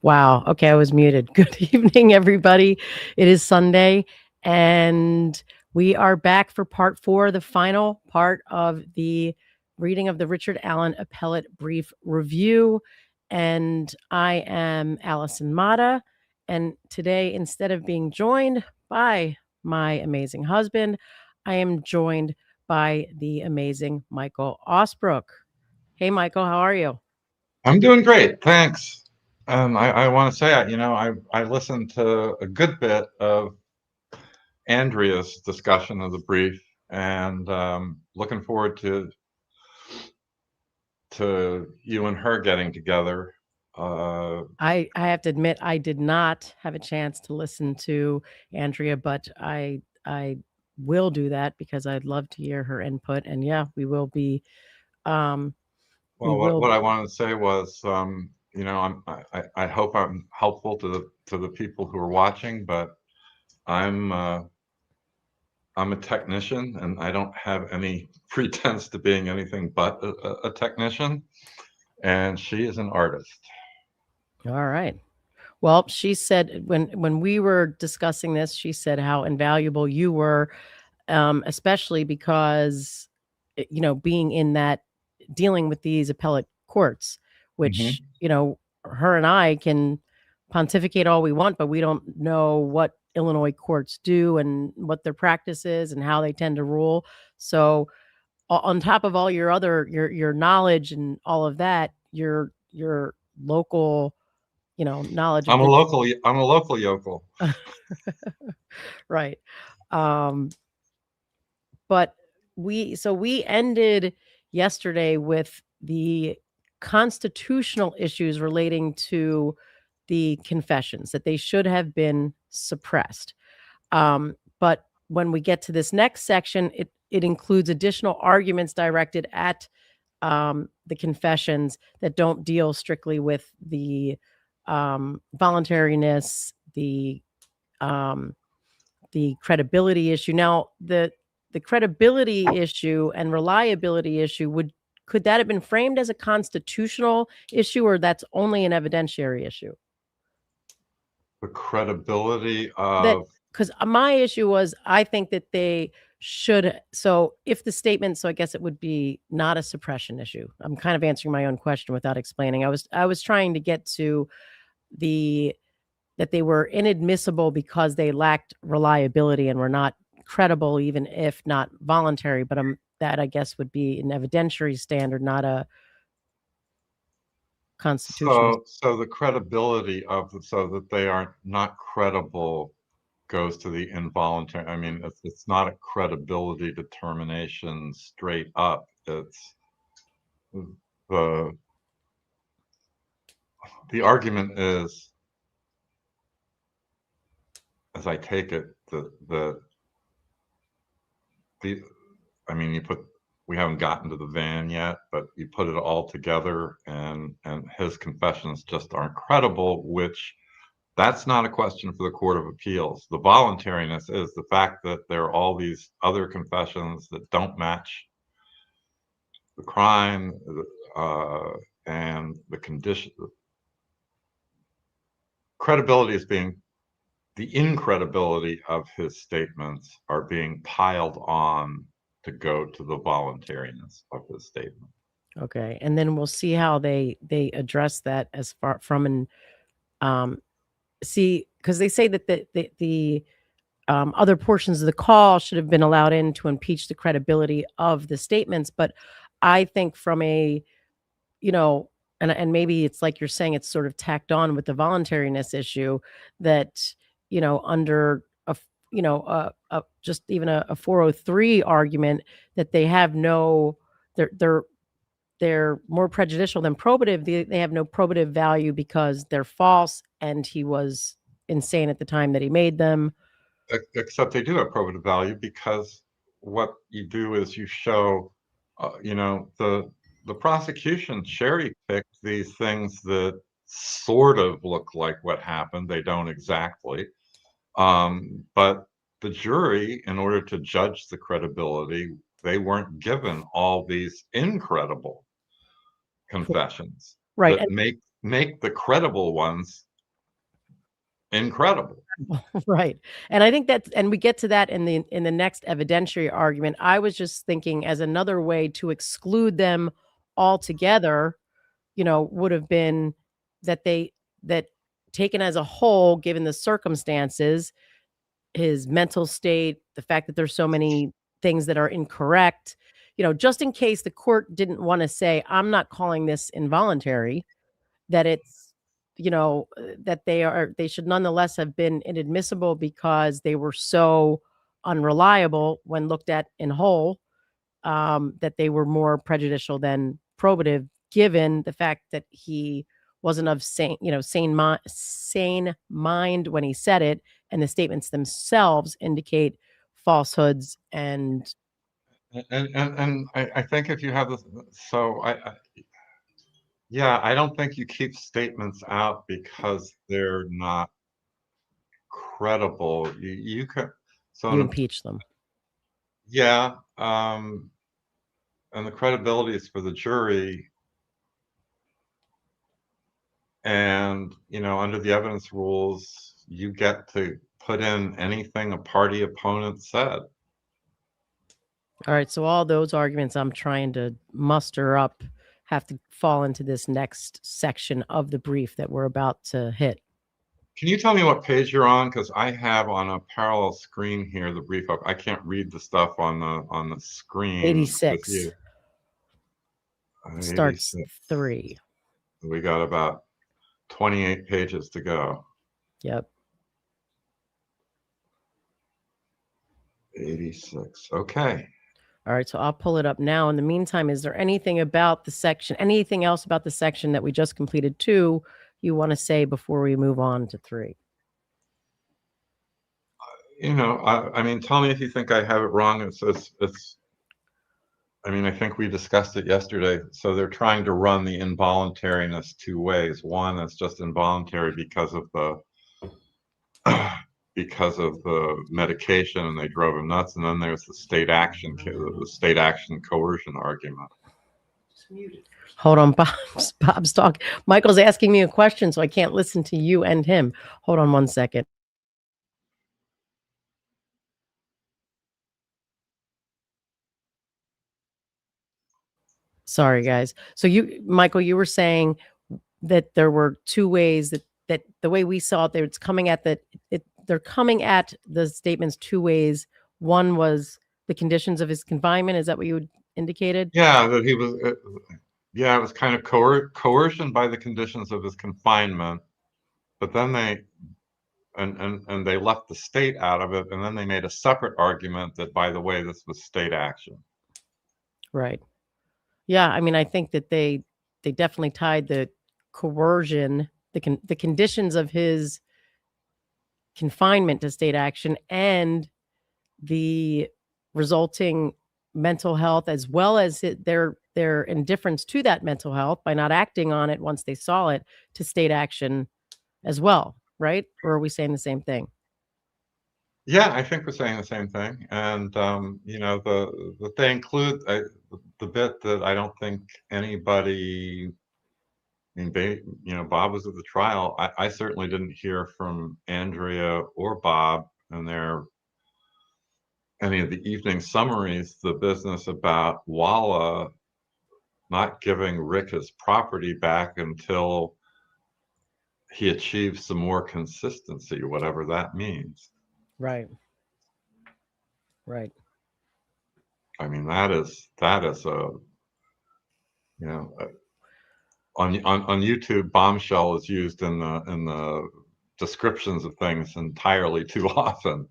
Wow. Okay, I was muted. Good evening, everybody. It is Sunday, and we are back for part 4, the final part of the reading of the Richard Allen Appellate Brief review. And I am Allison Mata. And today, instead of being joined by my amazing husband, I am joined by the amazing Michael Ausbrook. Hey, Michael, how are you? I'm doing great, thanks. I want to say, I listened to a good bit of Andrea's discussion of the brief, and looking forward to you and her getting together. I have to admit, I did not have a chance to listen to Andrea, but I will do that because I'd love to hear her input. And yeah, we will be. Well, what I wanted to say was, I hope I'm helpful to the people who are watching, but I'm a technician, and I don't have any pretense to being anything but a technician, and she is an artist. All right. Well, she said when we were discussing this, she said how invaluable you were, especially because, being in that, dealing with these appellate courts, which, her and I can pontificate all we want, but we don't know what Illinois courts do and what their practice is and how they tend to rule. So on top of all your other, your knowledge and all of that, your local, knowledge. I'm a local yokel. Right. But we ended yesterday with the constitutional issues relating to the confessions, that they should have been suppressed. But when we get to this next section, it includes additional arguments directed at the confessions that don't deal strictly with the voluntariness, the credibility issue. Now, the credibility issue and reliability issue, could that have been framed as a constitutional issue, or that's only an evidentiary issue? The credibility of... Because my issue was, I think that they should. So if the statement, so I guess it would be not a suppression issue. I'm kind of answering my own question without explaining. I was trying to get to that they were inadmissible because they lacked reliability and were not credible, even if not voluntary. But that, I guess, would be an evidentiary standard, not a constitutional. So the credibility so that they are not credible goes to the involuntary. I mean, it's not a credibility determination straight up. It's the argument is, as I take it, we haven't gotten to the van yet, but you put it all together, and his confessions just aren't credible, which that's not a question for the Court of Appeals. The voluntariness is the fact that there are all these other confessions that don't match the crime, and the condition. Credibility is being, the incredibility of his statements are being piled on to go to the voluntariness of his statement. Okay, and then we'll see how they address that as far from an see, because they say that the other portions of the call should have been allowed in to impeach the credibility of the statements. But I think from a, you know, and maybe it's like you're saying, it's sort of tacked on with the voluntariness issue that, you know, under a, just even a 403 argument that they have no, they're more prejudicial than probative. They have no probative value because they're false and he was insane at the time that he made them. Except they do have probative value, because what you do is you show, the prosecution cherry picked these things that sort of look like what happened. They don't exactly. But the jury, in order to judge the credibility, they weren't given all these incredible confessions Right. that make the credible ones incredible. Right. And I think that's, and we get to that in the next evidentiary argument. I was just thinking as another way to exclude them altogether, would have been that that taken as a whole, given the circumstances, his mental state, the fact that there's so many things that are incorrect, just in case the court didn't want to say, I'm not calling this involuntary, that it's, that they should nonetheless have been inadmissible because they were so unreliable when looked at in whole, that they were more prejudicial than probative, given the fact that he wasn't of sane mind when he said it, and the statements themselves indicate falsehoods. And I think if you have this, so I don't think you keep statements out because they're not credible. You can, so you impeach them. Yeah, and the credibility is for the jury. And, under the evidence rules, you get to put in anything a party opponent said. All right. So all those arguments I'm trying to muster up have to fall into this next section of the brief that we're about to hit. Can you tell me what page you're on? Because I have on a parallel screen here the brief up. I can't read the stuff on the screen. 86. Starts 86. 3. We got about 28 pages to go. Yep. 86. Okay. All right. So I'll pull it up now. In the meantime, is there anything else about the section that we just completed 2 you want to say before we move on to 3? I mean, tell me if you think I have it wrong. I think we discussed it yesterday. So they're trying to run the involuntariness 2 ways. One is just involuntary because of the medication, and they drove him nuts. And then there's the state action coercion argument. Hold on, Bob's talking. Michael's asking me a question, so I can't listen to you and him. Hold on 1 second. Sorry, guys. So Michael, you were saying that there were 2 ways that the way we saw it, it's coming at they're coming at the statements 2 ways. One was the conditions of his confinement. Is that what you indicated? Yeah, that he was. It was kind of coercion by the conditions of his confinement, but then they left the state out of it, and then they made a separate argument that, by the way, this was state action. Right. Yeah, I think that they definitely tied the coercion, the conditions of his confinement to state action, and the resulting mental health, as well as their indifference to that mental health by not acting on it once they saw it, to state action as well, right? Or are we saying the same thing? Yeah, I think we're saying the same thing. And that they include the bit that I don't think anybody, I mean, Bob was at the trial. I certainly didn't hear from Andrea or Bob in any of the evening summaries, the business about Walla not giving Rick his property back until he achieves some more consistency, whatever that means. Right. Right. I mean, that is a, on YouTube, bombshell is used in the descriptions of things entirely too often,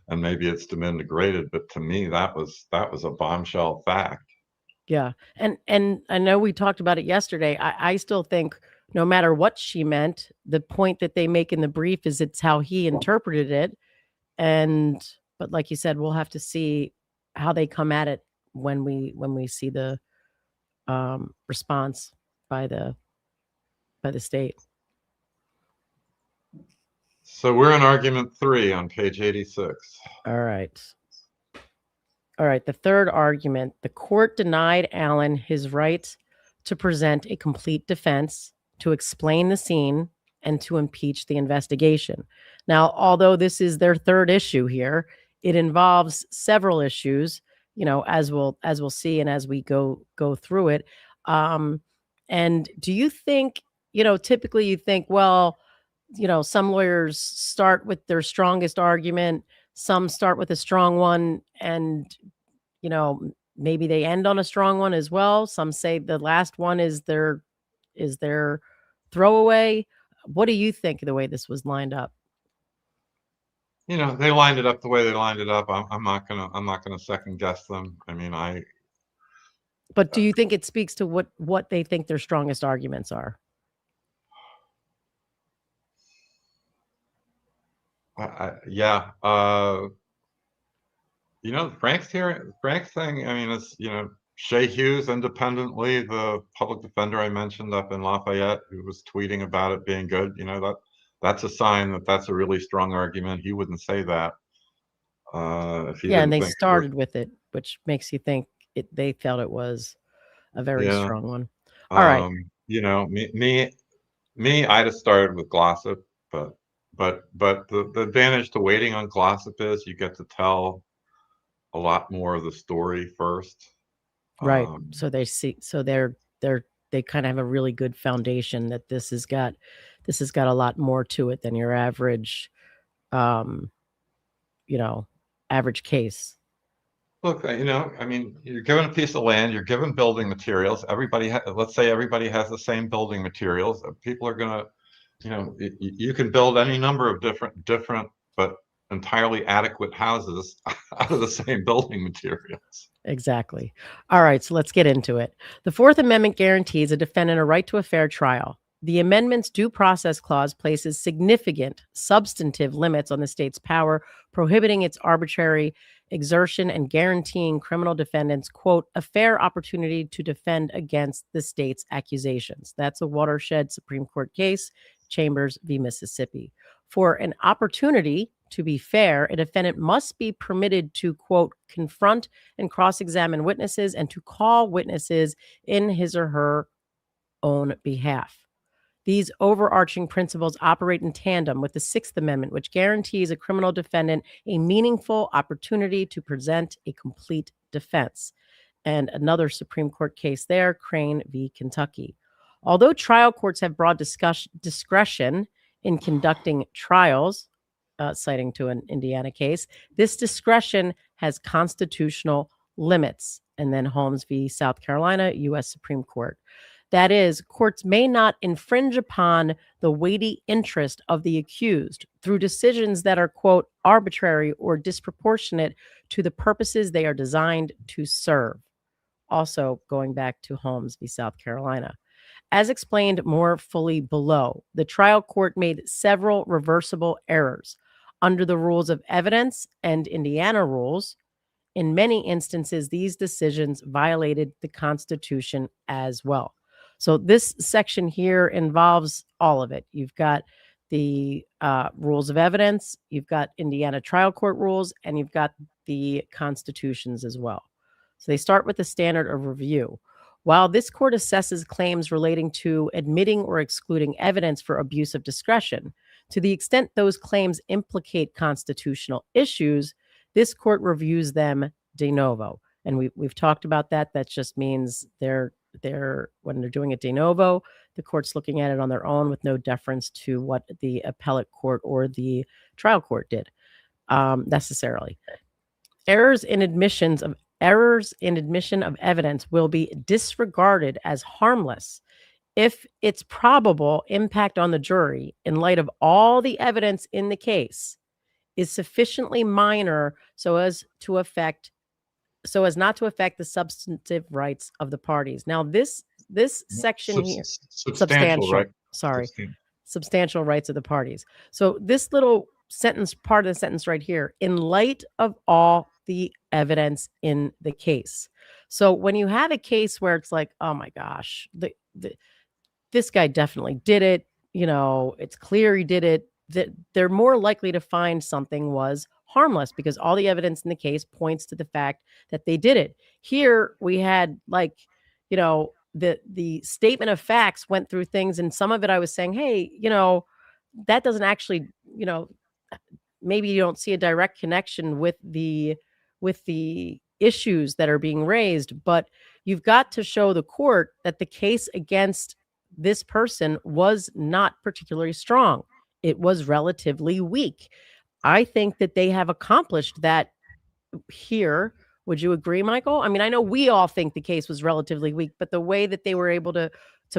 and maybe it's been degraded, but to me, that was a bombshell fact. Yeah. And I know we talked about it yesterday. I still think no matter what she meant, the point that they make in the brief is it's how he interpreted it. But like you said, we'll have to see how they come at it when we see the response by the state. So we're in argument 3 on page 86. All right. All right. The third argument, the court denied Allen his right to present a complete defense, to explain the scene, and to impeach the investigation. Now, although this is their third issue here, it involves several issues, as we'll see and as we go through it. And do you think, typically you think, well, some lawyers start with their strongest argument, some start with a strong one, and maybe they end on a strong one as well. Some say the last one is their throwaway. What do you think of the way this was lined up? They lined it up the way they lined it up. I'm not gonna second guess them. I mean, But do you think it speaks to what they think their strongest arguments are? Yeah. Frank's thing, I mean, it's, Shay Hughes independently, the public defender I mentioned up in Lafayette, who was tweeting about it being good, that's a sign that that's a really strong argument. He wouldn't say that if he didn't And they think started with it, which makes you think they felt it was a very strong one. All right. Me, I'd have started with Glossip, but the advantage to waiting on Glossip is you get to tell a lot more of the story first. Right. So they kind of have a really good foundation that this has got a lot more to it than your average, average case. Look, I mean, you're given a piece of land, you're given building materials. Let's say everybody has the same building materials. People are gonna, you can build any number of different, but entirely adequate houses out of the same building materials. Exactly. All right, so let's get into it. The Fourth Amendment guarantees a defendant a right to a fair trial. The amendment's due process clause places significant substantive limits on the state's power, prohibiting its arbitrary exertion and guaranteeing criminal defendants, quote, a fair opportunity to defend against the state's accusations. That's a watershed Supreme Court case, Chambers v. Mississippi. For an opportunity to be fair, a defendant must be permitted to, quote, confront and cross-examine witnesses and to call witnesses in his or her own behalf. These overarching principles operate in tandem with the Sixth Amendment, which guarantees a criminal defendant a meaningful opportunity to present a complete defense. And another Supreme Court case there, Crane v. Kentucky. Although trial courts have broad discretion in conducting trials, citing to an Indiana case, this discretion has constitutional limits. And then Holmes v. South Carolina, U.S. Supreme Court. That is, courts may not infringe upon the weighty interest of the accused through decisions that are, quote, arbitrary or disproportionate to the purposes they are designed to serve. Also going back to Holmes v. South Carolina. As explained more fully below, the trial court made several reversible errors. Under the rules of evidence and Indiana rules, in many instances, these decisions violated the Constitution as well. So this section here involves all of it. You've got the rules of evidence, you've got Indiana trial court rules, and you've got the constitutions as well. So they start with the standard of review. While this court assesses claims relating to admitting or excluding evidence for abuse of discretion, to the extent those claims implicate constitutional issues, this court reviews them de novo. And we've talked about that. That just means they're when they're doing it de novo, the court's looking at it on their own with no deference to what the appellate court or the trial court did necessarily. Errors in admission of evidence will be disregarded as harmless if its probable impact on the jury, in light of all the evidence in the case, is sufficiently minor so as not to affect the substantive rights of the parties. Now, this section here, substantial, right? Sorry, substantial rights of the parties. So this little sentence, part of the sentence right here, in light of all the evidence in the case. So when you have a case where it's like, oh my gosh, this guy definitely did it, it's clear he did it, that they're more likely to find something was harmless because all the evidence in the case points to the fact that they did it. Here we had the statement of facts went through things, and some of it I was saying, hey, that doesn't actually, maybe you don't see a direct connection with the issues that are being raised, but you've got to show the court that the case against this person was not particularly strong. It was relatively weak. I think that they have accomplished that here. Would you agree, Michael? I mean, I know we all think the case was relatively weak, but the way that they were able to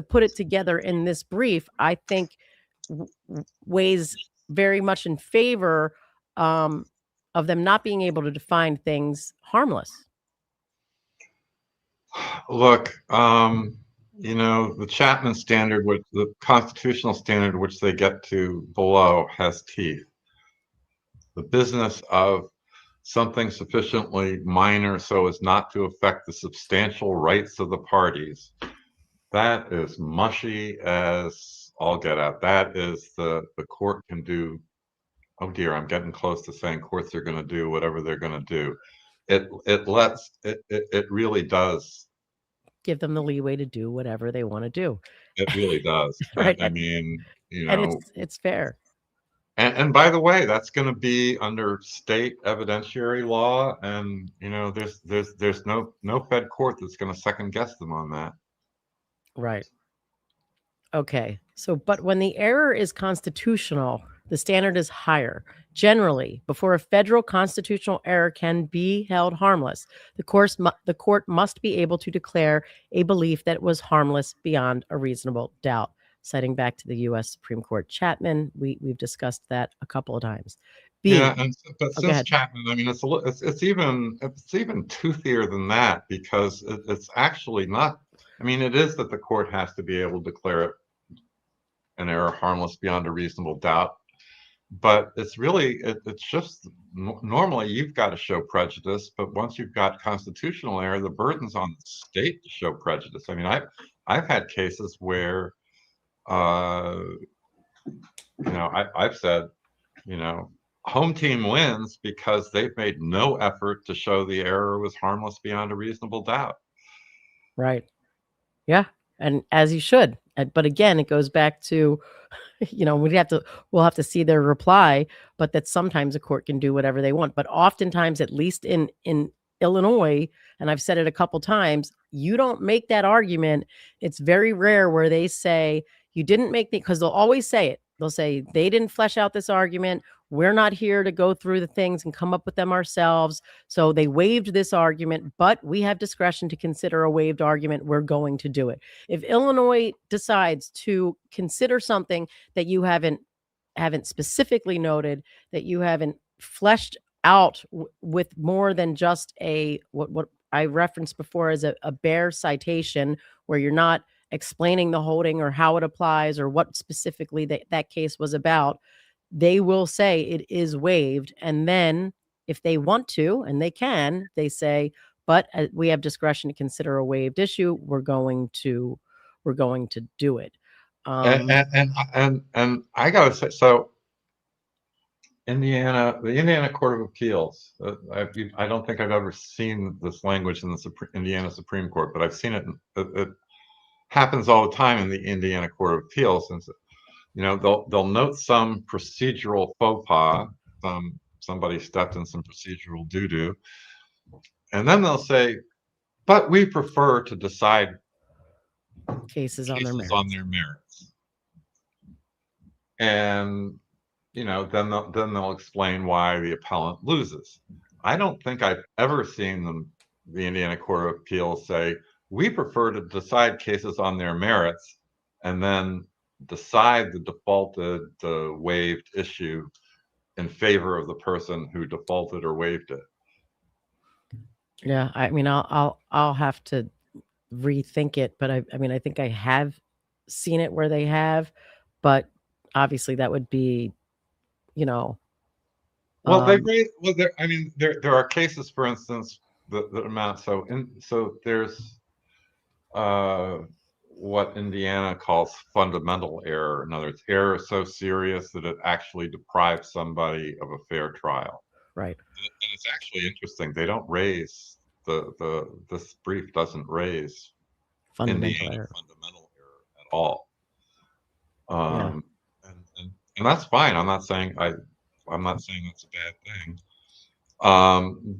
put it together in this brief, I think weighs very much in favor of them not being able to define things harmless. Look, the Chapman standard, the constitutional standard which they get to below, has teeth. The business of something sufficiently minor so as not to affect the substantial rights of the parties, that is mushy as all get out. That is the court can do. Oh dear, I'm getting close to saying courts are going to do whatever they're going to do. It really does give them the leeway to do whatever they want to do. It really does. Right. I mean, and it's fair. And by the way, that's going to be under state evidentiary law, and there's no Fed court that's going to second guess them on that. Right. Okay. So, but when the error is constitutional, the standard is higher. Generally, before a federal constitutional error can be held harmless, the court must be able to declare a belief that was harmless beyond a reasonable doubt. Citing back to the U.S. Supreme Court Chapman, we've discussed that a couple of times. But since Chapman, I mean, it's even toothier than that, because it's actually not. I mean, it is that the court has to be able to declare an error harmless beyond a reasonable doubt, but it's really it's just normally you've got to show prejudice, but once you've got constitutional error, the burden's on the state to show prejudice. I mean, I've had cases where I've said, home team wins because they've made no effort to show the error was harmless beyond a reasonable doubt. Right. Yeah. And as you should. But again, it goes back to, we'll have to see their reply, but that sometimes a court can do whatever they want. But oftentimes, at least in Illinois, and I've said it a couple times, you don't make that argument. It's very rare where they say you didn't make because they'll always say it. They'll say they didn't flesh out this argument. We're not here to go through the things and come up with them ourselves. So they waived this argument, but we have discretion to consider a waived argument. We're going to do it. If Illinois decides to consider something that you haven't specifically noted, that you haven't fleshed out with more than just what I referenced before as a bare citation, where you're not explaining the holding or how it applies or what specifically that case was about, they will say it is waived. And then if they want to, and they can, they say, but we have discretion to consider a waived issue. We're going to do it. And I gotta say, so The Indiana Court of Appeals. I don't think I've ever seen this language in the Indiana Supreme Court, but I've seen it. It happens all the time in the Indiana Court of Appeals. And they'll note some procedural faux pas. Somebody stepped in some procedural doo-doo, and then they'll say, "But we prefer to decide cases on their merits." And then they'll explain why the appellant loses. I don't think I've ever seen the Indiana Court of Appeals say, "We prefer to decide cases on their merits," and then decide the waived issue in favor of the person who defaulted or waived it. Yeah, I mean, I'll have to rethink it, but I mean, I think I have seen it where they have, but obviously that would be, Well, there are cases, for instance, that amount. So there's what Indiana calls fundamental error. In other words, error so serious that it actually deprives somebody of a fair trial. Right. And it's actually interesting. They don't raise this brief doesn't raise fundamental error at all. And that's fine. I'm not saying that's a bad thing.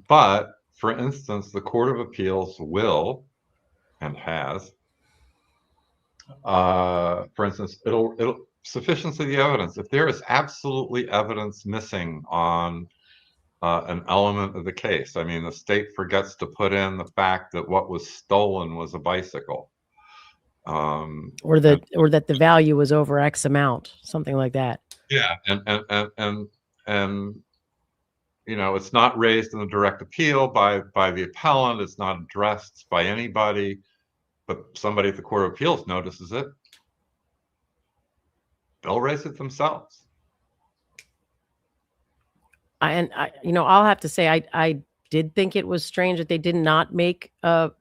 But for instance, the Court of Appeals will and has, for instance, it'll sufficiency of the evidence. If there is absolutely evidence missing on an element of the case, I mean, the state forgets to put in the fact that what was stolen was a bicycle, or that the value was over X amount, something like that. Yeah, and it's not raised in the direct appeal by the appellant. It's not addressed by anybody, but somebody at the Court of Appeals notices it. They'll raise it themselves. I'll have to say, I did think it was strange that they did not make a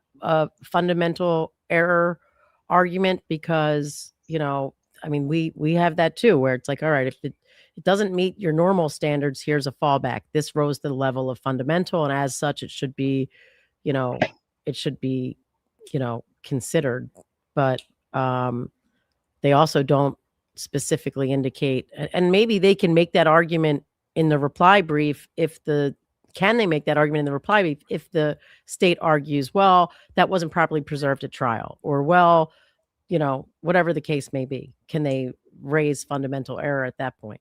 fundamental error argument, because, I mean, we have that too, where it's like, all right, if it doesn't meet your normal standards, here's a fallback. This rose to the level of fundamental, and as such, it should be, considered. But they also don't specifically indicate, and maybe they can make that argument in the reply brief can they make that argument in the reply brief if the state argues, well, that wasn't properly preserved at trial, or, well, whatever the case may be. Can they raise fundamental error at that point?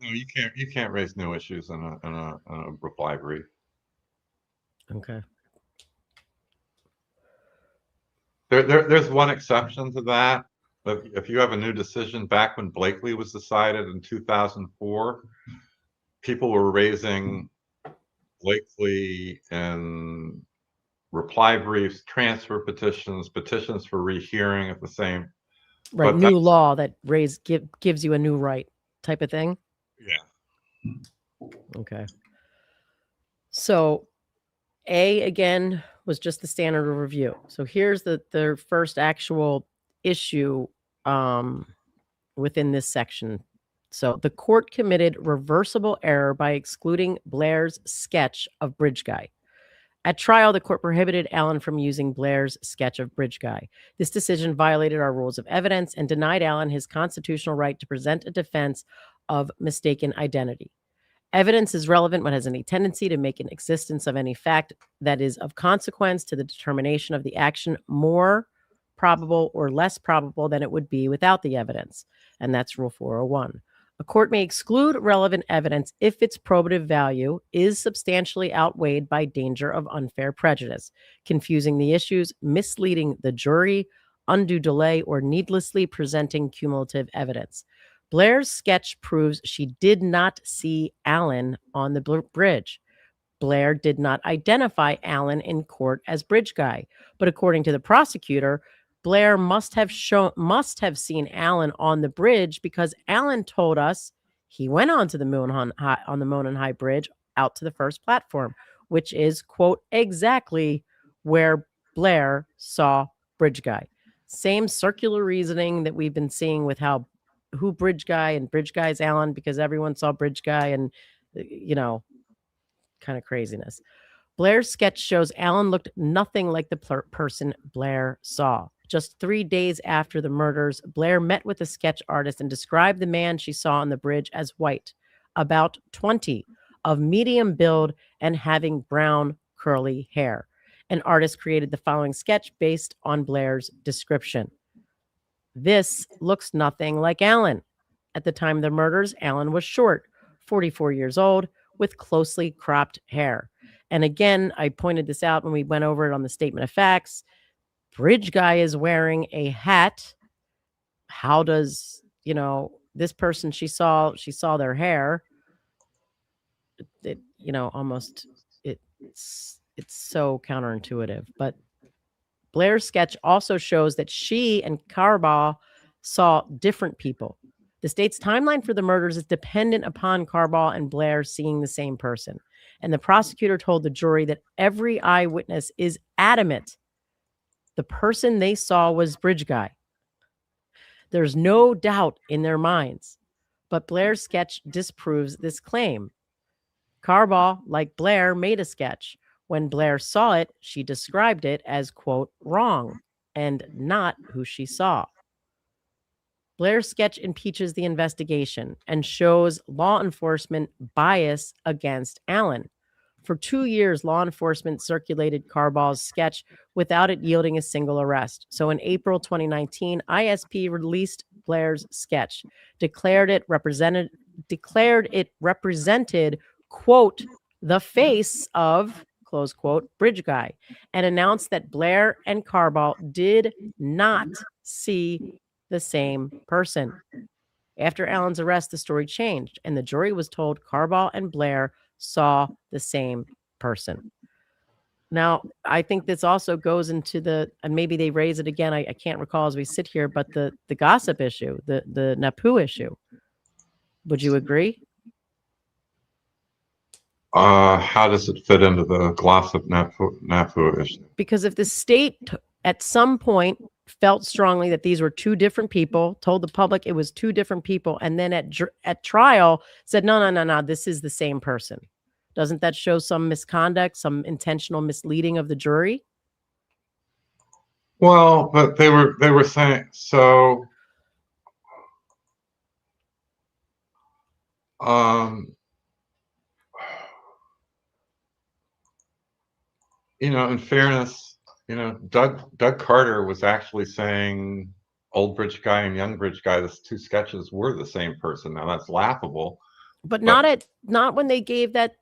No, you can't. You can't raise new issues in a reply brief. Okay. There's one exception to that. If you have a new decision, back when Blakely was decided in 2004, people were raising Blakely in reply briefs, transfer petitions for rehearing at the same. Right, new law that gives you a new right type of thing. Yeah. Okay. So A, again, was just the standard of review. So here's the first actual issue within this section. So the court committed reversible error by excluding Blair's sketch of Bridge Guy. At trial, the court prohibited Allen from using Blair's sketch of Bridge Guy. This decision violated our rules of evidence and denied Allen his constitutional right to present a defense of mistaken identity. Evidence is relevant when it has any tendency to make an existence of any fact that is of consequence to the determination of the action more probable or less probable than it would be without the evidence. And that's Rule 401. A court may exclude relevant evidence if its probative value is substantially outweighed by danger of unfair prejudice, confusing the issues, misleading the jury, undue delay, or needlessly presenting cumulative evidence. Blair's sketch proves she did not see Allen on the bridge. Blair did not identify Allen in court as Bridge Guy, but according to the prosecutor, Blair must have seen Allen on the bridge, because Allen told us he went onto the Monon High Bridge out to the first platform, which is, quote, exactly where Blair saw Bridge Guy. Same circular reasoning that we've been seeing with who Bridge Guy and Bridge Guy's Allen, because everyone saw Bridge Guy, and kind of craziness. Blair's sketch shows Allen looked nothing like the person Blair saw. Just 3 days after the murders, Blair met with a sketch artist and described the man she saw on the bridge as white, about 20, of medium build and having brown curly hair. An artist created the following sketch based on Blair's description. This looks nothing like Allen. At the time of the murders, Allen was short, 44 years old, with closely cropped hair. And again, I pointed this out when we went over it on the statement of facts. Bridge guy is wearing a hat. How does, this person she saw their hair. It's so counterintuitive. But Blair's sketch also shows that she and Carbaugh saw different people. The state's timeline for the murders is dependent upon Carbaugh and Blair seeing the same person. And the prosecutor told the jury that every eyewitness is adamant the person they saw was Bridge Guy. There's no doubt in their minds. But Blair's sketch disproves this claim. Carbaugh, like Blair, made a sketch. When Blair saw it, she described it as, quote, wrong and not who she saw. Blair's sketch impeaches the investigation and shows law enforcement bias against Allen. For 2 years, law enforcement circulated Carbaugh's sketch without it yielding a single arrest. So in April 2019, ISP released Blair's sketch, declared it represented, quote, the face of, close quote, Bridge Guy, and announced that Blair and Carbaugh did not see the same person. After Allen's arrest, the story changed, and the jury was told Carbaugh and Blair saw the same person. Now, I think this also goes into and maybe they raise it again, I can't recall as we sit here, but the gossip issue, the NAPU issue. Would you agree? How does it fit into the gossip NAPU issue? Because if the state at some point felt strongly that these were two different people, told the public it was two different people, and then at trial said, no, this is the same person. Doesn't that show some misconduct, some intentional misleading of the jury? Well, but they were saying so. In fairness, Doug Carter was actually saying old Bridge Guy and young Bridge Guy, the two sketches were the same person. Now that's laughable. But not when they gave that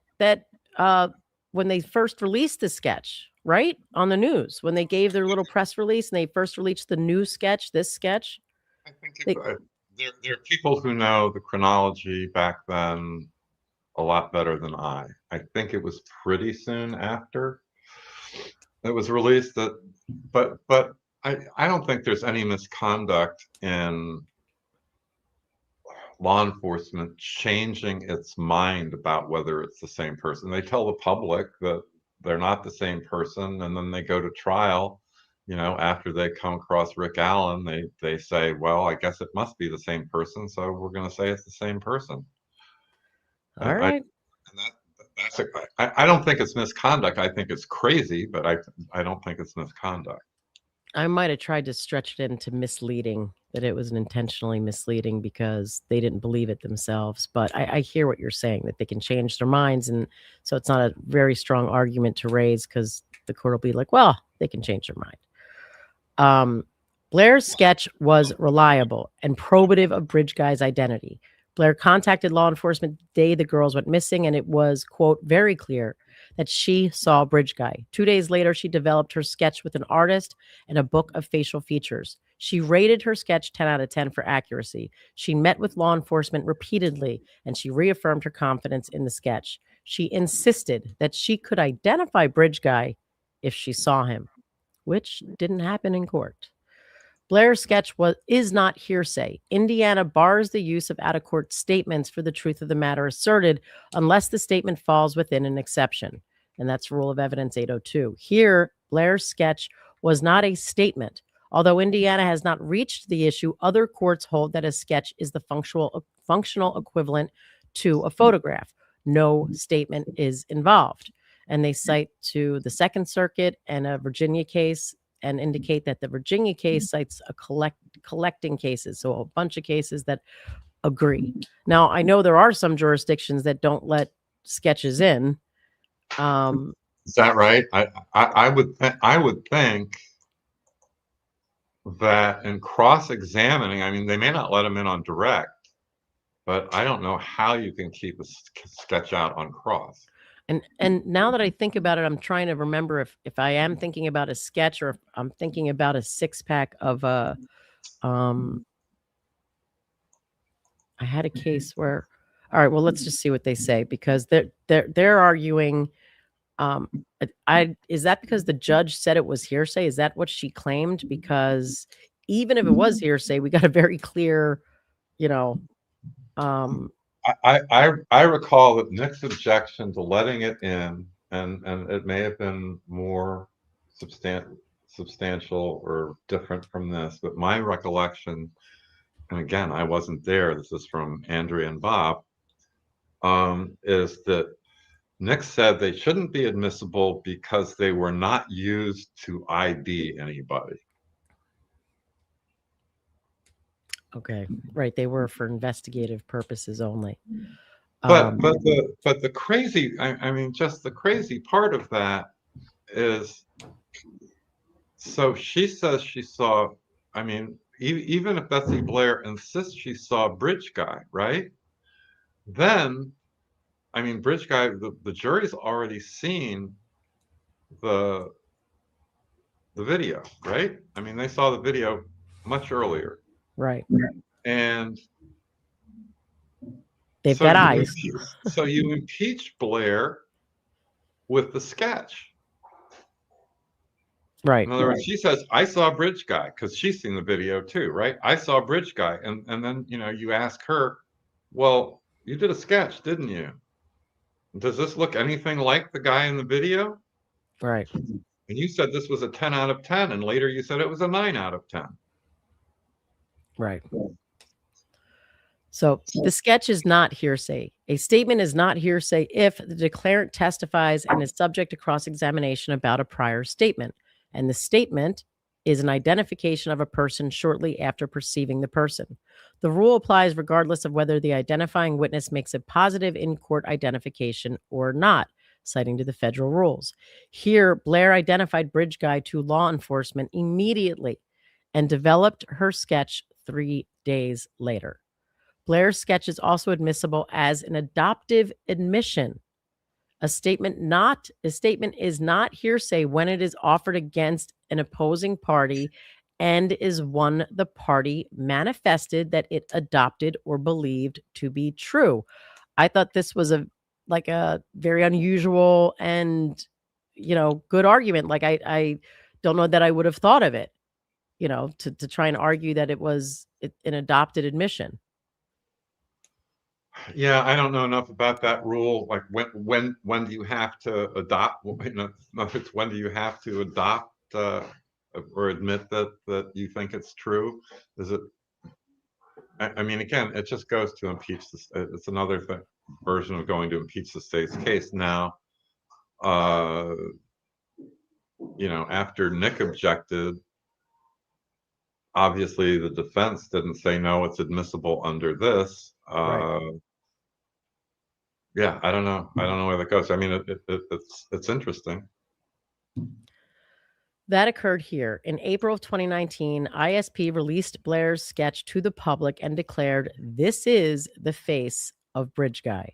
when they first released the sketch, right? On the news, when they gave their little press release and they first released the new sketch, this sketch. I think there are people who know the chronology back then a lot better than I. I think it was pretty soon after it was released but I don't think there's any misconduct in law enforcement changing its mind about whether it's the same person. They tell the public that they're not the same person, and then they go to trial. After they come across Rick Allen, they say, well, I guess it must be the same person, so we're going to say it's the same person. All right. I don't think it's misconduct. I think it's crazy, but I don't think it's misconduct. I might have tried to stretch it into misleading, that it was intentionally misleading because they didn't believe it themselves. But I hear what you're saying, that they can change their minds. And so it's not a very strong argument to raise because the court will be like, well, they can change their mind. Blair's sketch was reliable and probative of Bridge Guy's identity. Blair contacted law enforcement the day the girls went missing, and it was, quote, very clear that she saw Bridge Guy. 2 days later, she developed her sketch with an artist and a book of facial features. She rated her sketch 10 out of 10 for accuracy. She met with law enforcement repeatedly, and she reaffirmed her confidence in the sketch. She insisted that she could identify Bridge Guy if she saw him, which didn't happen in court. Blair's sketch is not hearsay. Indiana bars the use of out-of-court statements for the truth of the matter asserted unless the statement falls within an exception. And that's Rule of Evidence 802. Here, Blair's sketch was not a statement. Although Indiana has not reached the issue, other courts hold that a sketch is the functional equivalent to a photograph. no statement is involved. And they cite to the Second Circuit and a Virginia case and indicate that the Virginia case cites a collecting cases, so a bunch of cases that agree. Now, I know there are some jurisdictions that don't let sketches in. Is that right? I would think that in cross-examining, I mean, they may not let them in on direct, but I don't know how you can keep a sketch out on cross. And now that I think about it, I'm trying to remember if I am thinking about a sketch or if I'm thinking about a 6-pack of a I had a case where, all right, well, let's just see what they say, because they're arguing. Is that because the judge said it was hearsay? Is that what she claimed? Because even if it was hearsay, we got a very clear, you know. I recall that Nick's objection to letting it in, and it may have been more substantial or different from this, but my recollection, and again, I wasn't there, this is from Andrea and Bob, is that Nick said they shouldn't be admissible because they were not used to ID anybody. Okay, right. They were for investigative purposes only. But the crazy, I mean, just the crazy part of that is, so she says she saw, I mean, even if Betsy Blair insists she saw Bridge Guy, right? Then, I mean, Bridge Guy, the jury's already seen the video, right? I mean, they saw the video much earlier. Right. And they've got eyes. So you impeach Blair with the sketch. Right. In other words, she says, I saw Bridge Guy, because she's seen the video too, right? I saw Bridge Guy. And then, you know, you ask her, well, you did a sketch, didn't you? Does this look anything like the guy in the video? Right. And you said this was a 10 out of 10, and later you said it was a 9 out of 10. Right. So the sketch is not hearsay. A statement is not hearsay if the declarant testifies and is subject to cross-examination about a prior statement, and the statement is an identification of a person shortly after perceiving the person. The rule applies regardless of whether the identifying witness makes a positive in-court identification or not, citing to the federal rules. Here, Blair identified Bridge Guy to law enforcement immediately and developed her sketch 3 days later. Blair's sketch is also admissible as an adoptive admission. A statement is not hearsay when it is offered against an opposing party and is one the party manifested that it adopted or believed to be true. I thought this was a very unusual and, you know, good argument. Like I don't know that I would have thought of it, you know, to try and argue that it was an adopted admission. Yeah, I don't know enough about that rule. Like when do you have to adopt? It's when do you have to adopt or admit that you think it's true? Is it? I mean, again, it just goes to impeach the. It's another version of going to impeach the state's case. Now, you know, after Nick objected, obviously the defense didn't say no, it's admissible under this. Right. Yeah, I don't know where that goes. I mean, it's interesting. That occurred here. In April of 2019, ISP released Blair's sketch to the public and declared, "This is the face of Bridge Guy."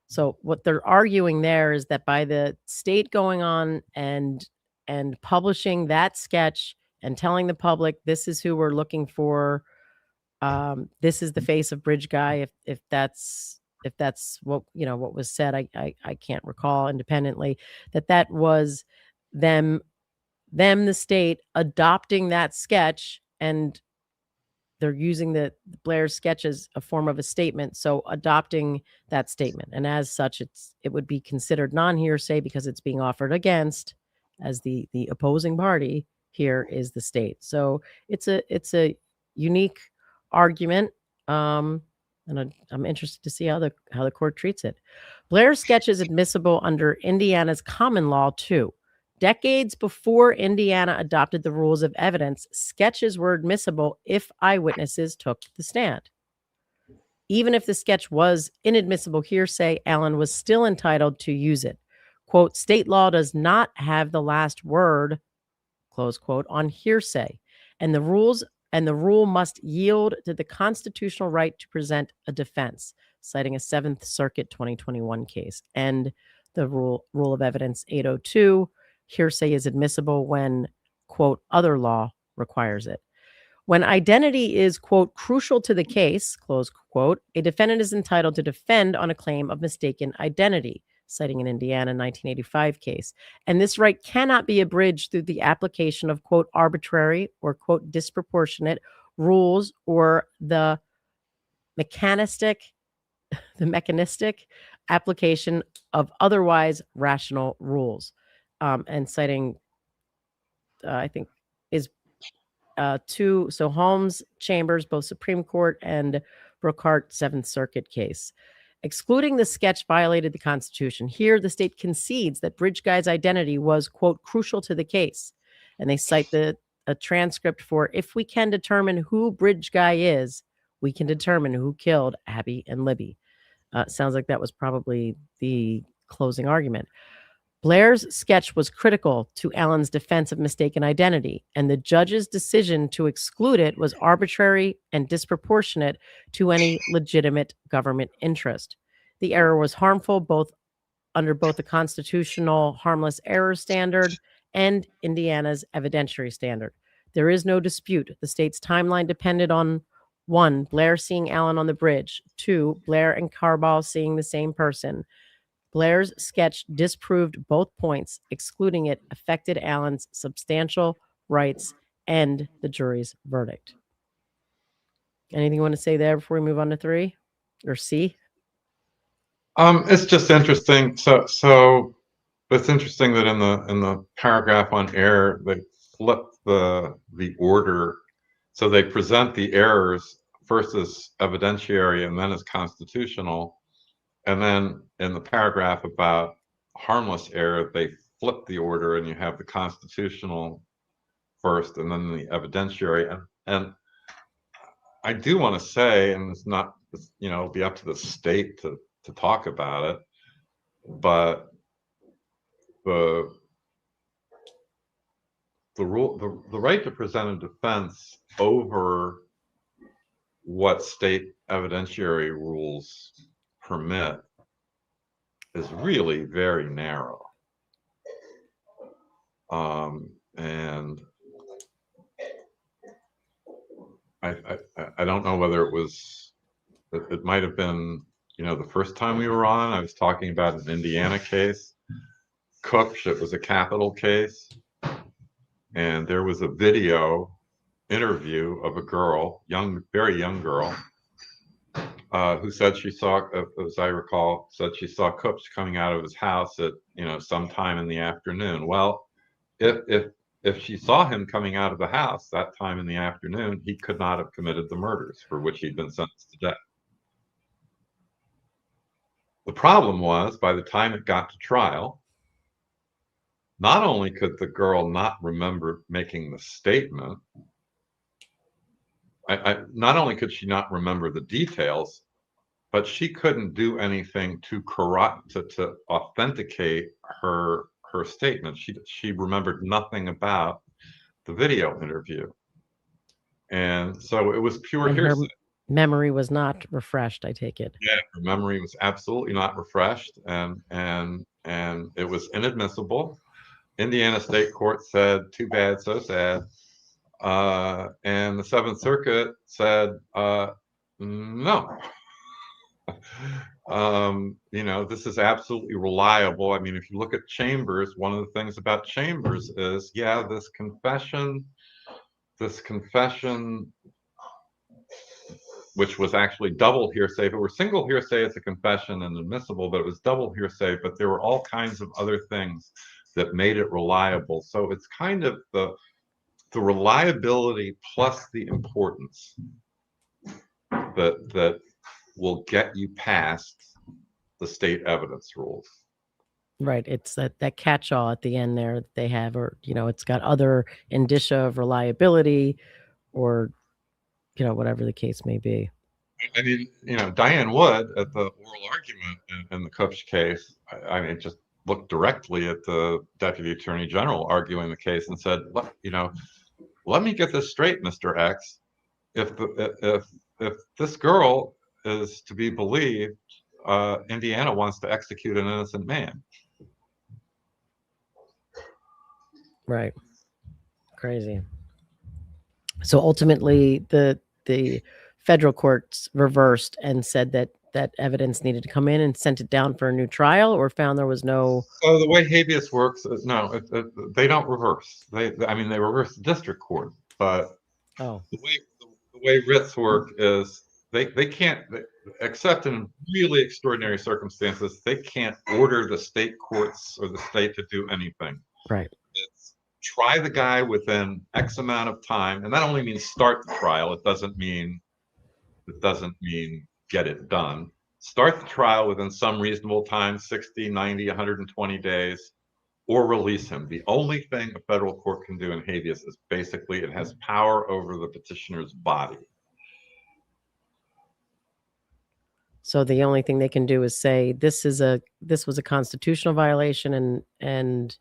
So what they're arguing there is that by the state going on and publishing that sketch and telling the public, this is who we're looking for, this is the face of Bridge Guy, if that's what, you know, what was said, I can't recall independently, that was them, the state, adopting that sketch, and they're using the Blair sketch as a form of a statement. So adopting that statement, and as such, it would be considered non-hearsay because it's being offered against, as the opposing party here is the state. So it's a unique argument, and I'm interested to see how the court treats it. Blair's sketch is admissible under Indiana's common law, too. Decades before Indiana adopted the rules of evidence, sketches were admissible if eyewitnesses took the stand. Even if the sketch was inadmissible hearsay, Allen was still entitled to use it. Quote, state law does not have the last word, close quote, on hearsay, and the rule must yield to the constitutional right to present a defense, citing a Seventh Circuit 2021 case. And the rule of evidence 802, hearsay is admissible when, quote, other law requires it. When identity is, quote, crucial to the case, close quote, a defendant is entitled to defend on a claim of mistaken identity, citing an Indiana 1985 case. And this right cannot be abridged through the application of, quote, arbitrary or, quote, disproportionate rules or the mechanistic application of otherwise rational rules. And citing, I think, is so Holmes, Chambers, both Supreme Court and Brookhart, Seventh Circuit case. Excluding the sketch violated the Constitution. Here, the state concedes that Bridge Guy's identity was, quote, crucial to the case. And they cite a transcript for, if we can determine who Bridge Guy is, we can determine who killed Abby and Libby. Sounds like that was probably the closing argument. Blair's sketch was critical to Allen's defense of mistaken identity, and the judge's decision to exclude it was arbitrary and disproportionate to any legitimate government interest. The error was harmful under both the constitutional harmless error standard and Indiana's evidentiary standard. There is no dispute. The state's timeline depended on 1, Blair seeing Allen on the bridge, 2, Blair and Carball seeing the same person. Blair's sketch disproved both points. Excluding it affected Allen's substantial rights and the jury's verdict. Anything you want to say there before we move on to 3 or C? It's just interesting. So it's interesting that in the paragraph on error, they flip the order. So they present the errors first as evidentiary and then as constitutional. And then in the paragraph about harmless error, they flip the order and you have the constitutional first and then the evidentiary. And I do want to say, and it's not, it'll be up to the state to talk about it, but the right to present a defense over what state evidentiary rules permit is really very narrow. And I don't know whether it might have been, the first time we were on, I was talking about an Indiana case, Cook, it was a capital case. And there was a video interview of a girl, very young girl, who said she saw, as I recall, she saw Cooks coming out of his house at sometime in the afternoon. Well, if she saw him coming out of the house that time in the afternoon, he could not have committed the murders for which he'd been sentenced to death. The problem was, by the time it got to trial, not only could the girl not remember making the statement, not only could she not remember the details, but she couldn't do anything to authenticate her statement. She remembered nothing about the video interview, and so it was pure hearsay. Her memory was not refreshed, I take it. Yeah, her memory was absolutely not refreshed, and it was inadmissible. Indiana State Court said, "Too bad, so sad." And the Seventh Circuit said, "No." This is absolutely reliable. I mean, if you look at Chambers, one of the things about Chambers is, this confession, which was actually double hearsay. If it were single hearsay, it's a confession and admissible, but it was double hearsay. But there were all kinds of other things that made it reliable. So it's kind of the reliability plus the importance that will get you past the state evidence rules. Right. It's that catch-all at the end there that they have, or, it's got other indicia of reliability or, whatever the case may be. I mean, Diane Wood at the oral argument in the Kupch case, I mean, just looked directly at the Deputy Attorney General arguing the case and said, let me get this straight, Mr. X. If this girl is to be believed, Indiana wants to execute an innocent man. Right. Crazy. So ultimately, the federal courts reversed and said that evidence needed to come in and sent it down for a new trial, or found there was no. So the way habeas works is they don't reverse. They reverse the district court, but the way writs work is they can't, except in really extraordinary circumstances, they can't order the state courts or the state to do anything. Right. It's try the guy within X amount of time, and that only means start the trial. It doesn't mean get it done. Start the trial within some reasonable time, 60, 90, 120 days, or release him. The only thing a federal court can do in habeas is basically it has power over the petitioner's body. So the only thing they can do is say this was a constitutional violation, and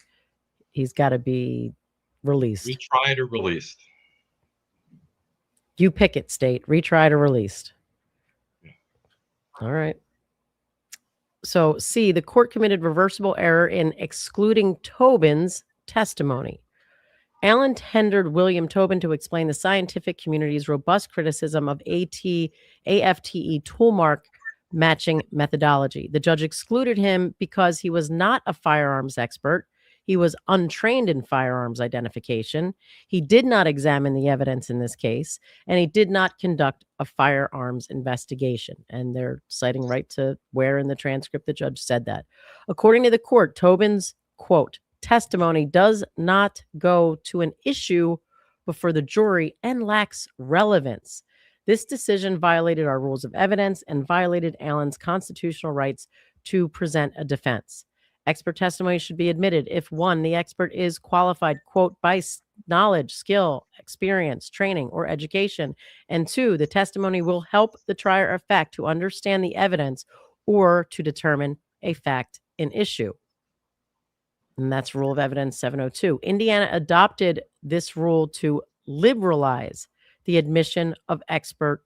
he's got to be released. Retried or released. You pick it, state. Retried or released. Yeah. All right. So C, the court committed reversible error in excluding Tobin's testimony. Allen tendered William Tobin to explain the scientific community's robust criticism of AFTE toolmark matching methodology. The judge excluded him because he was not a firearms expert. He was untrained in firearms identification. He did not examine the evidence in this case, and he did not conduct a firearms investigation. And they're citing right to where in the transcript the judge said that. According to the court, Tobin's, quote, testimony does not go to an issue before the jury and lacks relevance. This decision violated our rules of evidence and violated Allen's constitutional rights to present a defense. Expert testimony should be admitted if, one, the expert is qualified, quote, by knowledge, skill, experience, training, or education, and two, the testimony will help the trier of fact to understand the evidence or to determine a fact in issue. And that's Rule of Evidence 702. Indiana adopted this rule to liberalize the admission of expert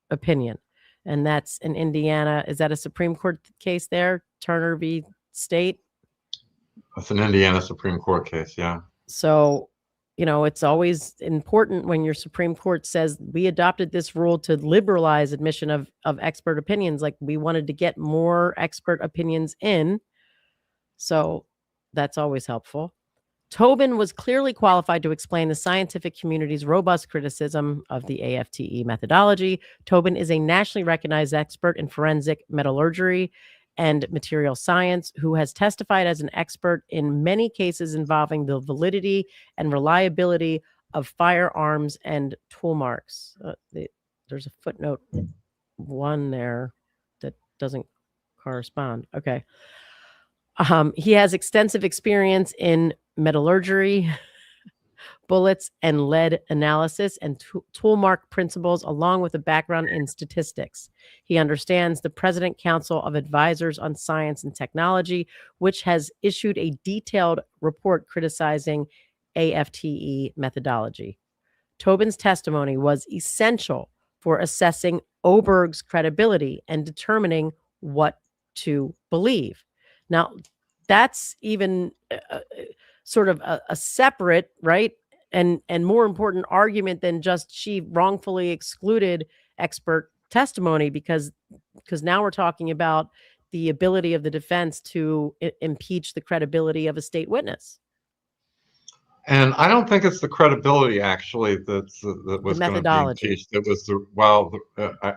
opinion. And that's in Indiana. Is that a Supreme Court case there? Turner v. State? That's an Indiana Supreme Court case, yeah. So, it's always important when your Supreme Court says we adopted this rule to liberalize admission of expert opinions. Like, we wanted to get more expert opinions in. So that's always helpful. Tobin was clearly qualified to explain the scientific community's robust criticism of the AFTE methodology. Tobin is a nationally recognized expert in forensic metallurgy and material science who has testified as an expert in many cases involving the validity and reliability of firearms and tool marks. There's a footnote 1 there that doesn't correspond. Okay. He has extensive experience in metallurgy, bullets and lead analysis, and tool mark principles, along with a background in statistics. He understands the President Council of Advisors on Science and Technology, which has issued a detailed report criticizing AFTE methodology. Tobin's testimony was essential for assessing Oberg's credibility and determining what to believe. Now, that's even sort of a separate, right, and more important argument than just she wrongfully excluded expert testimony, because now we're talking about the ability of the defense to impeach the credibility of a state witness. And I don't think it's the credibility, actually, that was going to be impeached. It was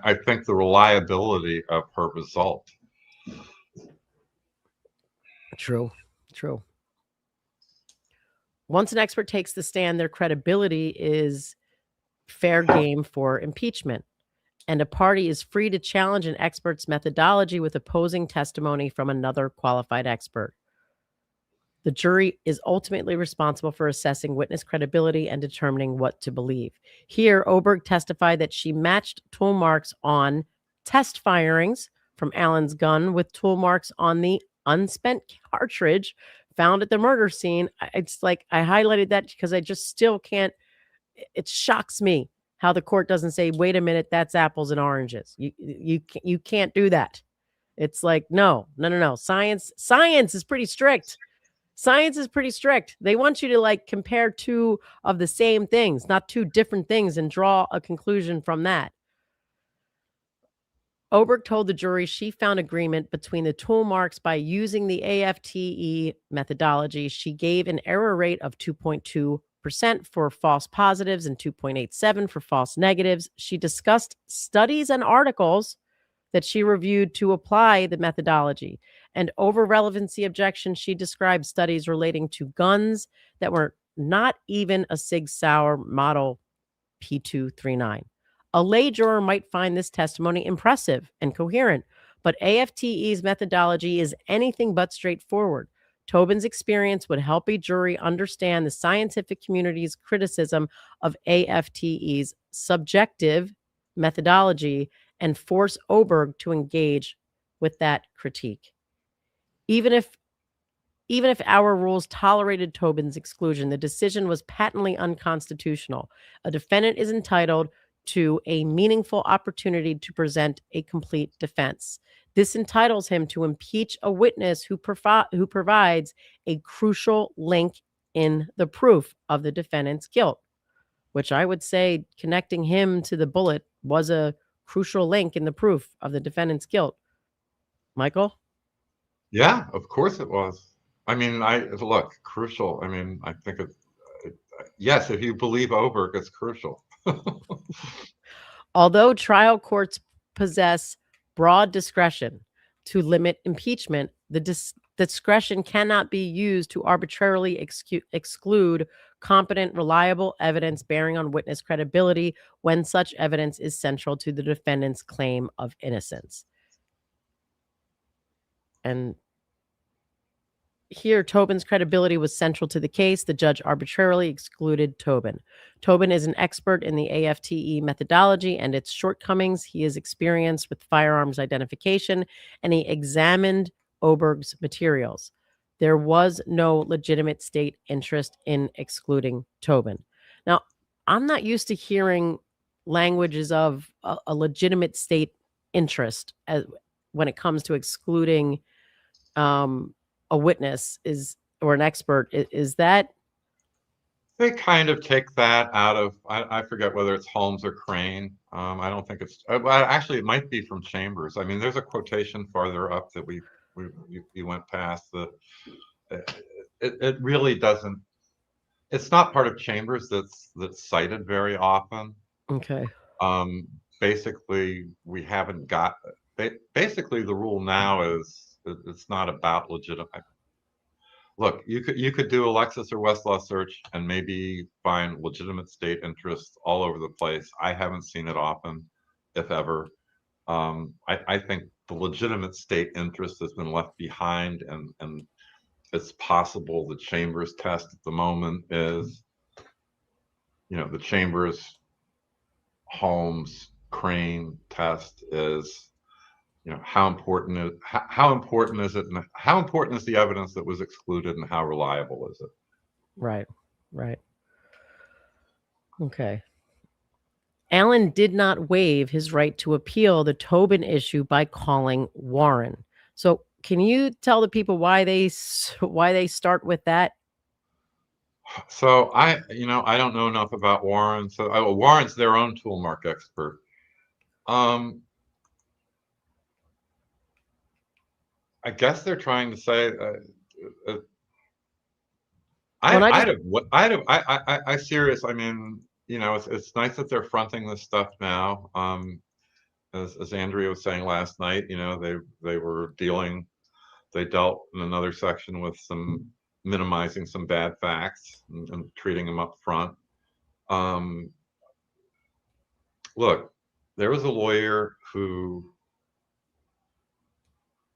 I think the reliability of her result. True. Once an expert takes the stand, their credibility is fair game for impeachment. and a party is free to challenge an expert's methodology with opposing testimony from another qualified expert. The jury is ultimately responsible for assessing witness credibility and determining what to believe. Here, Oberg testified that she matched tool marks on test firings from Allen's gun with tool marks on the unspent cartridge found at the murder scene. It's like I highlighted that because I just still can't. It shocks me how the court doesn't say, "Wait a minute, that's apples and oranges." You can't do that. It's like no. Science is pretty strict. Science is pretty strict. They want you to like compare two of the same things, not two different things, and draw a conclusion from that. Oberg told the jury she found agreement between the tool marks by using the AFTE methodology. She gave an error rate of 2.2% for false positives and 2.87 for false negatives. She discussed studies and articles that she reviewed to apply the methodology. And over relevancy objection, she described studies relating to guns that were not even a Sig Sauer model P239. A lay juror might find this testimony impressive and coherent, but AFTE's methodology is anything but straightforward. Tobin's experience would help a jury understand the scientific community's criticism of AFTE's subjective methodology and force Oberg to engage with that critique. Even if our rules tolerated Tobin's exclusion, the decision was patently unconstitutional. A defendant is entitled to a meaningful opportunity to present a complete defense. This entitles him to impeach a witness who provides a crucial link in the proof of the defendant's guilt, which I would say connecting him to the bullet was a crucial link in the proof of the defendant's guilt. Michael? Yeah, of course it was. I mean, look, crucial. I mean, I think yes, if you believe Oberg, it's crucial. Although trial courts possess broad discretion to limit impeachment, the discretion cannot be used to arbitrarily exclude competent, reliable evidence bearing on witness credibility when such evidence is central to the defendant's claim of innocence. And here, Tobin's credibility was central to the case. The judge arbitrarily excluded Tobin. Tobin is an expert in the AFTE methodology and its shortcomings. He is experienced with firearms identification, and he examined Oberg's materials. There was no legitimate state interest in excluding Tobin. Now, I'm not used to hearing languages of a legitimate state interest when it comes to excluding a witness or an expert. Is that? They kind of take that out of, I forget whether it's Holmes or Crane. I don't think it's, well, actually, it might be from Chambers. I mean, there's a quotation farther up that we went past that it really doesn't, it's not part of Chambers that's cited very often. Okay. Basically, we haven't got, basically the rule now is it's not about legitimate. Look, you could do a Lexis or Westlaw search and maybe find legitimate state interests all over the place. I haven't seen it often, if ever. I think the legitimate state interest has been left behind, and it's possible the Chambers test at the moment is, the Chambers, Holmes, Crane test is, how important is it, and how important is the evidence that was excluded, and how reliable is it? Right. Okay. Allen did not waive his right to appeal the Tobin issue by calling Warren. So can you tell the people why they start with that? So I don't know enough about Warren. So Warren's their own tool mark expert. I guess they're trying to say, I serious. I mean, it's nice that they're fronting this stuff now. As Andrea was saying last night, they dealt in another section with some minimizing some bad facts and treating them up front. Look, there was a lawyer who,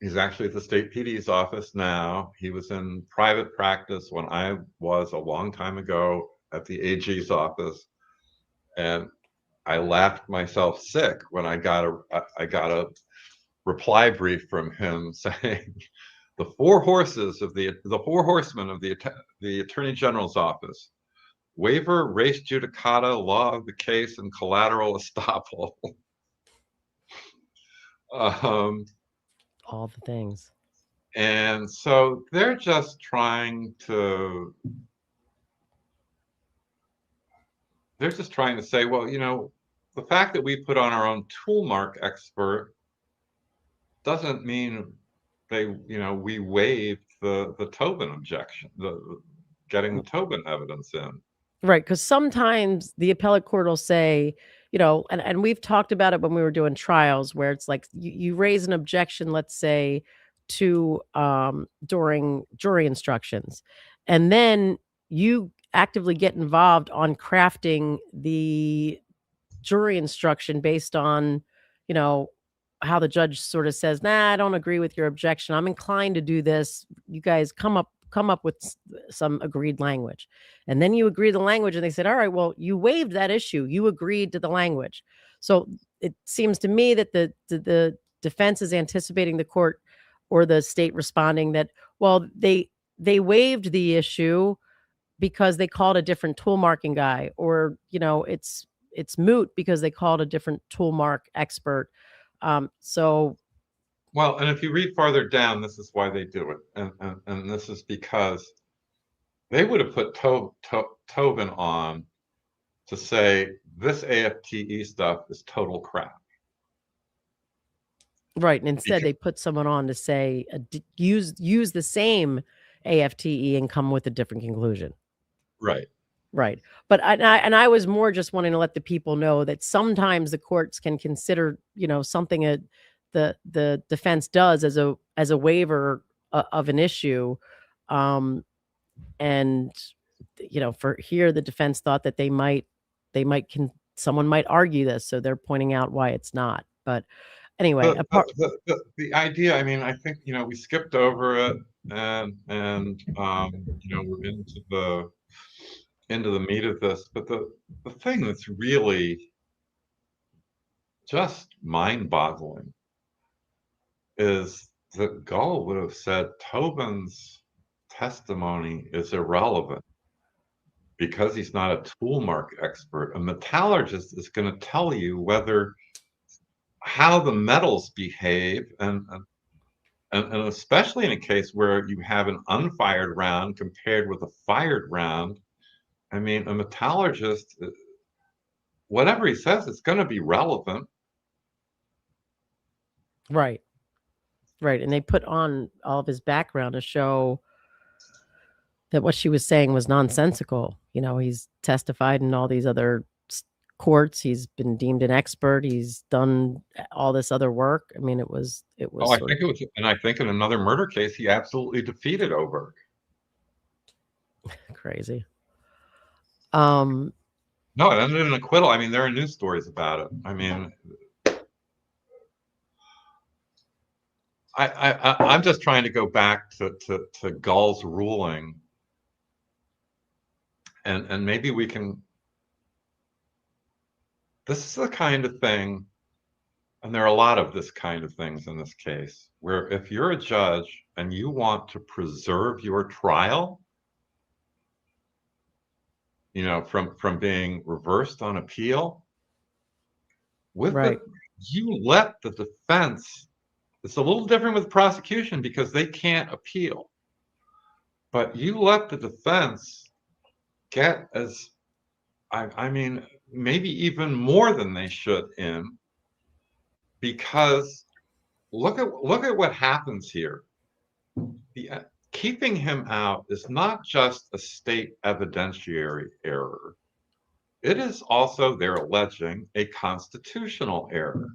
he's actually at the state PD's office now. He was in private practice when I was a long time ago at the AG's office. And I laughed myself sick when I got a reply brief from him saying the four horsemen of the Attorney General's office: waiver, res judicata, law of the case, and collateral estoppel. All the things. And so they're just trying to say, well, the fact that we put on our own tool mark expert doesn't mean we waived the Tobin objection, getting the Tobin evidence in. Right, because sometimes the appellate court will say, and we've talked about it when we were doing trials, where it's like you raise an objection, let's say, to during jury instructions, and then you actively get involved on crafting the jury instruction based on, how the judge sort of says, nah, I don't agree with your objection. I'm inclined to do this. You guys come up with some agreed language. And then you agree to the language, and they said, all right, well, you waived that issue. You agreed to the language. So it seems to me that the defense is anticipating the court or the state responding that, well, they waived the issue because they called a different tool marking guy, or, it's moot because they called a different tool mark expert. Well, and if you read farther down, this is why they do it. And this is because they would have put Tobin on to say this AFTE stuff is total crap. Right. And instead they put someone on to say, use the same AFTE and come with a different conclusion. Right. Right. But I was more just wanting to let the people know that sometimes the courts can consider, something the defense does as a waiver of an issue. And, for here, the defense thought that someone might argue this. So they're pointing out why it's not. But anyway, the idea, I mean, I think, we skipped over it and we're into the meat of this, but the thing that's really just mind-boggling is that Gull would have said Tobin's testimony is irrelevant because he's not a tool mark expert. A metallurgist is going to tell you how the metals behave, and especially in a case where you have an unfired round compared with a fired round. I mean, a metallurgist, whatever he says, it's going to be relevant. Right. Right. And they put on all of his background to show that what she was saying was nonsensical. He's testified in all these other courts. He's been deemed an expert. He's done all this other work. I mean, it was. Oh, I think in another murder case, he absolutely defeated Oberg. Crazy. No, it ended in an acquittal. I mean, there are news stories about it. I mean, I'm just trying to go back to Gull's ruling, and maybe we can. This is the kind of thing, and there are a lot of this kind of things in this case, where if you're a judge and you want to preserve your trial, from being reversed on appeal, you let the defense. It's a little different with prosecution because they can't appeal, but you let the defense get I mean, maybe even more than they should in, because look at what happens here. Keeping him out is not just a state evidentiary error. It is also, they're alleging, a constitutional error.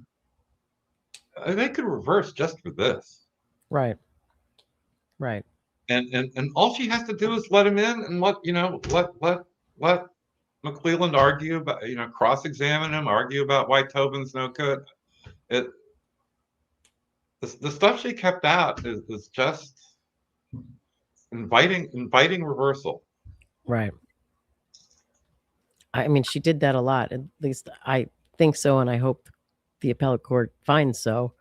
They could reverse just for this. Right. And all she has to do is let him in and let McClelland argue about, cross-examine him, argue about why Tobin's no good. The stuff she kept out is just inviting reversal. Right. I mean, she did that a lot. At least I think so, and I hope the appellate court finds so.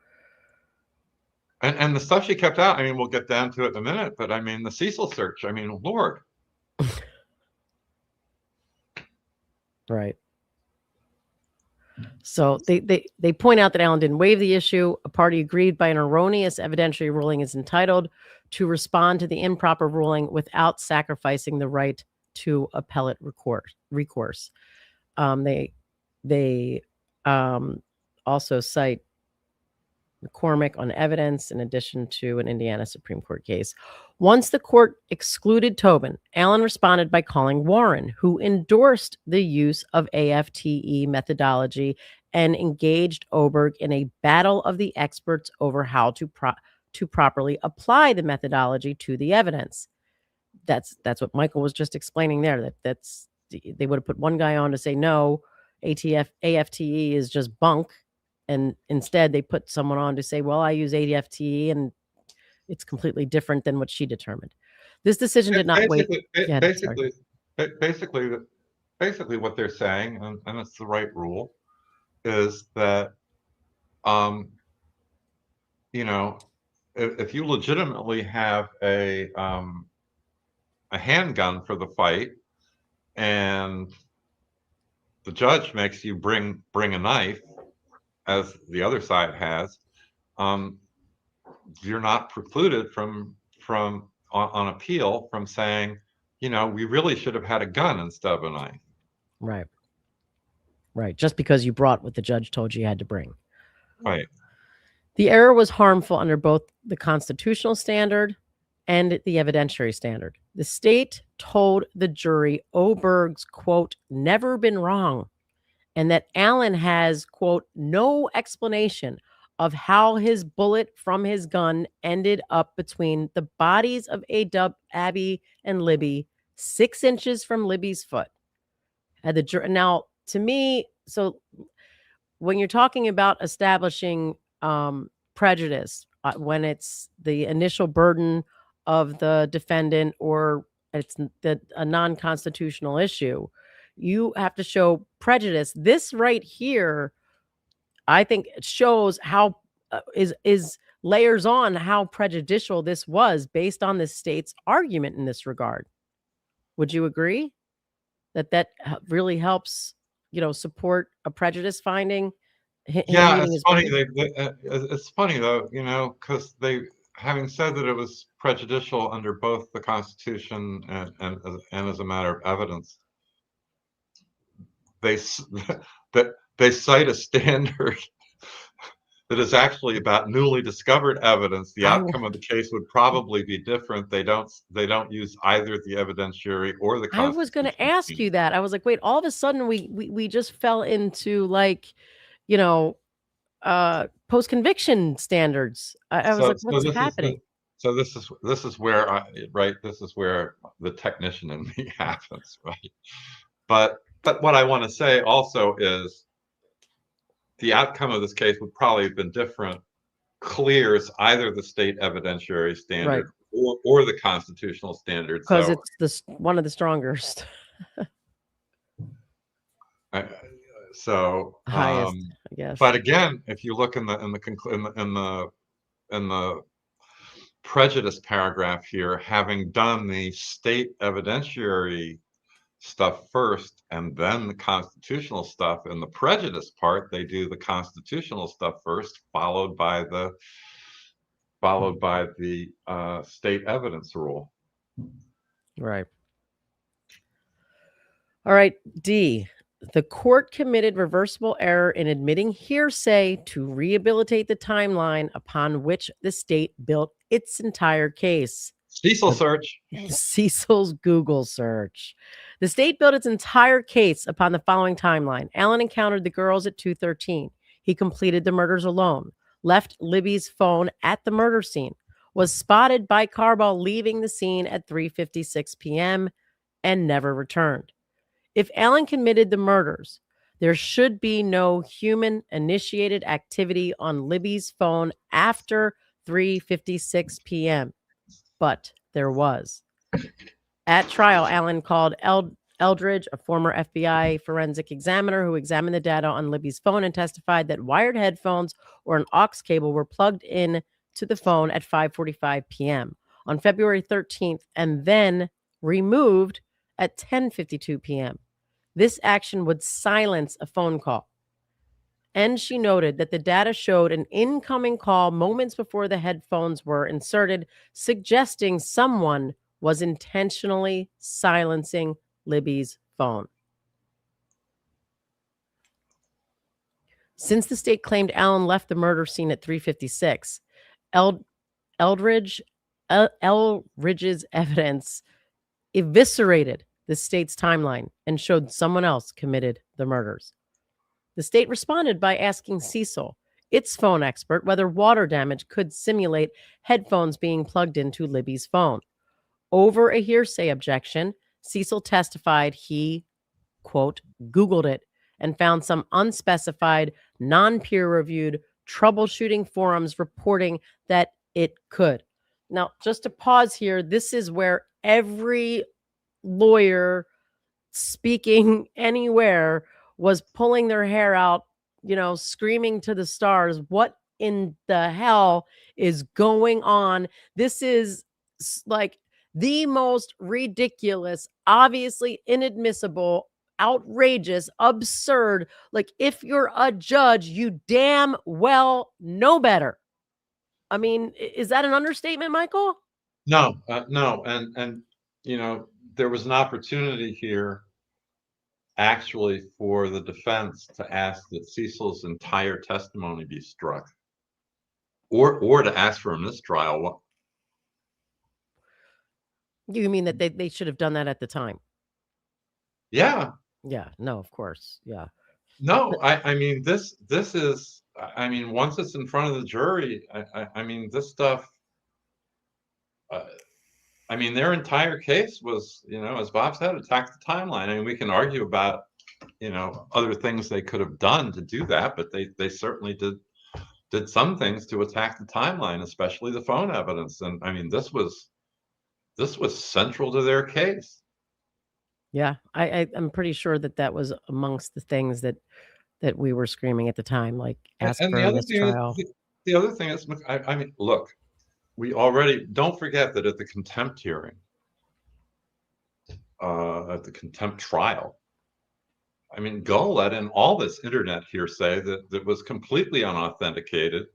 And the stuff she kept out, I mean, we'll get down to it in a minute, but I mean, the Cecil search, I mean, Lord. Right. So they point out that Allen didn't waive the issue. A party aggrieved by an erroneous evidentiary ruling is entitled to respond to the improper ruling without sacrificing the right to appellate recourse. They also cite McCormick on evidence in addition to an Indiana Supreme Court case. Once the court excluded Tobin, Allen responded by calling Warren, who endorsed the use of AFTE methodology and engaged Oberg in a battle of the experts over how to properly apply the methodology to the evidence. That's what Michael was just explaining there. That's they would have put one guy on to say no, AFTE is just bunk. And instead, they put someone on to say, well, I use AFTE, and it's completely different than what she determined. This decision did not wait. Basically, what they're saying, and it's the right rule, is that, if you legitimately have a handgun for the fight, and the judge makes you bring a knife, as the other side has, you're not precluded from on appeal from saying, we really should have had a gun instead of a knife. Right. Just because you brought what the judge told you had to bring. Right. The error was harmful under both the constitutional standard and the evidentiary standard. The state told the jury Oberg's, quote, never been wrong, and that Allen has, quote, no explanation of how his bullet from his gun ended up between the bodies of Abby and Libby, 6 inches from Libby's foot. Now, to me, so when you're talking about establishing prejudice, when it's the initial burden of the defendant or it's a non-constitutional issue, you have to show prejudice. This right here, I think, shows how is layers on how prejudicial this was based on the state's argument in this regard. Would you agree that really helps, support a prejudice finding? Yeah, it's funny. It's funny though, because they, having said that it was prejudicial under both the Constitution and as a matter of evidence, they cite a standard that is actually about newly discovered evidence. The outcome of the case would probably be different. They don't use either the evidentiary or the Constitution. I was going to ask you that. I was like, wait, all of a sudden we just fell into post-conviction standards. I was like, what's happening? This is where this is where the technician in me happens, right? But what I want to say also is the outcome of this case would probably have been different, clears either the state evidentiary standard or the constitutional standard. Because it's one of the strongest. Highest, I guess. But again, if you look in the prejudice paragraph here, having done the state evidentiary stuff first and then the constitutional stuff, in the prejudice part they do the constitutional stuff first, followed by the state evidence rule. Right. All right, D. The court committed reversible error in admitting hearsay to rehabilitate the timeline upon which the state built its entire case. Cecil search. Cecil's Google search. The state built its entire case upon the following timeline. Allen encountered the girls at 2:13. He completed the murders alone, left Libby's phone at the murder scene, was spotted by Carball leaving the scene at 3:56 p.m., and never returned. If Allen committed the murders, there should be no human-initiated activity on Libby's phone after 3:56 p.m., but there was. At trial, Allen called Eldridge, a former FBI forensic examiner who examined the data on Libby's phone, and testified that wired headphones or an aux cable were plugged in to the phone at 5:45 p.m. on February 13th and then removed at 10:52 p.m. This action would silence a phone call. And she noted that the data showed an incoming call moments before the headphones were inserted, suggesting someone was intentionally silencing Libby's phone. Since the state claimed Allen left the murder scene at 3:56, Eldridge's evidence eviscerated the state's timeline and showed someone else committed the murders. The state responded by asking Cecil, its phone expert, whether water damage could simulate headphones being plugged into Libby's phone. Over a hearsay objection, Cecil testified he, quote, Googled it and found some unspecified, non-peer-reviewed troubleshooting forums reporting that it could. Now, just to pause here, this is where every lawyer speaking anywhere was pulling their hair out, screaming to the stars, what in the hell is going on? This is like the most ridiculous, obviously inadmissible, outrageous, absurd. Like, if you're a judge, you damn well know better. I mean, is that an understatement, Michael? No, no. And, there was an opportunity here actually for the defense to ask that Cecil's entire testimony be struck, or to ask for a mistrial. You mean that they should have done that at the time? Yeah. Yeah. No, of course. Yeah. No, I mean, this is, I mean, once it's in front of the jury, I mean, this stuff, I mean, their entire case was, as Bob said, attack the timeline. I mean, we can argue about, other things they could have done to do that, but they certainly did some things to attack the timeline, especially the phone evidence. And I mean, this was central to their case. Yeah, I'm pretty sure that was amongst the things that we were screaming at the time, like ask And for a mistrial. The other thing is, I mean, look, we already, don't forget that at the contempt hearing, at the contempt trial, I mean, Gull let in all this internet hearsay that was completely unauthenticated,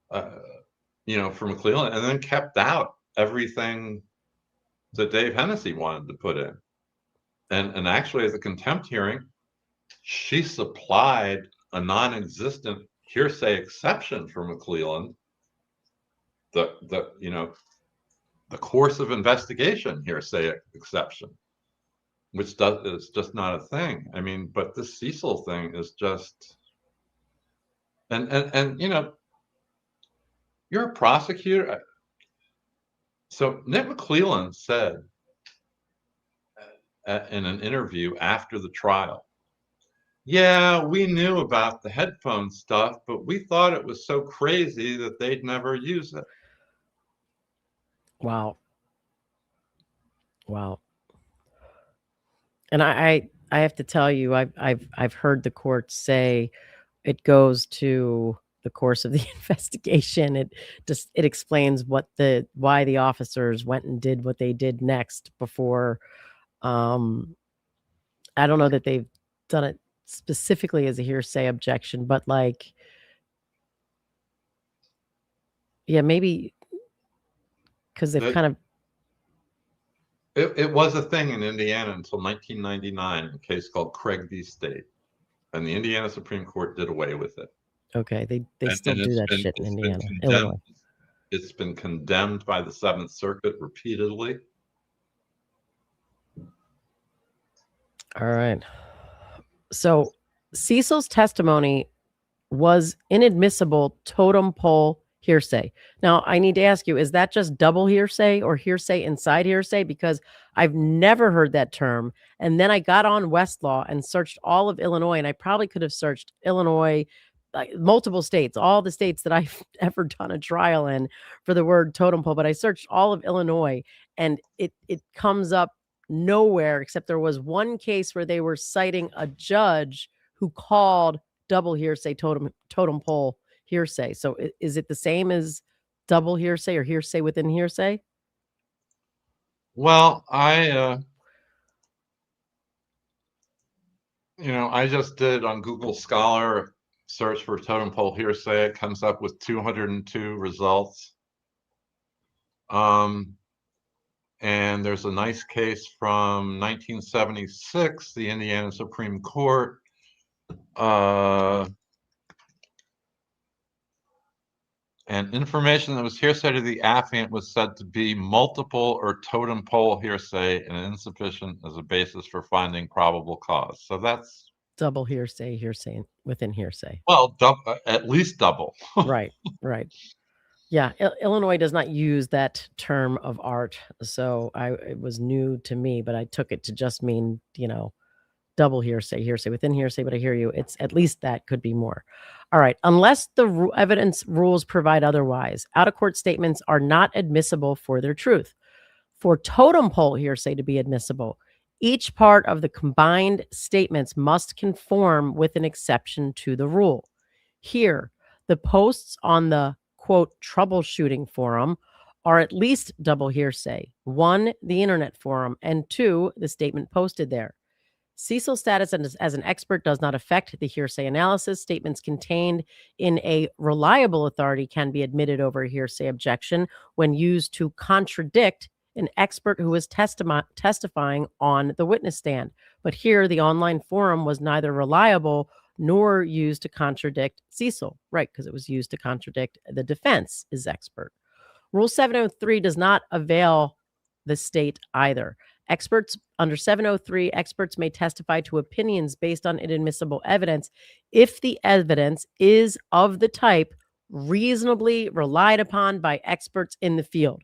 for McClellan, and then kept out everything that Dave Hennessy wanted to put in. And actually, at the contempt hearing, she supplied a non-existent hearsay exception for McClellan. The course of investigation hearsay exception, which is just not a thing. I mean, but this Cecil thing is just, and you're a prosecutor. So Nick McClellan said in an interview after the trial, yeah, we knew about the headphone stuff, but we thought it was so crazy that they'd never use it. Wow. And I have to tell you, I've heard the court say it goes to the course of the investigation. It explains why the officers went and did what they did next before. I don't know that they've done it specifically as a hearsay objection, but like, yeah, maybe because they've kind of. It was a thing in Indiana until 1999, a case called Craig v. State, and the Indiana Supreme Court did away with it. Okay, they still do that shit in Indiana, Illinois. It's been condemned by the Seventh Circuit repeatedly. All right. So Cecil's testimony was inadmissible totem pole hearsay. Now, I need to ask you, is that just double hearsay or hearsay inside hearsay? Because I've never heard that term. And then I got on Westlaw and searched all of Illinois, and I probably could have searched Illinois, like multiple states, all the states that I've ever done a trial in for the word totem pole. But I searched all of Illinois, and it comes up nowhere, except there was one case where they were citing a judge who called double hearsay totem pole hearsay. So is it the same as double hearsay or hearsay within hearsay? Well, I just did on Google Scholar search for totem pole hearsay. It comes up with 202 results. And there's a nice case from 1976, the Indiana Supreme Court. And information that was hearsay to the affiant was said to be multiple or totem pole hearsay and insufficient as a basis for finding probable cause. So that's double hearsay within hearsay. Well, at least double. Right. Yeah, Illinois does not use that term of art, so it was new to me, but I took it to just mean, double hearsay within hearsay, but I hear you. It's at least that could be more. All right. Unless the evidence rules provide otherwise, out-of-court statements are not admissible for their truth. For totem pole hearsay to be admissible, each part of the combined statements must conform with an exception to the rule. Here, the posts on the, quote, troubleshooting forum are at least double hearsay. 1, the internet forum, and 2, the statement posted there. Cecil's status as an expert does not affect the hearsay analysis. Statements contained in a reliable authority can be admitted over a hearsay objection when used to contradict an expert who is testifying on the witness stand. But here, the online forum was neither reliable nor used to contradict Cecil, right? Because it was used to contradict the defense's expert. Rule 703 does not avail the state either. Experts under 703, experts may testify to opinions based on inadmissible evidence if the evidence is of the type reasonably relied upon by experts in the field.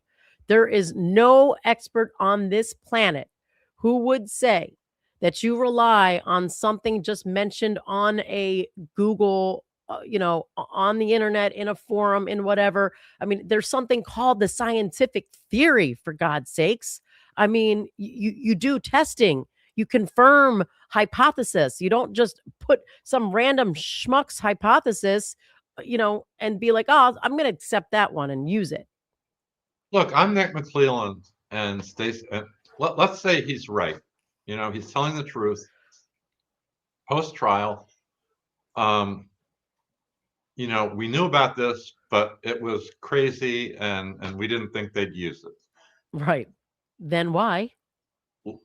There is no expert on this planet who would say that you rely on something just mentioned on a Google, on the internet, in a forum, in whatever. I mean, there's something called the scientific theory, for God's sakes. I mean, you do testing, you confirm hypothesis. You don't just put some random schmuck's hypothesis, and be like, oh, I'm going to accept that one and use it. Look, I'm Nick McClelland, and Stacey. Let's say he's right. He's telling the truth. Post-trial, we knew about this, but it was crazy, and we didn't think they'd use it. Right. Then why?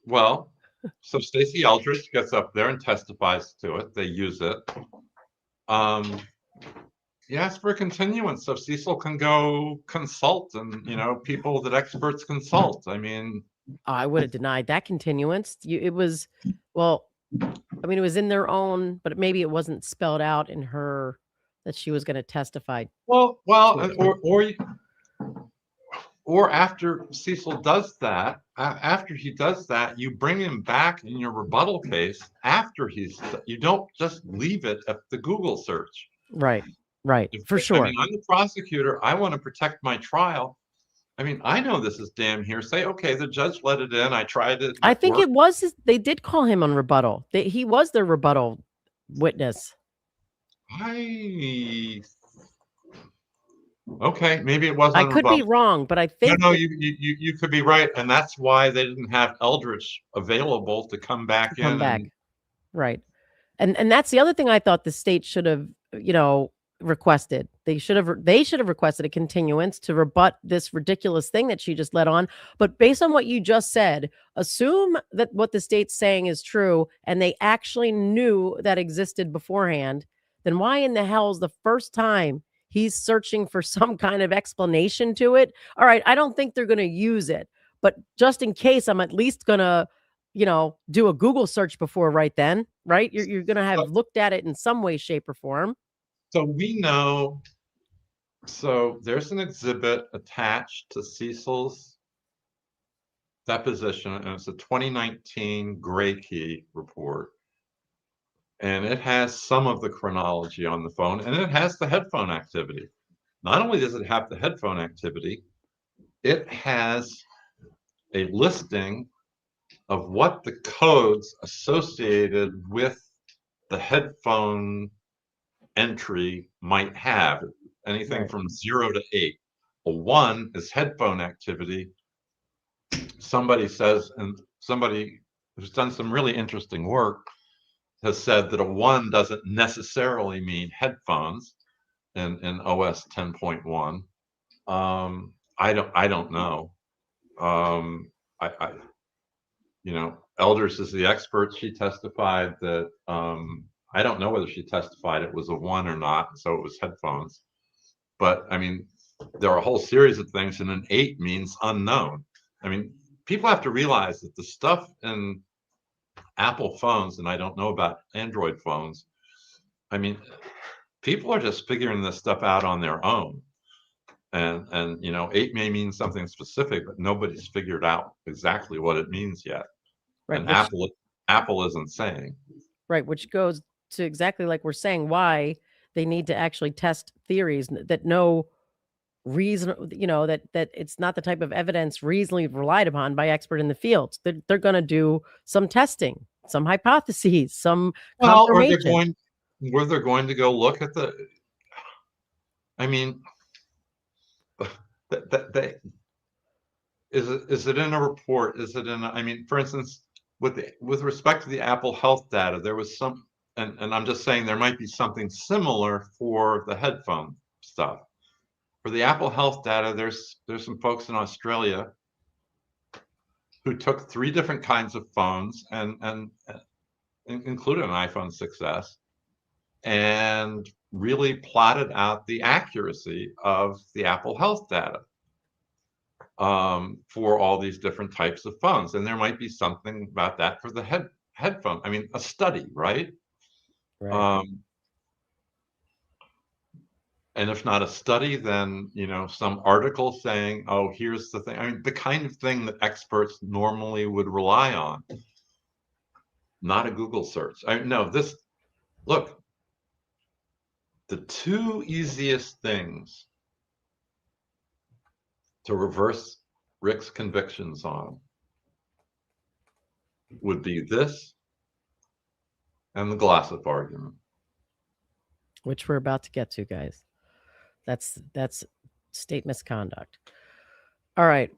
Well, so Stacey Eldridge gets up there and testifies to it. They use it. He asked for a continuance so Cecil can go consult, and people that experts consult. I mean, I would have denied that continuance. It was in their own, but maybe it wasn't spelled out in her that she was going to testify. Well, or after Cecil does that, you bring him back in your rebuttal case after you don't just leave it at the Google search. Right, for sure. I mean, I'm the prosecutor. I want to protect my trial. I mean, I know this is damn hearsay. Okay, the judge let it in. I tried it. I think it was, they did call him on rebuttal. He was their rebuttal witness. Okay, maybe it wasn't. I could be wrong, but I think you could be right, and that's why they didn't have Eldridge available to come back. Right, and that's the other thing I thought the state should have, requested. They should have requested a continuance to rebut this ridiculous thing that she just let on. But based on what you just said, assume that what the state's saying is true, and they actually knew that existed beforehand. Then why in the hell is the first time he's searching for some kind of explanation to it? All right, I don't think they're going to use it, but just in case, I'm at least going to, do a Google search before right then, right? You're going to have looked at it in some way, shape, or form. So we know So there's an exhibit attached to Cecil's deposition, and it's a 2019 Gray Key report. And it has some of the chronology on the phone, and it has the headphone activity. Not only does it have the headphone activity, it has a listing of what the codes associated with the headphone entry might have. Anything Right. from 0 to 8. A 1 is headphone activity. Somebody says, and somebody who's done some really interesting work has said that a 1 doesn't necessarily mean headphones in OS 10.1. I don't know. I Elders is the expert. She testified that I don't know whether she testified it was a 1 or not, so it was headphones. But I mean, there are a whole series of things, and an 8 means unknown. I mean, people have to realize that the stuff in Apple phones, and I don't know about Android phones, I mean, people are just figuring this stuff out on their own. And 8 may mean something specific, but nobody's figured out exactly what it means yet. Right. And Apple isn't saying. Right, which goes to exactly like we're saying why they need to actually test theories that no reason, that it's not the type of evidence reasonably relied upon by expert in the field. They're going to do some testing, some hypotheses, some Well, confirmation. they're going to go look at the. I mean, that is it in a report? Is it in? I mean, for instance, with respect to the Apple Health data, there was some, and I'm just saying there might be something similar for the headphone stuff. For the Apple Health data, there's some folks in Australia who took 3 different kinds of phones and included an iPhone 6S, and really plotted out the accuracy of the Apple Health data for all these different types of phones. And there might be something about that for the headphone. I mean, a study, right? Right. And if not a study, then some article saying, "Oh, here's the thing." I mean, the kind of thing that experts normally would rely on, not a Google search. Look, the 2 easiest things to reverse Rick's convictions on would be this and the Glossop argument. Which we're about to get to, guys. That's state misconduct. All right.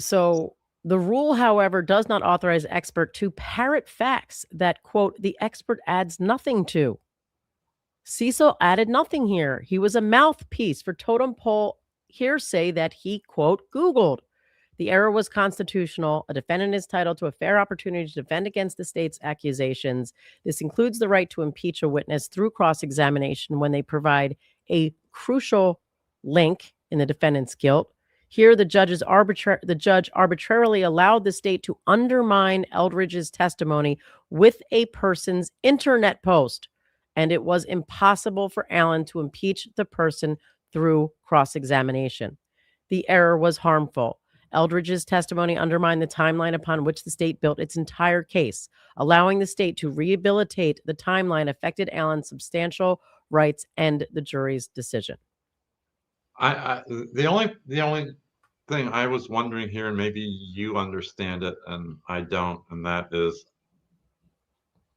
So the rule, however, does not authorize expert to parrot facts that, quote, the expert adds nothing to. Cecil added nothing here. He was a mouthpiece for totem pole hearsay that he, quote, Googled. The error was constitutional. A defendant is entitled to a fair opportunity to defend against the state's accusations. This includes the right to impeach a witness through cross-examination when they provide a crucial link in the defendant's guilt. Here, the judge arbitrarily allowed the state to undermine Eldridge's testimony with a person's internet post, and it was impossible for Allen to impeach the person through cross-examination. The error was harmful. Eldridge's testimony undermined the timeline upon which the state built its entire case. Allowing the state to rehabilitate the timeline affected Allen's substantial rights and the jury's decision. The only thing I was wondering here, and maybe you understand it and I don't, and that is,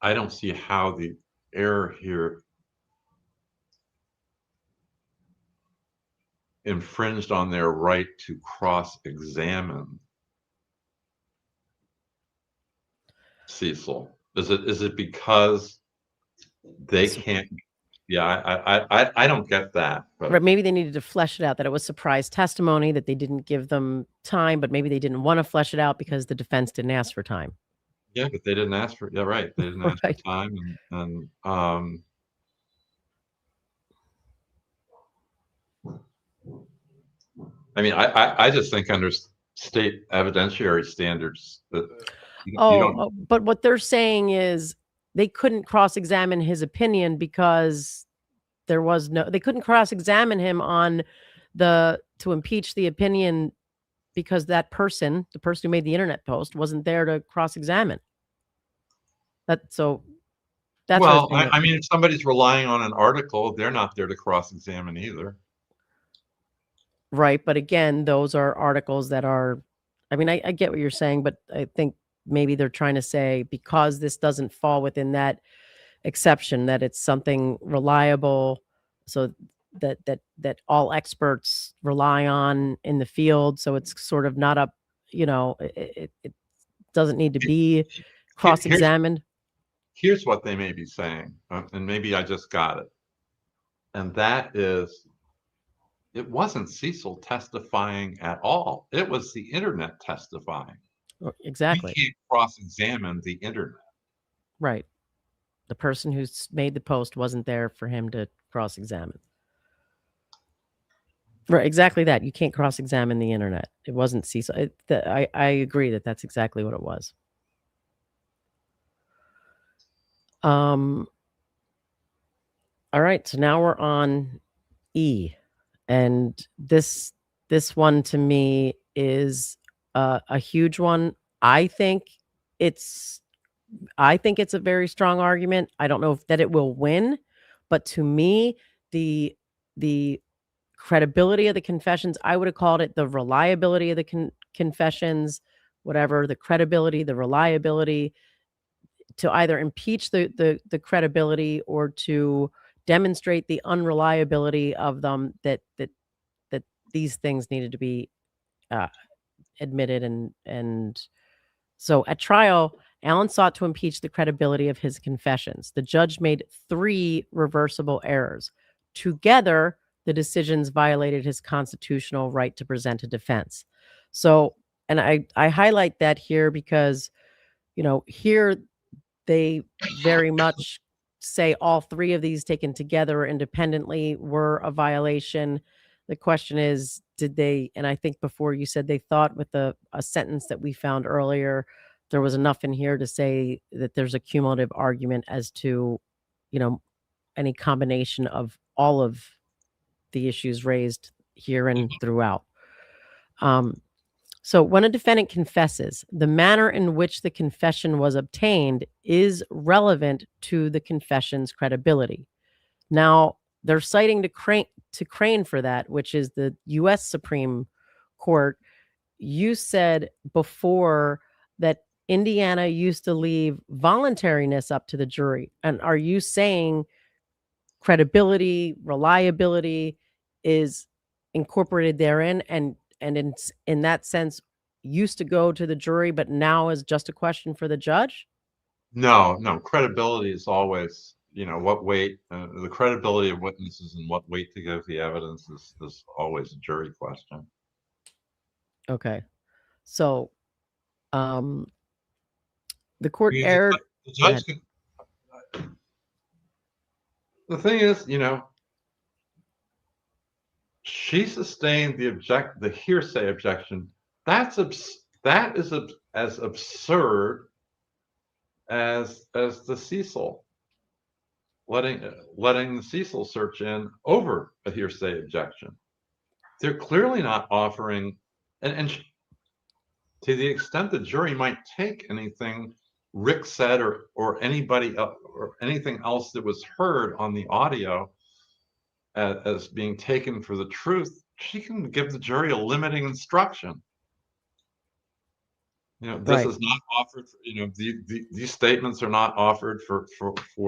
I don't see how the error here infringed on their right to cross-examine Cecil. Is it because they can't? Yeah, I don't get that. But maybe they needed to flesh it out, that it was surprise testimony, that they didn't give them time, but maybe they didn't want to flesh it out because the defense didn't ask for time. Yeah, but they didn't ask for. Yeah, right. They didn't ask for time, and I mean, I just think under state evidentiary standards that but what they're saying is they couldn't cross-examine his opinion because they couldn't cross-examine him on to impeach the opinion because the person who made the internet post wasn't there to cross-examine. That's what I was Well, saying. I mean, if somebody's relying on an article, they're not there to cross-examine either. Right, but again, those are articles that are I mean, I get what you're saying, but I think maybe they're trying to say because this doesn't fall within that exception, that it's something reliable, so that all experts rely on in the field, so it's sort of not up, it doesn't need to be Here- Here's cross-examined. here's what they may be saying, and maybe I just got it, and that is, it wasn't Cecil testifying at all. It was the internet testifying. You Exactly. can't cross-examine the internet. Right. The person who's made the post wasn't there for him to cross-examine. Right, exactly that. You can't cross-examine the internet. It wasn't Cecil. I agree that that's exactly what it was. All right, so now we're on E, and this one to me is a huge one. I think it's a very strong argument. I don't know if that it will win, but to me, the credibility of the confessions, I would have called it the reliability of the confessions, whatever, the credibility, the reliability, to either impeach the credibility or to demonstrate the unreliability of them, that these things needed to be uh, admitted. And so at trial, Allen sought to impeach the credibility of his confessions. The judge made 3 reversible errors. Together, the decisions violated his constitutional right to present a defense. So, and I highlight that here because, here they very much say all 3 of these taken together or independently were a violation. The question is, did they, and I think before you said they thought with a sentence that we found earlier, there was enough in here to say that there's a cumulative argument as to, any combination of all of the issues raised here and throughout. So when a defendant confesses, the manner in which the confession was obtained is relevant to the confession's credibility. Now, they're citing to Crane for that, which is the U.S. Supreme Court. You said before that Indiana used to leave voluntariness up to the jury. And are you saying credibility, reliability is incorporated therein, and in that sense used to go to the jury, but now is just a question for the judge? No, credibility is always, what weight, the credibility of witnesses and what weight to give the evidence is always a jury question. Okay. So, the I court mean, erred. the Go judge ahead. the thing is, she sustained the hearsay objection. That is as absurd as the Cecil letting the Cecil search in over a hearsay objection. They're clearly not offering, and to the extent the jury might take anything Rick said or anybody or anything else that was heard on the audio as being taken for the truth, she can give the jury a limiting instruction. This Right. is not offered. These statements are not offered for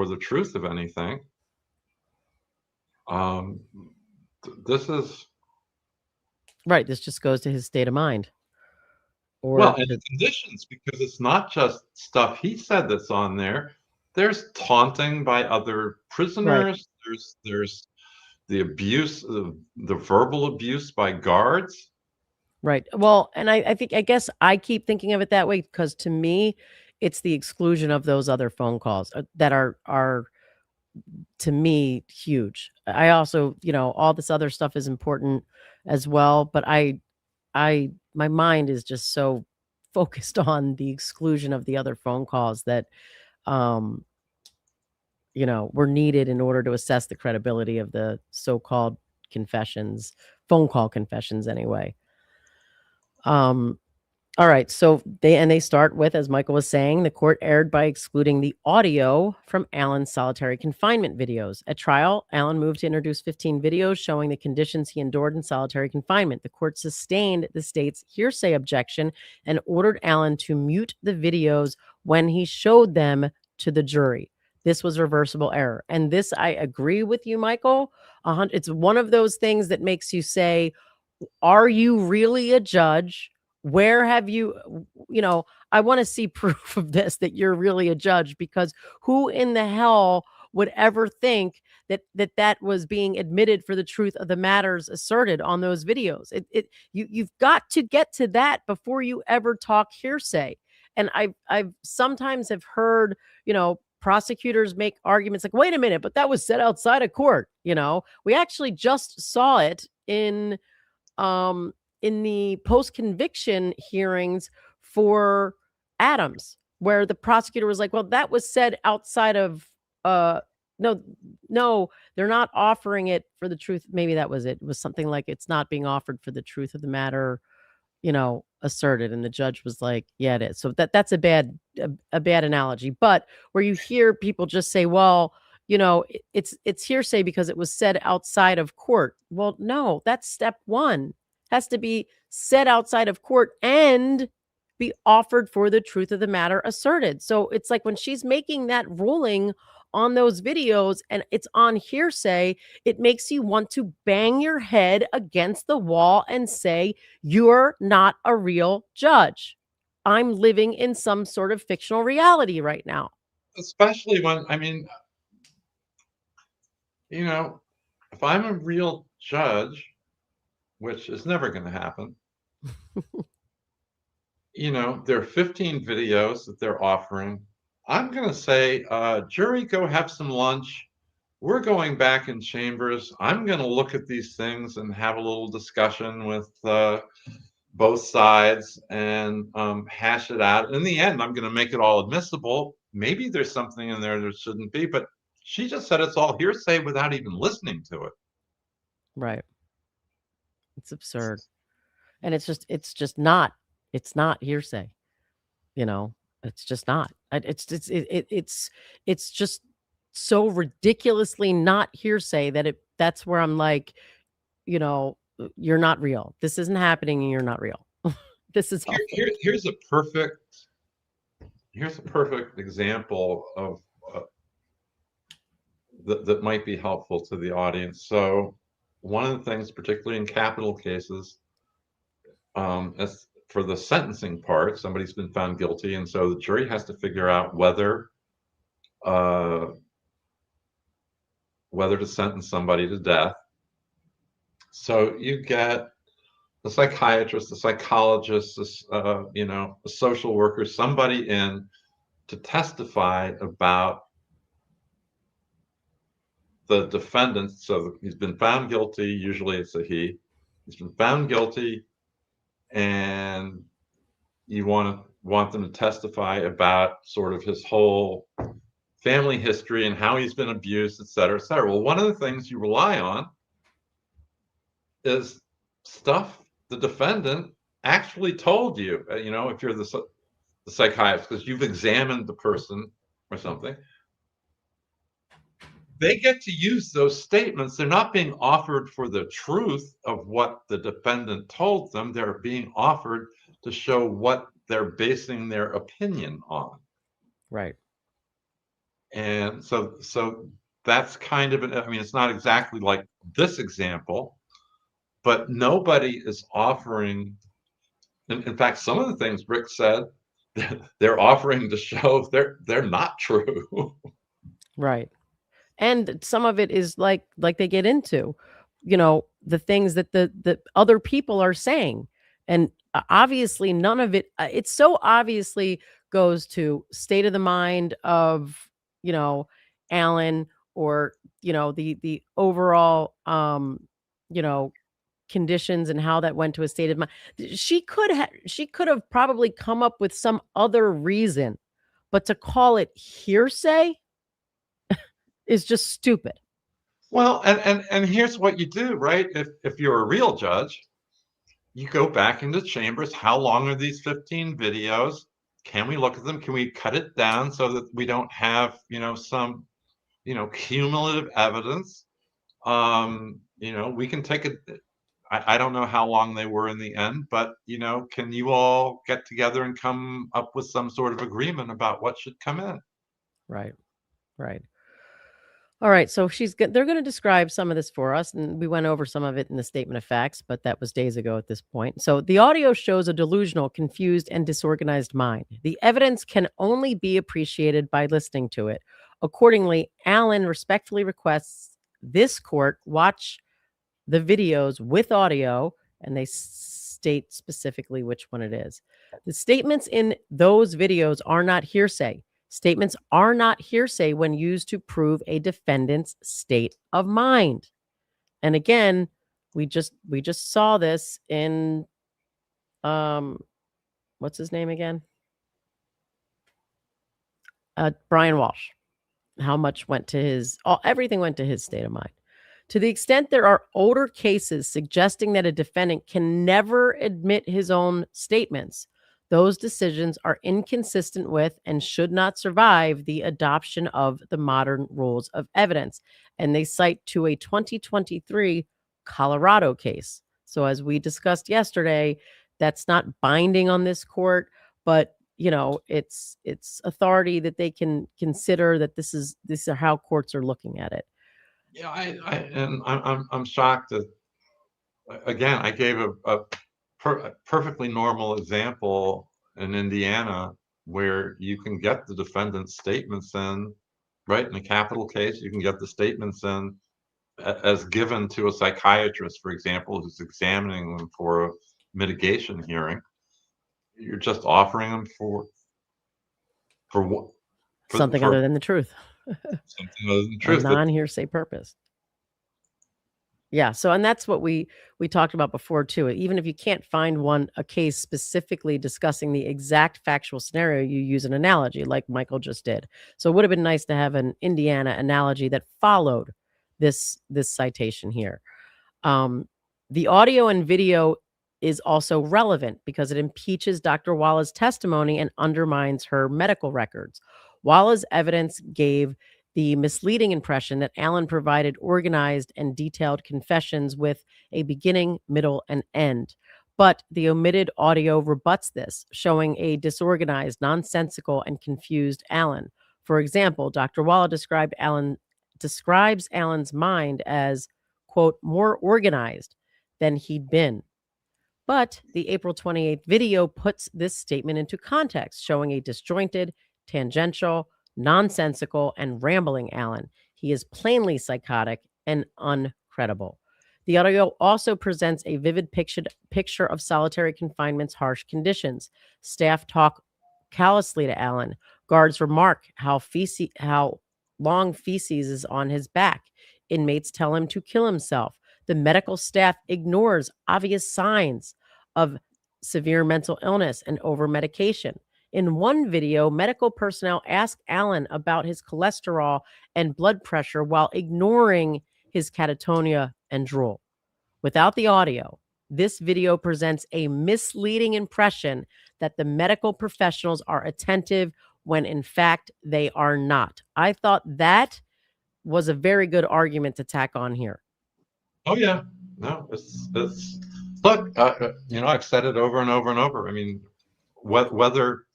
the truth of anything. This is Right. This just goes to his state of mind. well, Or and the conditions, because it's not just stuff he said that's on there. There's taunting by other right. prisoners. There's the abuse, the verbal abuse by guards. Right. Well, and I guess I keep thinking of it that way because to me, it's the exclusion of those other phone calls that are to me huge. I also, all this other stuff is important as well, but my mind is just so focused on the exclusion of the other phone calls that um were needed in order to assess the credibility of the so-called confessions, phone call confessions anyway. All right, so they start with, as Michael was saying, the court erred by excluding the audio from Allen's solitary confinement videos. At trial, Allen moved to introduce 15 videos showing the conditions he endured in solitary confinement. The court sustained the state's hearsay objection and ordered Allen to mute the videos when he showed them to the jury. This was reversible error. And this, I agree with you, Michael. It's one of those things that makes you say, are you really a judge? Where have you, I want to see proof of this, that you're really a judge, because who in the hell would ever think that was being admitted for the truth of the matters asserted on those videos? You've got to get to that before you ever talk hearsay. And I've sometimes have heard, prosecutors make arguments like, wait a minute, but that was said outside of court. We actually just saw it in the post-conviction hearings for Adams, where the prosecutor was like, well, that was said outside of, no, they're not offering it for the truth. Maybe that was it. It was something like, it's not being offered for the truth of the matter, asserted. And the judge was like, yeah, it is. So that's a bad analogy. But where you hear people just say, well, it's hearsay because it was said outside of court. Well, no, that's step one. Has to be said outside of court and be offered for the truth of the matter asserted. So it's like when she's making that ruling on those videos and it's on hearsay, it makes you want to bang your head against the wall and say, you're not a real judge. I'm living in some sort of fictional reality right now. Especially when, if I'm a real judge, which is never going to happen, there are 15 videos that they're offering. I'm going to say, jury, go have some lunch. We're going back in chambers. I'm going to look at these things and have a little discussion with both sides and hash it out. In the end, I'm going to make it all admissible. Maybe there's something in there that shouldn't be, but she just said it's all hearsay without even listening to it. Right. It's absurd. And it's not hearsay. It's just not. It's just so ridiculously not hearsay that's where I'm like, you're not real. This isn't happening and you're not real. This is here's a perfect example of that might be helpful to the audience. So one of the things, particularly in capital cases, as for the sentencing part, somebody's been found guilty, and so the jury has to figure out whether to sentence somebody to death. So you get a psychiatrist, a psychologist, a social worker, somebody in to testify about the defendant. So he's been found guilty. Usually it's a he. He's been found guilty, and you want them to testify about sort of his whole family history and how he's been abused, et cetera, et cetera. Well, one of the things you rely on is stuff the defendant actually told you. If you're the psychiatrist, because you've examined the person or something, they get to use those statements. They're not being offered for the truth of what the defendant told them. They're being offered to show what they're basing their opinion on. Right. And so that's kind of it's not exactly like this example, but nobody is offering. In fact, some of the things Rick said, they're offering to show they're not true. Right. And some of it is like they get into, the things that the other people are saying. And obviously none of it, it so obviously goes to state of the mind of, Allen, or, the overall, conditions and how that went to a state of mind. She could have probably come up with some other reason, but to call it hearsay, is just stupid. Well, and here's what you do, right? If you're a real judge, you go back into chambers. How long are these 15 videos? Can we look at them? Can we cut it down so that we don't have, some, cumulative evidence? We can take it. I don't know how long they were in the end, but, can you all get together and come up with some sort of agreement about what should come in? Right. Right. All right, so they're going to describe some of this for us, and we went over some of it in the statement of facts, but that was days ago at this point. So the audio shows a delusional, confused, and disorganized mind. The evidence can only be appreciated by listening to it. Accordingly, Allen respectfully requests this court watch the videos with audio, and they state specifically which one it is. The statements in those videos are not hearsay. Statements are not hearsay when used to prove a defendant's state of mind. And again, we just saw this in what's his name again? Brian Walsh. How much went to everything went to his state of mind. To the extent there are older cases suggesting that a defendant can never admit his own statements, those decisions are inconsistent with and should not survive the adoption of the modern rules of evidence. And they cite to a 2023 Colorado case. So as we discussed yesterday, that's not binding on this court, but it's authority that they can consider that this is how courts are looking at it. Yeah, I'm shocked that, again, I gave a perfectly normal example in Indiana where you can get the defendant's statements in, right? In a capital case, you can get the statements in as given to a psychiatrist, for example, who's examining them for a mitigation hearing. You're just offering them for what? Something other than the truth. Something other than the truth. A non-hearsay purpose. Yeah. So, and that's what we talked about before too. Even if you can't find a case specifically discussing the exact factual scenario, you use an analogy like Michael just did. So it would have been nice to have an Indiana analogy that followed this citation here. The audio and video is also relevant because it impeaches Dr. Walla's testimony and undermines her medical records. Walla's evidence gave the misleading impression that Allen provided organized and detailed confessions with a beginning, middle, and end. But the omitted audio rebuts this, showing a disorganized, nonsensical, and confused Allen. For example, Dr. Walla describes Allen's mind as, quote, more organized than he'd been. But the April 28th video puts this statement into context, showing a disjointed, tangential, nonsensical, and rambling Allen. He is plainly psychotic and uncredible. The audio also presents a vivid picture of solitary confinement's harsh conditions. Staff talk callously to Allen. Guards remark how long feces is on his back. Inmates tell him to kill himself. The medical staff ignores obvious signs of severe mental illness and over-medication. In one video, medical personnel ask Allen about his cholesterol and blood pressure while ignoring his catatonia and drool. Without the audio, this video presents a misleading impression that the medical professionals are attentive when in fact they are not. I thought that was a very good argument to tack on here. Oh yeah, no, it's look, I've said it over and over and over. I mean, whatever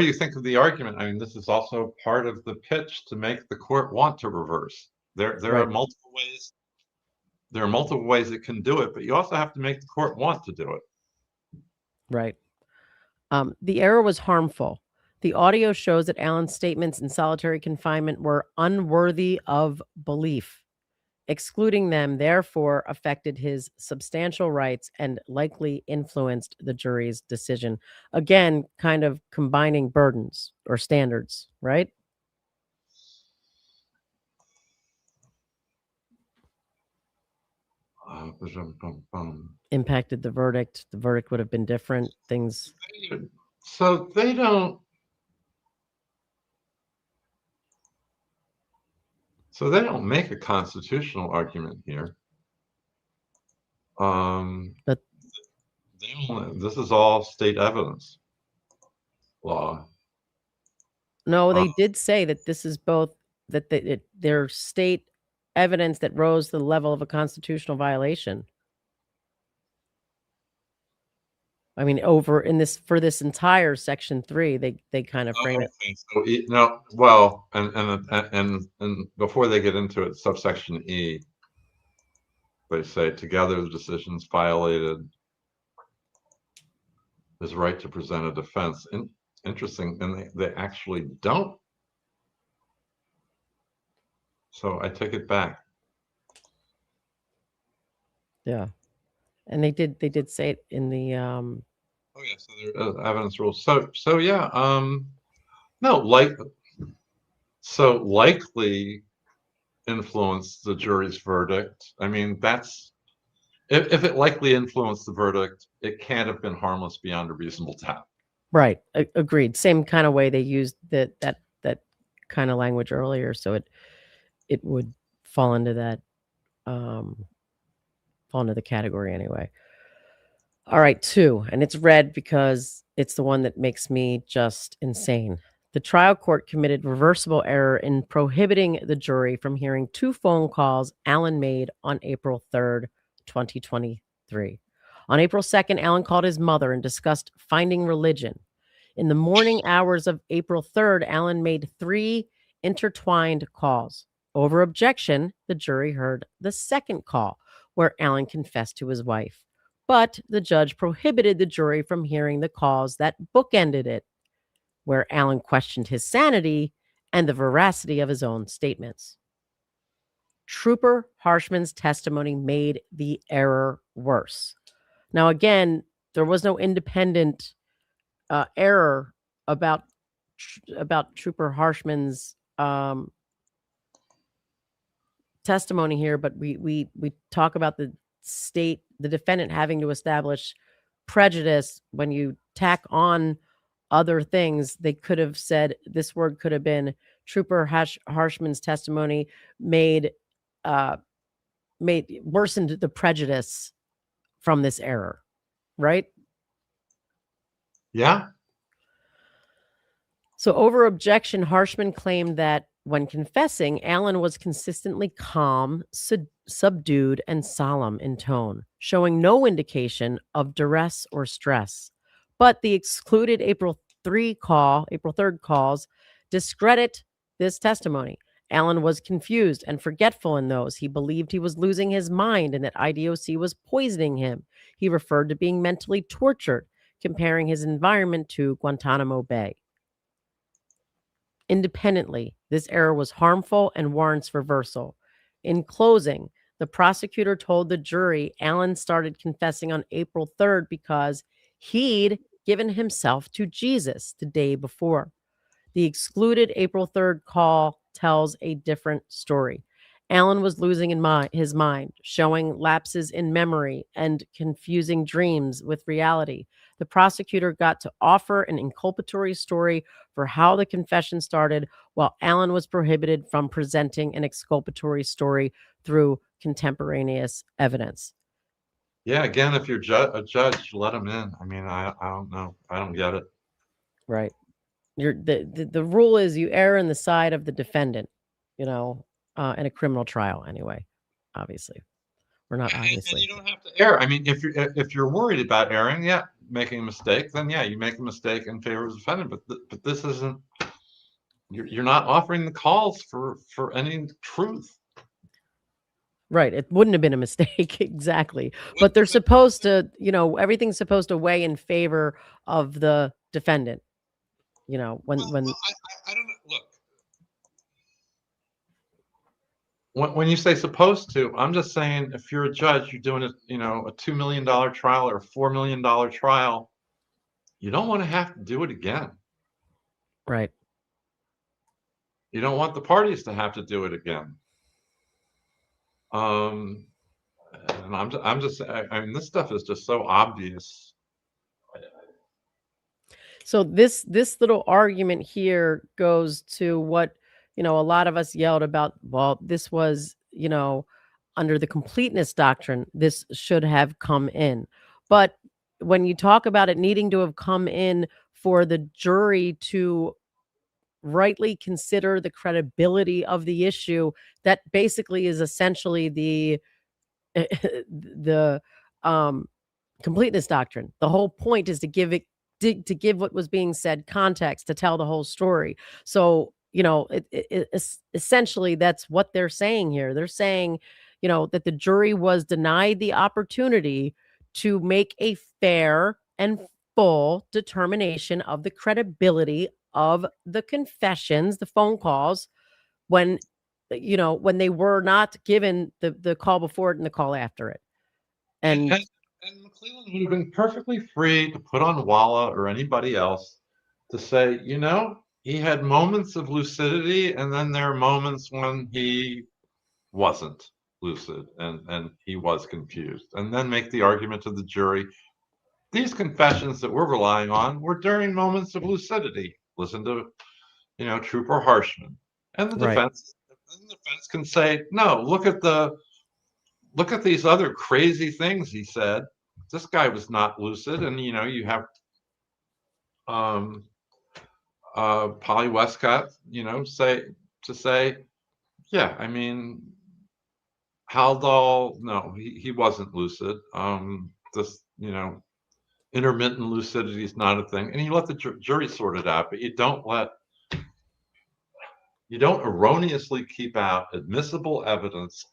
you think of the argument, I mean, this is also part of the pitch to make the court want to reverse. There Right. are multiple ways. There are multiple ways it can do it, but you also have to make the court want to do it. Right. The error was harmful. The audio shows that Allen's statements in solitary confinement were unworthy of belief. Excluding them, therefore, affected his substantial rights and likely influenced the jury's decision. Again, kind of combining burdens or standards, right? Impacted the verdict. The verdict would have been different. Things. So they don't. So they don't make a constitutional argument here. But this is all state evidence law. no, they did say that this is both that they're state evidence that rose to the level of a constitutional violation. I mean, over in this for this entire section 3, they kind of frame it. So no, well, and before they get into it, subsection E, they say together the decisions violated his right to present a defense. Interesting, and they actually don't. So I take it back. Yeah, and they did say it in the Oh yeah, so there evidence rules. So yeah, no, likely influenced the jury's verdict. I mean, that's if it likely influenced the verdict, it can't have been harmless beyond a reasonable doubt. right. Agreed. Same kind of way they used that kind of language earlier, so it would fall into that fall into the category anyway. All right, 2, and it's red because it's the one that makes me just insane. The trial court committed reversible error in prohibiting the jury from hearing 2 phone calls Allen made on April 3rd, 2023. On April 2nd, Allen called his mother and discussed finding religion. In the morning hours of April 3rd, Allen made 3 intertwined calls. Over objection, the jury heard the second call, where Allen confessed to his wife. But the judge prohibited the jury from hearing the calls that bookended it, where Allen questioned his sanity and the veracity of his own statements. Trooper Harshman's testimony made the error worse. Now, again, there was no independent error about Trooper Harshman's testimony here, but we talk about the defendant having to establish prejudice. When you tack on other things, they could have said this word could have been Trooper Harshman's testimony worsened the prejudice from this error, right? Yeah. So over objection, Harshman claimed that when confessing, Allen was consistently calm, subdued, and solemn in tone, showing no indication of duress or stress. But the excluded April 3rd calls discredit this testimony. Allen was confused and forgetful in those. He believed he was losing his mind and that IDOC was poisoning him. He referred to being mentally tortured, comparing his environment to Guantanamo Bay. Independently, this error was harmful and warrants reversal. In closing, the prosecutor told the jury Allen started confessing on April 3rd because he'd given himself to Jesus the day before. The excluded April 3rd call tells a different story. Allen was losing his mind, showing lapses in memory and confusing dreams with reality. The prosecutor got to offer an inculpatory story for how the confession started, while Allen was prohibited from presenting an exculpatory story through contemporaneous evidence. Yeah, again, if you're a judge, let him in. I mean, I don't know. I don't get it. Right. The rule is you err in the side of the defendant, in a criminal trial anyway, obviously. We're not obviously. And you don't have to err. I mean, if you're worried about erring, yeah, making a mistake, then yeah, you make a mistake in favor of the defendant. But this isn't. You're not offering the calls for any truth. Right. It wouldn't have been a mistake. Exactly. But they're supposed to, everything's supposed to weigh in favor of the defendant. When I don't know. Look, when you say supposed to, I'm just saying if you're a judge, you're doing a $2 million trial or a $4 million trial, you don't want to have to do it again. Right. You don't want the parties to have to do it again. And I'm just, I mean, this stuff is just so obvious. So this little argument here goes to what a lot of us yelled about, well, this was, under the completeness doctrine, this should have come in. But when you talk about it needing to have come in for the jury to rightly consider the credibility of the issue, that basically is essentially the the um completeness doctrine. The whole point is to give it to give what was being said context, to tell the whole story. So, essentially that's what they're saying here. They're saying, that the jury was denied the opportunity to make a fair and full determination of the credibility of the confessions, the phone calls, when when they were not given the call before it and the call after it. And, And and, and McClellan would have been perfectly free to put on Walla or anybody else to say, he had moments of lucidity, and then there are moments when he wasn't lucid and he was confused, and then make the argument to the jury. These confessions that we're relying on were during moments of lucidity. Listen to, Trooper Harshman. And the right. defense can say, no, look at these other crazy things he said. This guy was not lucid. And, you have Polly Westcott, say, yeah, I mean, Haldol, no, he wasn't lucid. This, intermittent lucidity is not a thing. And you let the jury sort it out, but you don't erroneously keep out admissible evidence.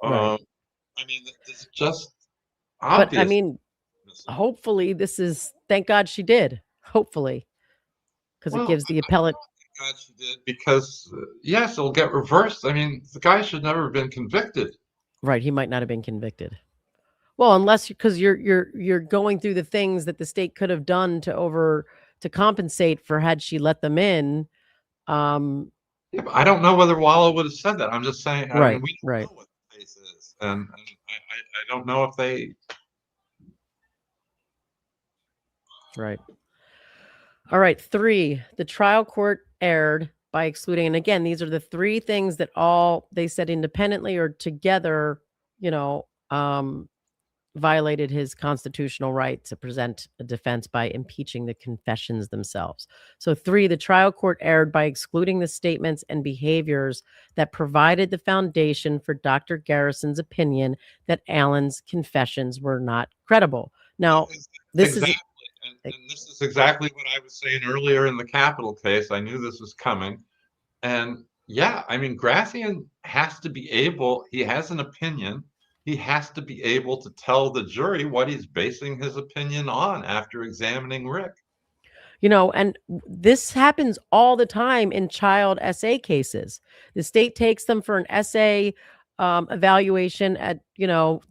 Right. I mean, it's just But I obvious. mean, hopefully thank God she did. Hopefully, because it Well, gives the appellate. God she did, because yes, it'll get reversed. I mean, the guy should never have been convicted. Right. He might not have been convicted. Well, unless because you're going through the things that the state could have done to compensate for had she let them in. Yeah, but I don't know whether Wallow would have said that. I'm just saying. I mean, Right. we don't Right. know what the case is, and I don't know if they. Right. All right. 3, the trial court erred by excluding, and again, these are the 3 things that all they said independently or together, violated his constitutional right to present a defense by impeaching the confessions themselves. So 3, the trial court erred by excluding the statements and behaviors that provided the foundation for Dr. Garrison's opinion that Allen's confessions were not credible. Now, this Exactly. is And this is exactly what I was saying earlier in the capital case. I knew this was coming. And yeah, I mean, Gracian has to be able, he has an opinion. He has to be able to tell the jury what he's basing his opinion on after examining Rick. And this happens all the time in child SA cases. The state takes them for an SA evaluation at,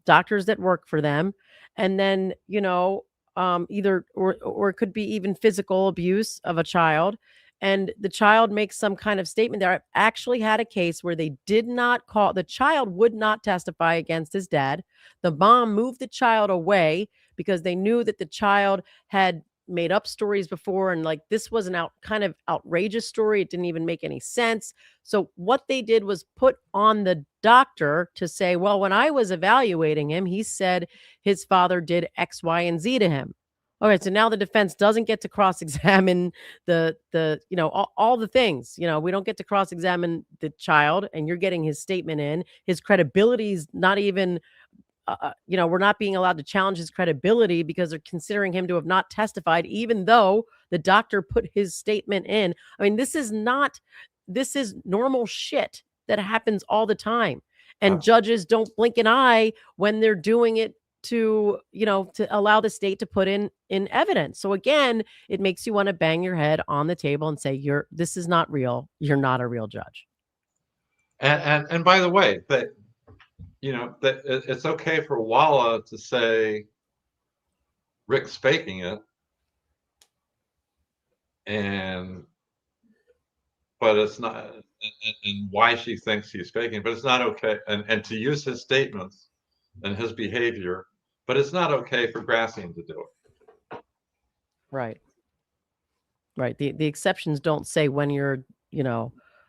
doctors that work for them. And then, either, or it could be even physical abuse of a child. And the child makes some kind of statement there. I've actually had a case where they did not call, the child would not testify against his dad. The mom moved the child away because they knew that the child had made up stories before, and like this was an kind of outrageous story. It didn't even make any sense. So what they did was put on the doctor to say, well, when I was evaluating him, he said his father did X, Y, and Z to him. All right, so now the defense doesn't get to cross-examine all the things. We don't get to cross-examine the child, and you're getting his statement in. His credibility is not even we're not being allowed to challenge his credibility because they're considering him to have not testified, even though the doctor put his statement in. I mean, this is normal shit that happens all the time. And judges don't blink an eye when they're doing it to allow the state to put in evidence. So again, it makes you want to bang your head on the table and say, this is not real. You're not a real judge. And by the way, that that it's okay for Walla to say Rick's faking it, but it's not, and why she thinks he's faking, but it's not okay, and to use his statements and his behavior, but it's not okay for Gracian to do it. Right. Right. The exceptions don't say when you're,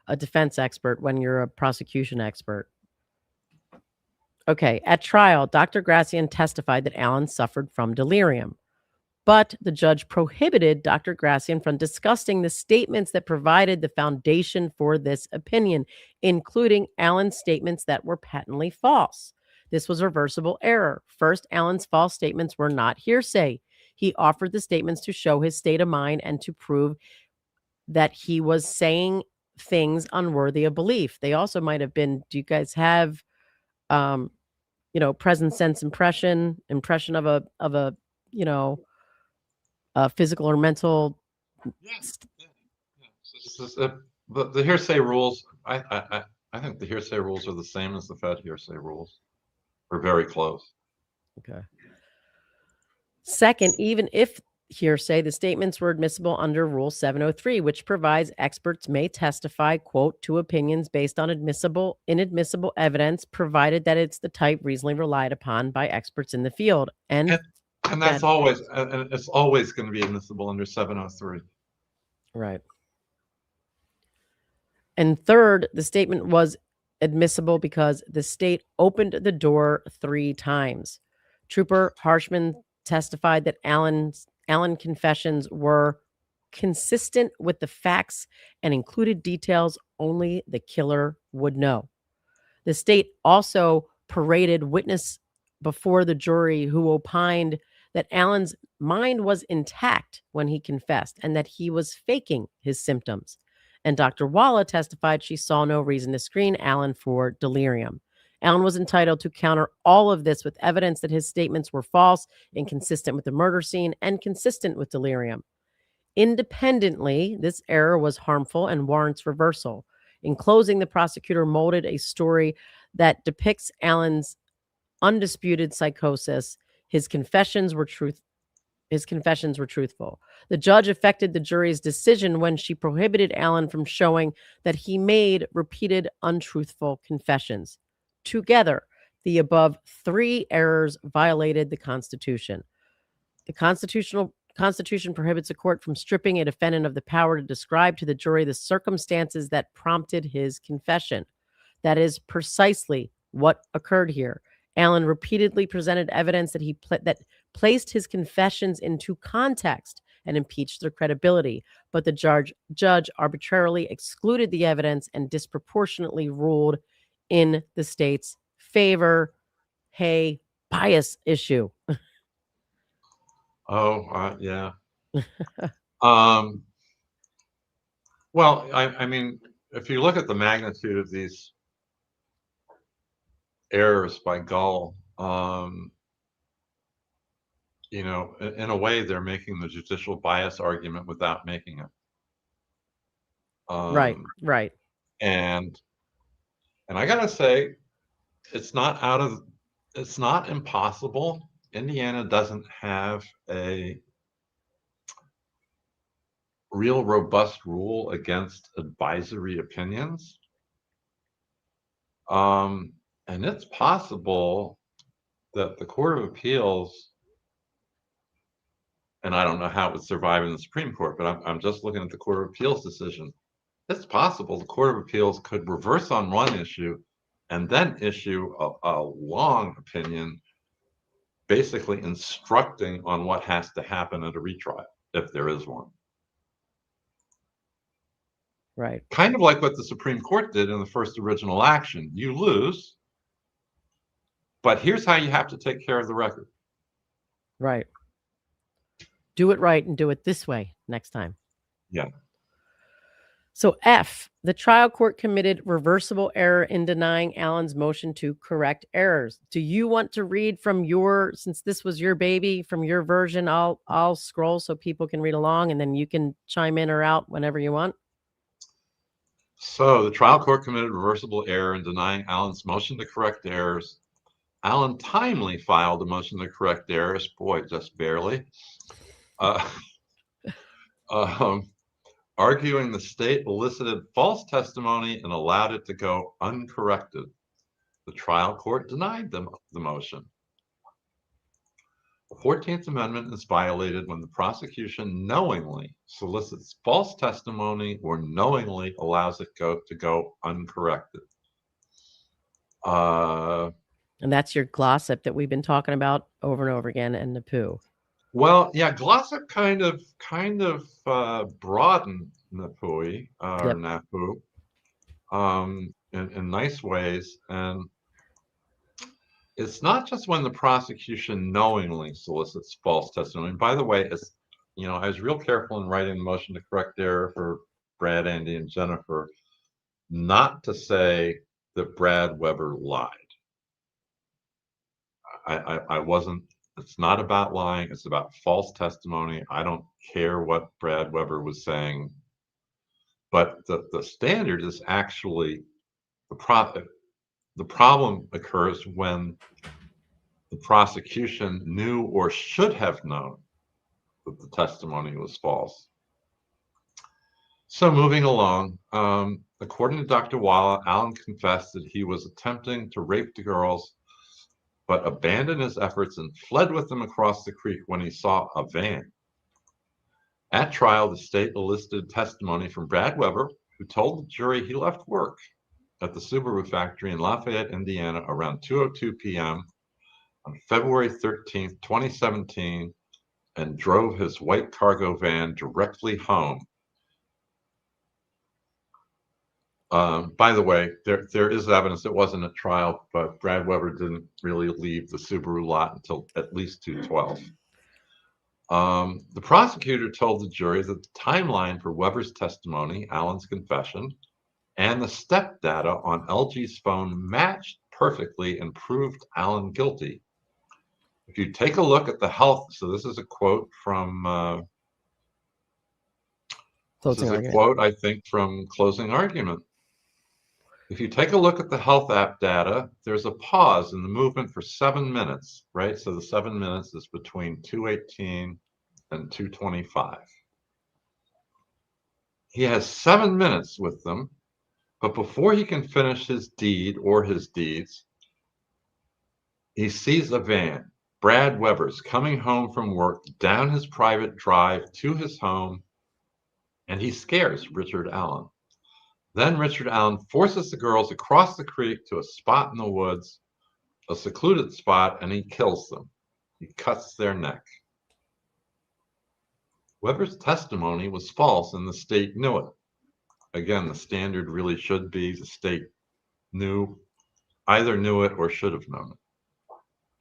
a defense expert, when you're a prosecution expert. Okay. At trial, Dr. Gracian testified that Allen suffered from delirium, but the judge prohibited Dr. Gracian from discussing the statements that provided the foundation for this opinion, including Allen's statements that were patently false. This was reversible error. First, Allen's false statements were not hearsay. He offered the statements to show his state of mind and to prove that he was saying things unworthy of belief. They also might have been, do you guys have um, present sense impression of a, you know, physical or mental. Yeah, yeah, yeah. The hearsay rules, I think the hearsay rules are the same as the Fed hearsay rules, or very close. Okay. Second, even if hearsay, the statements were admissible under Rule 703, which provides experts may testify, quote, to opinions based on inadmissible evidence, provided that it's the type reasonably relied upon by experts in the field. And that's always, and it's always going to be admissible under 703. Right. And third, the statement was admissible because the state opened the door 3 times. Trooper Harshman testified that Allen confessions were consistent with the facts and included details only the killer would know. The state also paraded witness before the jury who opined that Allen's mind was intact when he confessed and that he was faking his symptoms. And Dr. Walla testified she saw no reason to screen Allen for delirium. Allen was entitled to counter all of this with evidence that his statements were false, inconsistent with the murder scene, and consistent with delirium. Independently, this error was harmful and warrants reversal. In closing, the prosecutor molded a story that depicts Allen's undisputed psychosis. His confessions were truthful. The judge affected the jury's decision when she prohibited Allen from showing that he made repeated untruthful confessions. Together, the above 3 errors violated the Constitution. The Constitution prohibits a court from stripping a defendant of the power to describe to the jury the circumstances that prompted his confession. That is precisely what occurred here. Allen repeatedly presented evidence that that placed his confessions into context and impeached their credibility, but the judge arbitrarily excluded the evidence and disproportionately ruled in the state's favor. Hey, bias issue. Yeah. Well, I mean, if you look at the magnitude of these errors by Gull, in a way, they're making the judicial bias argument without making it. Right. And I gotta say, it's not impossible. Indiana doesn't have a real robust rule against advisory opinions. And it's possible that the Court of Appeals, and I don't know how it would survive in the Supreme Court, but I'm just looking at the Court of Appeals decision. It's possible the Court of Appeals could reverse on one issue and then issue a long opinion, basically instructing on what has to happen at a retrial, if there is one. Right. Kind of like what the Supreme Court did in the first original action. You lose, but here's how you have to take care of the record. Right. Do it right and do it this way next time. Yeah. So F, the trial court committed reversible error in denying Allen's motion to correct errors. Do you want to read from since this was your baby, from your version? I'll scroll so people can read along, and then you can chime in or out whenever you want. So the trial court committed reversible error in denying Allen's motion to correct errors. Allen timely filed a motion to correct errors, boy, just barely, arguing the state elicited false testimony and allowed it to go uncorrected. The trial court denied the motion. The 14th Amendment is violated when the prosecution knowingly solicits false testimony or knowingly allows it to go uncorrected. And that's your glossip that we've been talking about over and over again, and NAPU. Well, yeah, glossip kind of broadened NAPUI or Yep. NAPU in nice ways, and it's not just when the prosecution knowingly solicits false testimony. By the way, it's, I was real careful in writing the motion to correct error for Brad, Andy, and Jennifer, not to say that Brad Weber lied. I wasn't. It's not about lying. It's about false testimony. I don't care what Brad Weber was saying, but the standard is actually the problem occurs when the prosecution knew or should have known that the testimony was false. So moving along, according to Dr. Walla, Allen confessed that he was attempting to rape the girls, but abandoned his efforts and fled with them across the creek when he saw a van. At trial, the state elicited testimony from Brad Weber, who told the jury he left work at the Subaru factory in Lafayette, Indiana, around 2:02 p.m. on February 13th, 2017, and drove his white cargo van directly home. By the way, there is evidence it wasn't a trial, but Brad Weber didn't really leave the Subaru lot until at least 2:12. The prosecutor told the jury that the timeline for Weber's testimony, Allen's confession, and the step data on LG's phone matched perfectly and proved Allen guilty. If you take a look at the health, so this is a quote from I think, from Closing Argument. If you take a look at the health app data, there's a pause in the movement for 7 minutes, right? So the 7 minutes is between 2:18 and 2:25. He has 7 minutes with them, but before he can finish his deed or his deeds, he sees a van, Brad Weber's, coming home from work down his private drive to his home, and he scares Richard Allen. Then Richard Allen forces the girls across the creek to a spot in the woods, a secluded spot, and he kills them. He cuts their neck. Weber's testimony was false, and the state knew it. Again, the standard really should be the state either knew it or should have known it.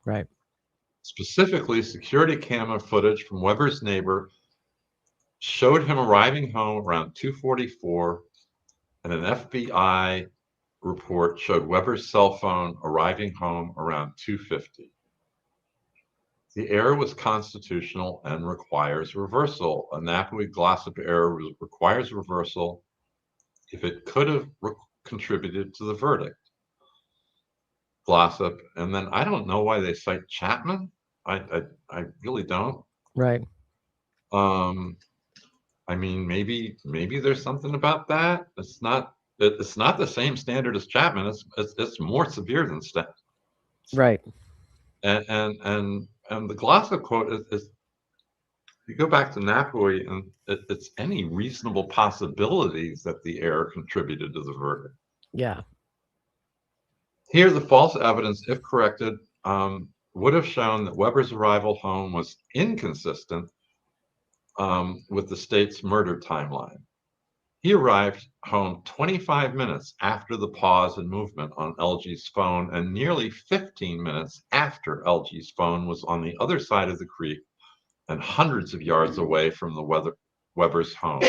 Right. Specifically, security camera footage from Weber's neighbor showed him arriving home around 2:44, and an FBI report showed Weber's cell phone arriving home around 2:50. The error was constitutional and requires reversal. A NAPUI glossip error requires reversal if it could have contributed to the verdict. Glossip, and then I don't know why they cite Chapman. I really don't. Right. I mean, maybe there's something about that. It's not the same standard as Chapman. It's more severe than Chapman. Right. And the glossip quote is you go back to NAPUI, and it's any reasonable possibilities that the error contributed to the verdict. Yeah. Here, the false evidence, if corrected, would have shown that Weber's arrival home was inconsistent with the state's murder timeline. He arrived home 25 minutes after the pause in movement on LG's phone and nearly 15 minutes after LG's phone was on the other side of the creek and hundreds of yards away from the Weber's home.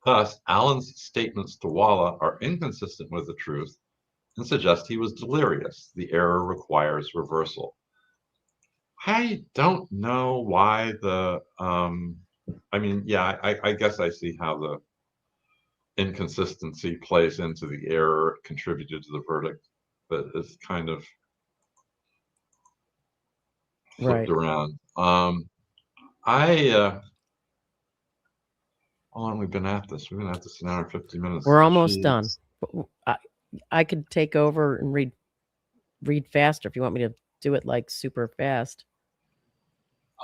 Thus, Allen's statements to Walla are inconsistent with the truth and suggest he was delirious. The error requires reversal. I don't know why I guess I see how the inconsistency plays into the error contributed to the verdict, but it's kind of flipped around. How long we've been at this? We've been at this an hour and 50 minutes. We're almost done. I could take over and read faster if you want me to do it like super fast.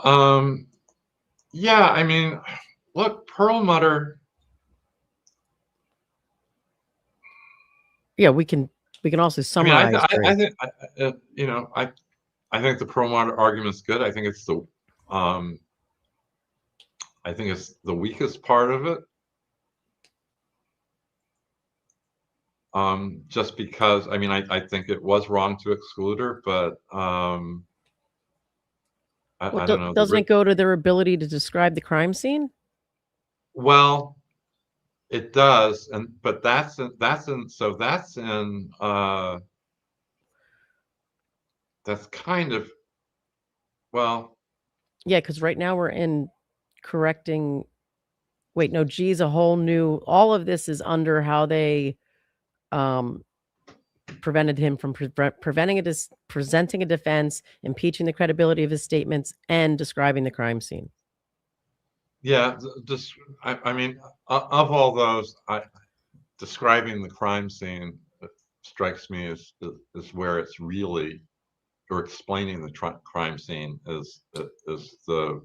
Yeah, I mean, look, Perlmutter. Yeah, we can also I mean, summarize for you. I think I think the Perlmutter argument's good. I think it's the weakest part of it. Just because, I mean, I think it was wrong to exclude her, but I don't know. Doesn't it go to their ability to describe the crime scene? Well, it does, but that's in that's kind of, well, Yeah, because right now we're in correcting. Wait, no, G's a whole new. All of this is under how they prevented him from presenting a defense, impeaching the credibility of his statements, and describing the crime scene. yeah, just I mean, of all those, describing the crime scene strikes me as where it's really, or explaining the crime scene is the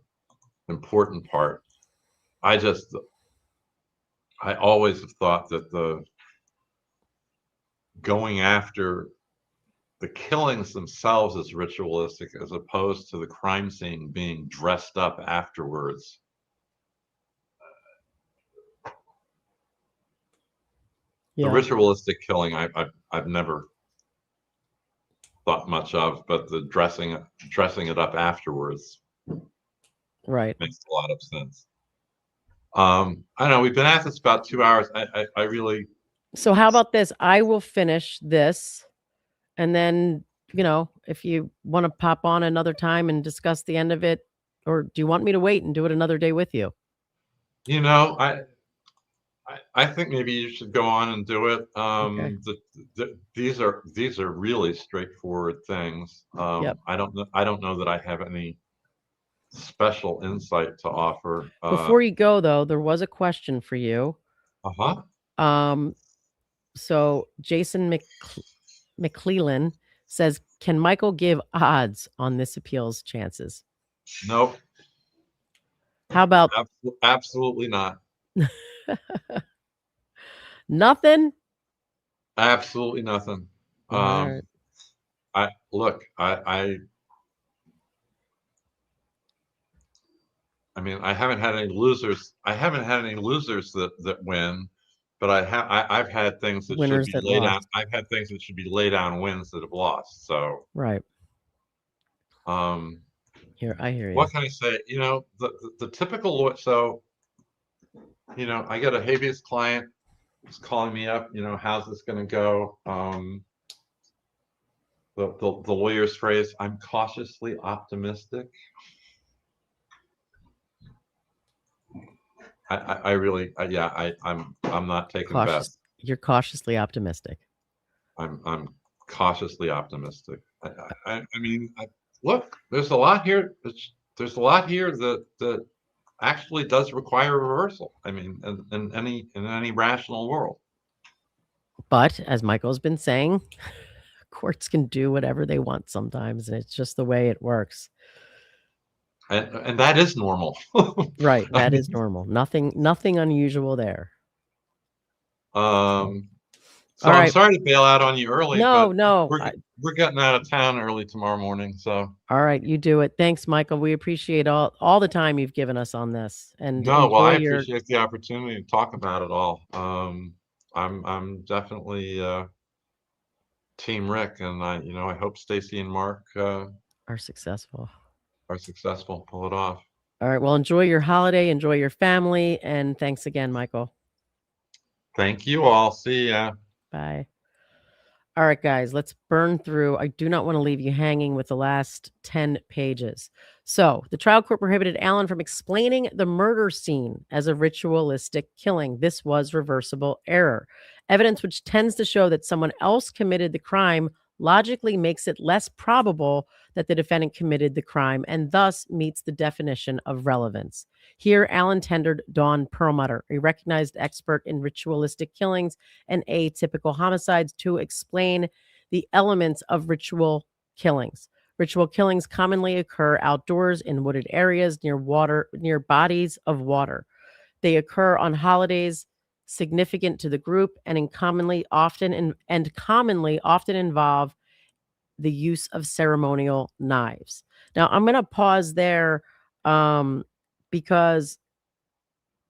important part. I always have thought that the going after the killings themselves is ritualistic, as opposed to the crime scene being dressed up afterwards. The Yeah, ritualistic killing I've never thought much of, but the dressing it up afterwards right. makes a lot of sense. I don't know. We've been at this about 2 hours. I really. So how about this? I will finish this, and then, if you want to pop on another time and discuss the end of it, or do you want me to wait and do it another day with you? You know, I think maybe you should go on and do it. Okay. These are really straightforward things. Yep. I don't know that I have any special insight to offer. Before you go, though, there was a question for you. Uh-huh. So Jason McClellan says, can Michael give odds on this appeal's chances? Nope. How about Absolutely not. nothing? Absolutely nothing. Right. I mean, I haven't had any losers. I haven't had any losers that win, but I've had things that should Winners be that laid out. lost. I've had things that should be laid down wins that have lost. So, Right. um, Here, I hear you. what can I say? You know, the typical lawyer. So, you know, I get a habeas client who's calling me up. You know, how's this going to go? The lawyer's phrase, I'm cautiously optimistic. I really, yeah, I'm not taking bets. You're cautiously optimistic. I'm cautiously optimistic. I mean, look, there's a lot here. There's a lot here that actually does require a reversal. I mean, in any rational world. But as Michael's been saying, courts can do whatever they want sometimes, and it's just the way it works. And that is normal. Right. That is normal. Nothing unusual there. So I'm sorry to bail out on you early, No, but no. we're getting out of town early tomorrow morning. So All right, you do it. Thanks, Michael. We appreciate all the time you've given us on this, and no, well, I enjoy appreciate the opportunity to talk about it all. I'm definitely Team Rick, and I hope Stacy and Mark are successful. Pull it off. All right. Well, enjoy your holiday, enjoy your family, and thanks again, Michael. Thank you all. See ya. Bye. All right, guys, let's burn through. I do not want to leave you hanging with the last 10 pages. So, the trial court prohibited Allen from explaining the murder scene as a ritualistic killing. This was reversible error. Evidence which tends to show that someone else committed the crime logically makes it less probable that the defendant committed the crime and thus meets the definition of relevance. Here, Allen tendered Dawn Perlmutter, a recognized expert in ritualistic killings and atypical homicides, to explain the elements of ritual killings. Ritual killings commonly occur outdoors in wooded areas near bodies of water. They occur on holidays significant to the group and commonly often involve the use of ceremonial knives. Now, I'm going to pause there because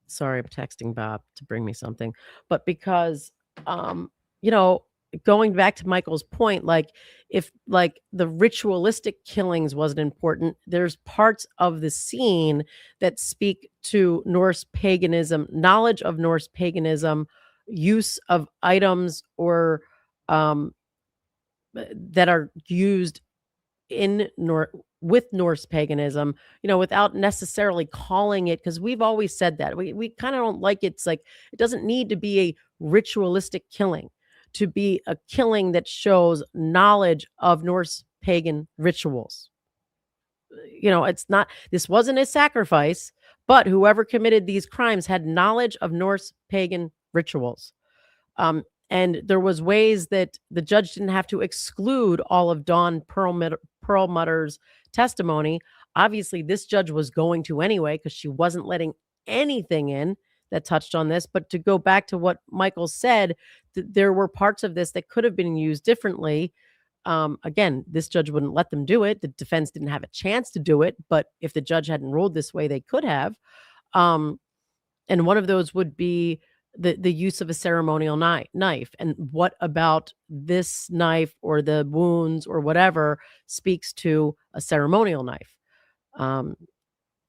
sorry, I'm texting Bob to bring me something, but because um, you know, going back to Michael's point, like if like the ritualistic killings wasn't important, there's parts of the scene that speak to Norse paganism, knowledge of Norse paganism, use of items or um that are used in with Norse paganism, without necessarily calling it, because we've always said that. We kind of don't like it's like it doesn't need to be a ritualistic killing to be a killing that shows knowledge of Norse pagan rituals. It's not, this wasn't a sacrifice, but whoever committed these crimes had knowledge of Norse pagan rituals. And there was ways that the judge didn't have to exclude all of Dawn Perlmutter's testimony. Obviously, this judge was going to anyway because she wasn't letting anything in that touched on this. But to go back to what Michael said, there were parts of this that could have been used differently. Again, this judge wouldn't let them do it. The defense didn't have a chance to do it. But if the judge hadn't ruled this way, they could have. And one of those would be the use of a ceremonial knife. And what about this knife or the wounds or whatever speaks to a ceremonial knife?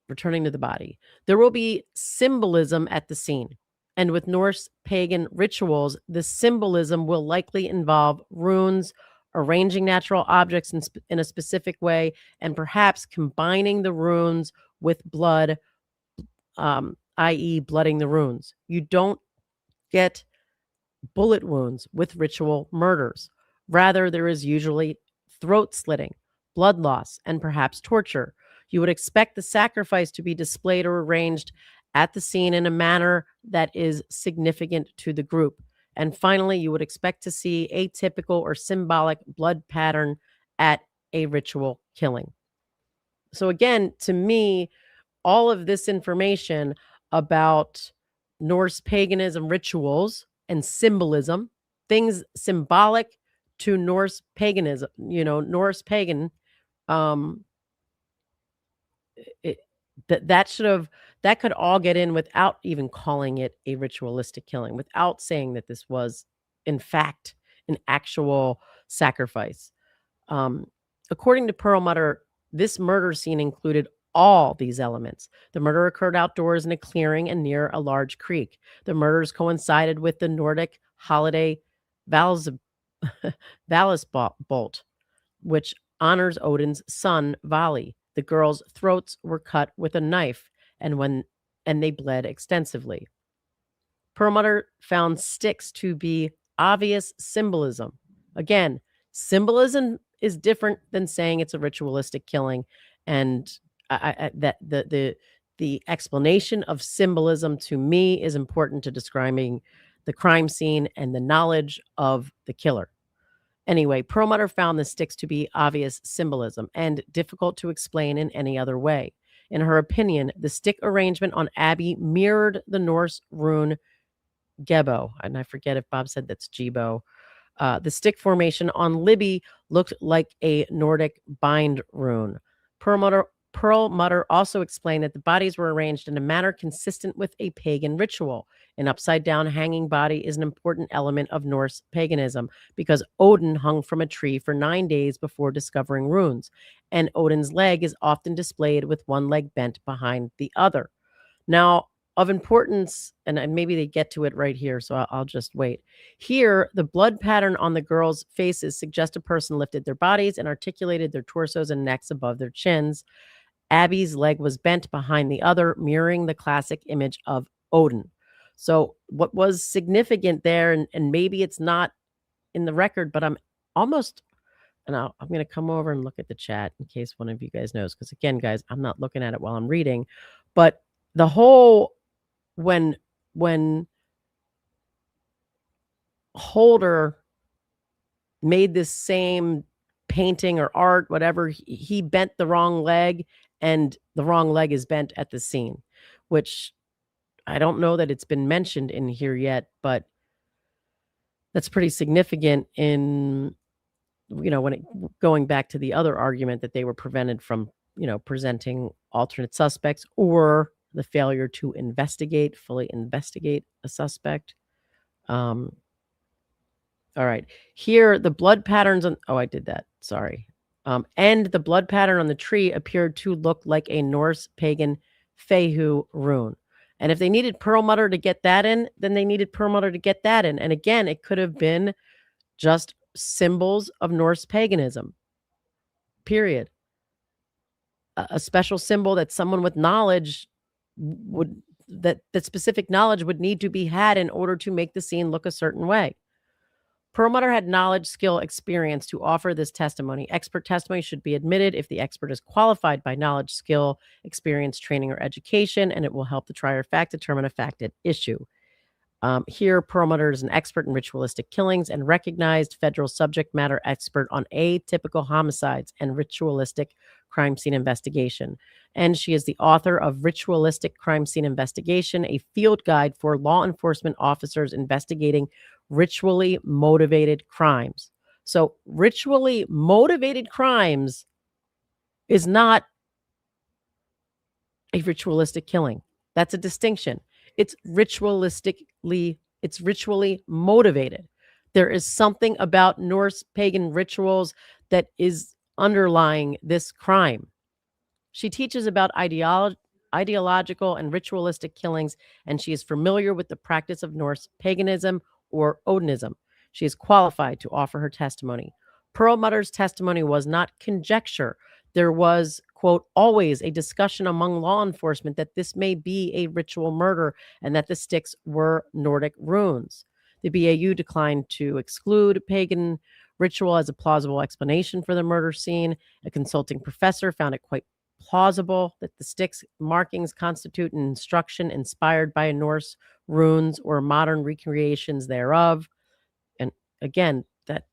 Returning to the body. There will be symbolism at the scene. And with Norse pagan rituals, the symbolism will likely involve runes, arranging natural objects in a specific way, and perhaps combining the runes with blood, i.e. blooding the runes. You don't get bullet wounds with ritual murders. Rather, there is usually throat slitting, blood loss, and perhaps torture. You would expect the sacrifice to be displayed or arranged at the scene in a manner that is significant to the group. And finally, you would expect to see atypical or symbolic blood pattern at a ritual killing. So again, to me, all of this information about Norse paganism rituals and symbolism, things symbolic to Norse paganism, Norse pagan, that could all get in without even calling it a ritualistic killing, without saying that this was, in fact, an actual sacrifice. According to Perlmutter, this murder scene included all these elements. The murder occurred outdoors in a clearing and near a large creek. The murders coincided with the Nordic holiday Valisbolt, which honors Odin's son, Vali. The girls' throats were cut with a knife, and they bled extensively. Perlmutter found sticks to be obvious symbolism. Again, symbolism is different than saying it's a ritualistic killing, and the explanation of symbolism to me is important to describing the crime scene and the knowledge of the killer. Anyway, Perlmutter found the sticks to be obvious symbolism and difficult to explain in any other way. In her opinion, the stick arrangement on Abby mirrored the Norse rune Gebo, and I forget if Bob said that's Jibo. The stick formation on Libby looked like a Nordic bind rune. Perlmutter also explained that the bodies were arranged in a manner consistent with a pagan ritual. An upside-down hanging body is an important element of Norse paganism because Odin hung from a tree for 9 days before discovering runes, and Odin's leg is often displayed with one leg bent behind the other. Now, of importance, and maybe they get to it right here, so I'll just wait. Here, the blood pattern on the girls' faces suggests a person lifted their bodies and articulated their torsos and necks above their chins. Abby's leg was bent behind the other, mirroring the classic image of Odin. So what was significant there, and maybe it's not in the record, but I'm almost, and I'm going to come over and look at the chat in case one of you guys knows, because again, guys, I'm not looking at it while I'm reading, but the whole, when Holder made this same painting or art, whatever, he bent the wrong leg, and the wrong leg is bent at the scene, which I don't know that it's been mentioned in here yet, but that's pretty significant in, when going back to the other argument that they were prevented from, presenting alternate suspects, or the failure to fully investigate a suspect. All right. Here, the blood patterns on, I did that. Sorry. And the blood pattern on the tree appeared to look like a Norse pagan Fehu rune. And if they needed Perlmutter to get that in, then they needed Perlmutter to get that in. And again, it could have been just symbols of Norse paganism. Period. A special symbol that someone with knowledge that specific knowledge would need to be had in order to make the scene look a certain way. Perlmutter had knowledge, skill, experience to offer this testimony. Expert testimony should be admitted if the expert is qualified by knowledge, skill, experience, training, or education, and it will help the trier of fact determine a fact at issue. Here, Perlmutter is an expert in ritualistic killings and recognized federal subject matter expert on atypical homicides and ritualistic crime scene investigation. And she is the author of Ritualistic Crime Scene Investigation, a field guide for law enforcement officers investigating ritually motivated crimes. So ritually motivated crimes is not a ritualistic killing. That's a distinction. It's ritually motivated. There is something about Norse pagan rituals that is underlying this crime. She teaches about ideological and ritualistic killings, and she is familiar with the practice of Norse paganism or Odinism. She is qualified to offer her testimony. Perlmutter's testimony was not conjecture. There was, quote, always a discussion among law enforcement that this may be a ritual murder and that the sticks were Nordic runes. The BAU declined to exclude pagan ritual as a plausible explanation for the murder scene. A consulting professor found it quite plausible that the sticks markings constitute an instruction inspired by Norse runes or modern recreations thereof. And again,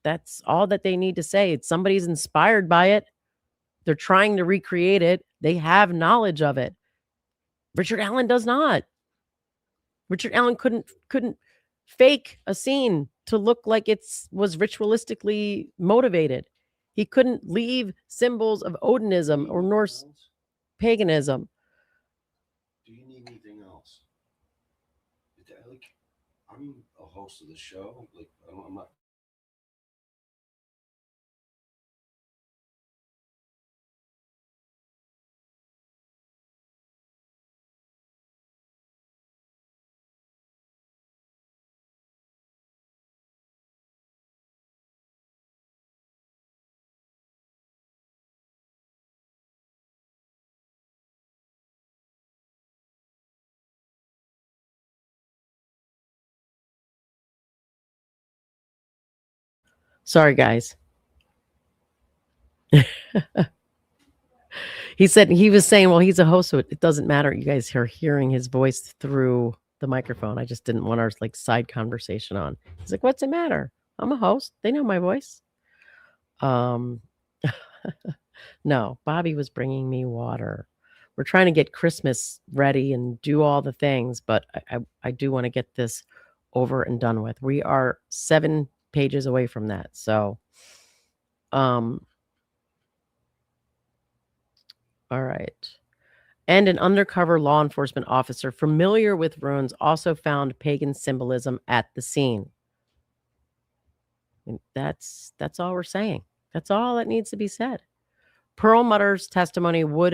that's all that they need to say. It's somebody's inspired by it. They're trying to recreate it. They have knowledge of it. Richard Allen does not. Richard Allen couldn't fake a scene to look like it was ritualistically motivated. He couldn't leave symbols of Odinism or Norse paganism. Do you need anything else? Like, I'm a host of the show. Like, I'm not. Sorry, guys. He was saying, well, he's a host, so it doesn't matter. You guys are hearing his voice through the microphone. I just didn't want our side conversation on. He's like, what's the matter? I'm a host. They know my voice. No, Bobby was bringing me water. We're trying to get Christmas ready and do all the things, but I do want to get this over and done with. We are 7 pages away from that. So, all right. And an undercover law enforcement officer familiar with runes also found pagan symbolism at the scene. And that's all we're saying. That's all that needs to be said. Perlmutter's testimony would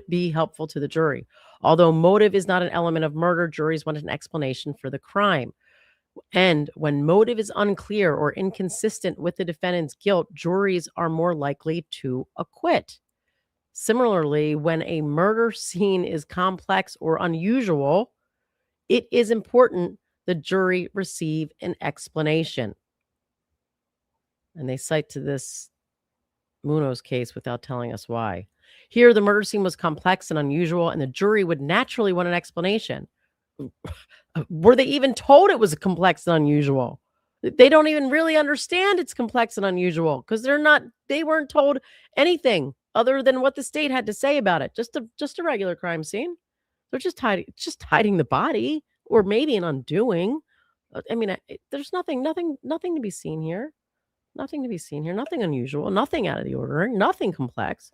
be helpful to the jury. Although motive is not an element of murder, juries want an explanation for the crime. And when motive is unclear or inconsistent with the defendant's guilt, juries are more likely to acquit. Similarly, when a murder scene is complex or unusual, it is important the jury receive an explanation. And they cite to this Munoz case without telling us why. Here, the murder scene was complex and unusual, and the jury would naturally want an explanation. Were they even told it was complex and unusual? They don't even really understand it's complex and unusual because they weren't told anything other than what the state had to say about it. Just a regular crime scene. They're just hiding the body or maybe an undoing. I mean, there's nothing to be seen here. Nothing to be seen here. Nothing unusual. Nothing out of the ordinary. Nothing complex.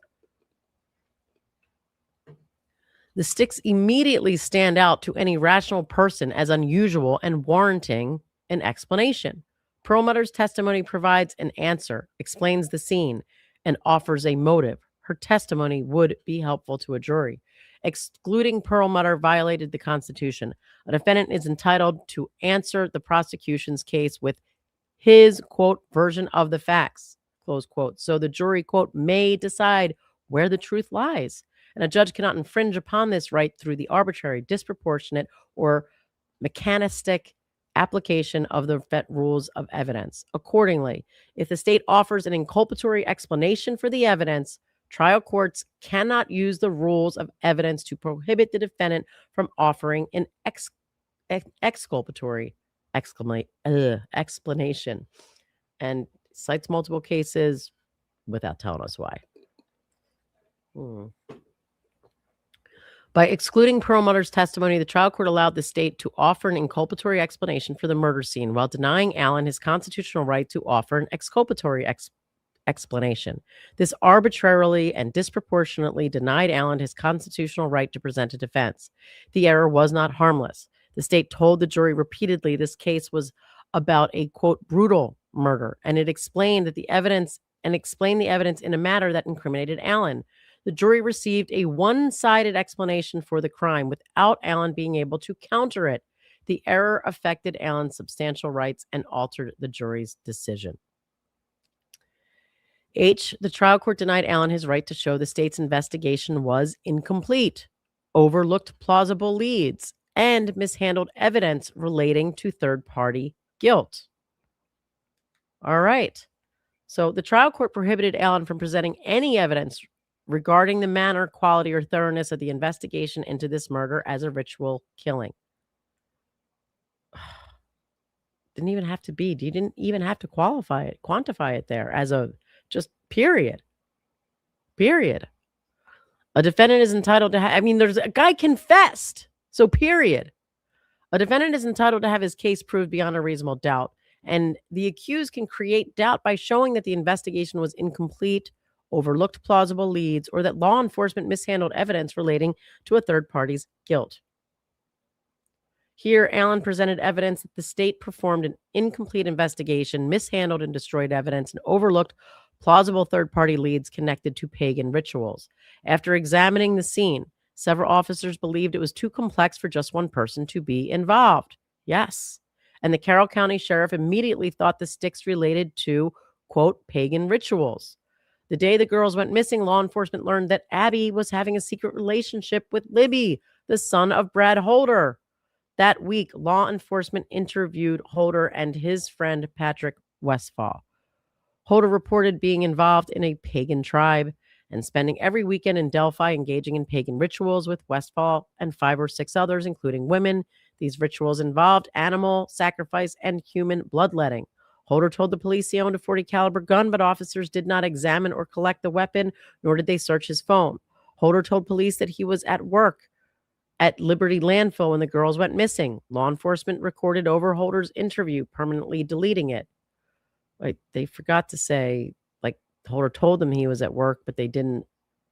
The sticks immediately stand out to any rational person as unusual and warranting an explanation. Perlmutter's testimony provides an answer, explains the scene, and offers a motive. Her testimony would be helpful to a jury. Excluding Perlmutter violated the Constitution. A defendant is entitled to answer the prosecution's case with his, quote, version of the facts, close quote. So the jury, quote, may decide where the truth lies. And a judge cannot infringe upon this right through the arbitrary, disproportionate, or mechanistic application of the rules of evidence. Accordingly, if the state offers an inculpatory explanation for the evidence, trial courts cannot use the rules of evidence to prohibit the defendant from offering an exculpatory explanation, and cites multiple cases without telling us why. By excluding Perlmutter's testimony, the trial court allowed the state to offer an inculpatory explanation for the murder scene while denying Allen his constitutional right to offer an exculpatory explanation. This arbitrarily and disproportionately denied Allen his constitutional right to present a defense. The error was not harmless. The state told the jury repeatedly this case was about a, quote, brutal murder, and it explained the evidence in a manner that incriminated Allen. The jury received a one-sided explanation for the crime without Allen being able to counter it. The error affected Allen's substantial rights and altered the jury's decision. H, the trial court denied Allen his right to show the state's investigation was incomplete, overlooked plausible leads, and mishandled evidence relating to third-party guilt. All right. So the trial court prohibited Allen from presenting any evidence regarding the manner, quality, or thoroughness of the investigation into this murder as a ritual killing. Didn't even have to be. You didn't even have to quantify it there as a just period. Period. A defendant is entitled to there's a guy confessed. So period. A defendant is entitled to have his case proved beyond a reasonable doubt. And the accused can create doubt by showing that the investigation was incomplete, overlooked plausible leads, or that law enforcement mishandled evidence relating to a third party's guilt. Here, Allen presented evidence that the state performed an incomplete investigation, mishandled and destroyed evidence, and overlooked plausible third-party leads connected to pagan rituals. After examining the scene, several officers believed it was too complex for just one person to be involved. Yes. And the Carroll County Sheriff immediately thought the sticks related to, quote, pagan rituals. The day the girls went missing, law enforcement learned that Abby was having a secret relationship with Libby, the son of Brad Holder. That week, law enforcement interviewed Holder and his friend Patrick Westfall. Holder reported being involved in a pagan tribe and spending every weekend in Delphi engaging in pagan rituals with Westfall and 5 or 6 others, including women. These rituals involved animal sacrifice and human bloodletting. Holder told the police he owned a .40 caliber gun, but officers did not examine or collect the weapon, nor did they search his phone. Holder told police that he was at work at Liberty Landfill when the girls went missing. Law enforcement recorded over Holder's interview, permanently deleting it. They forgot to say, Holder told them he was at work, but they didn't,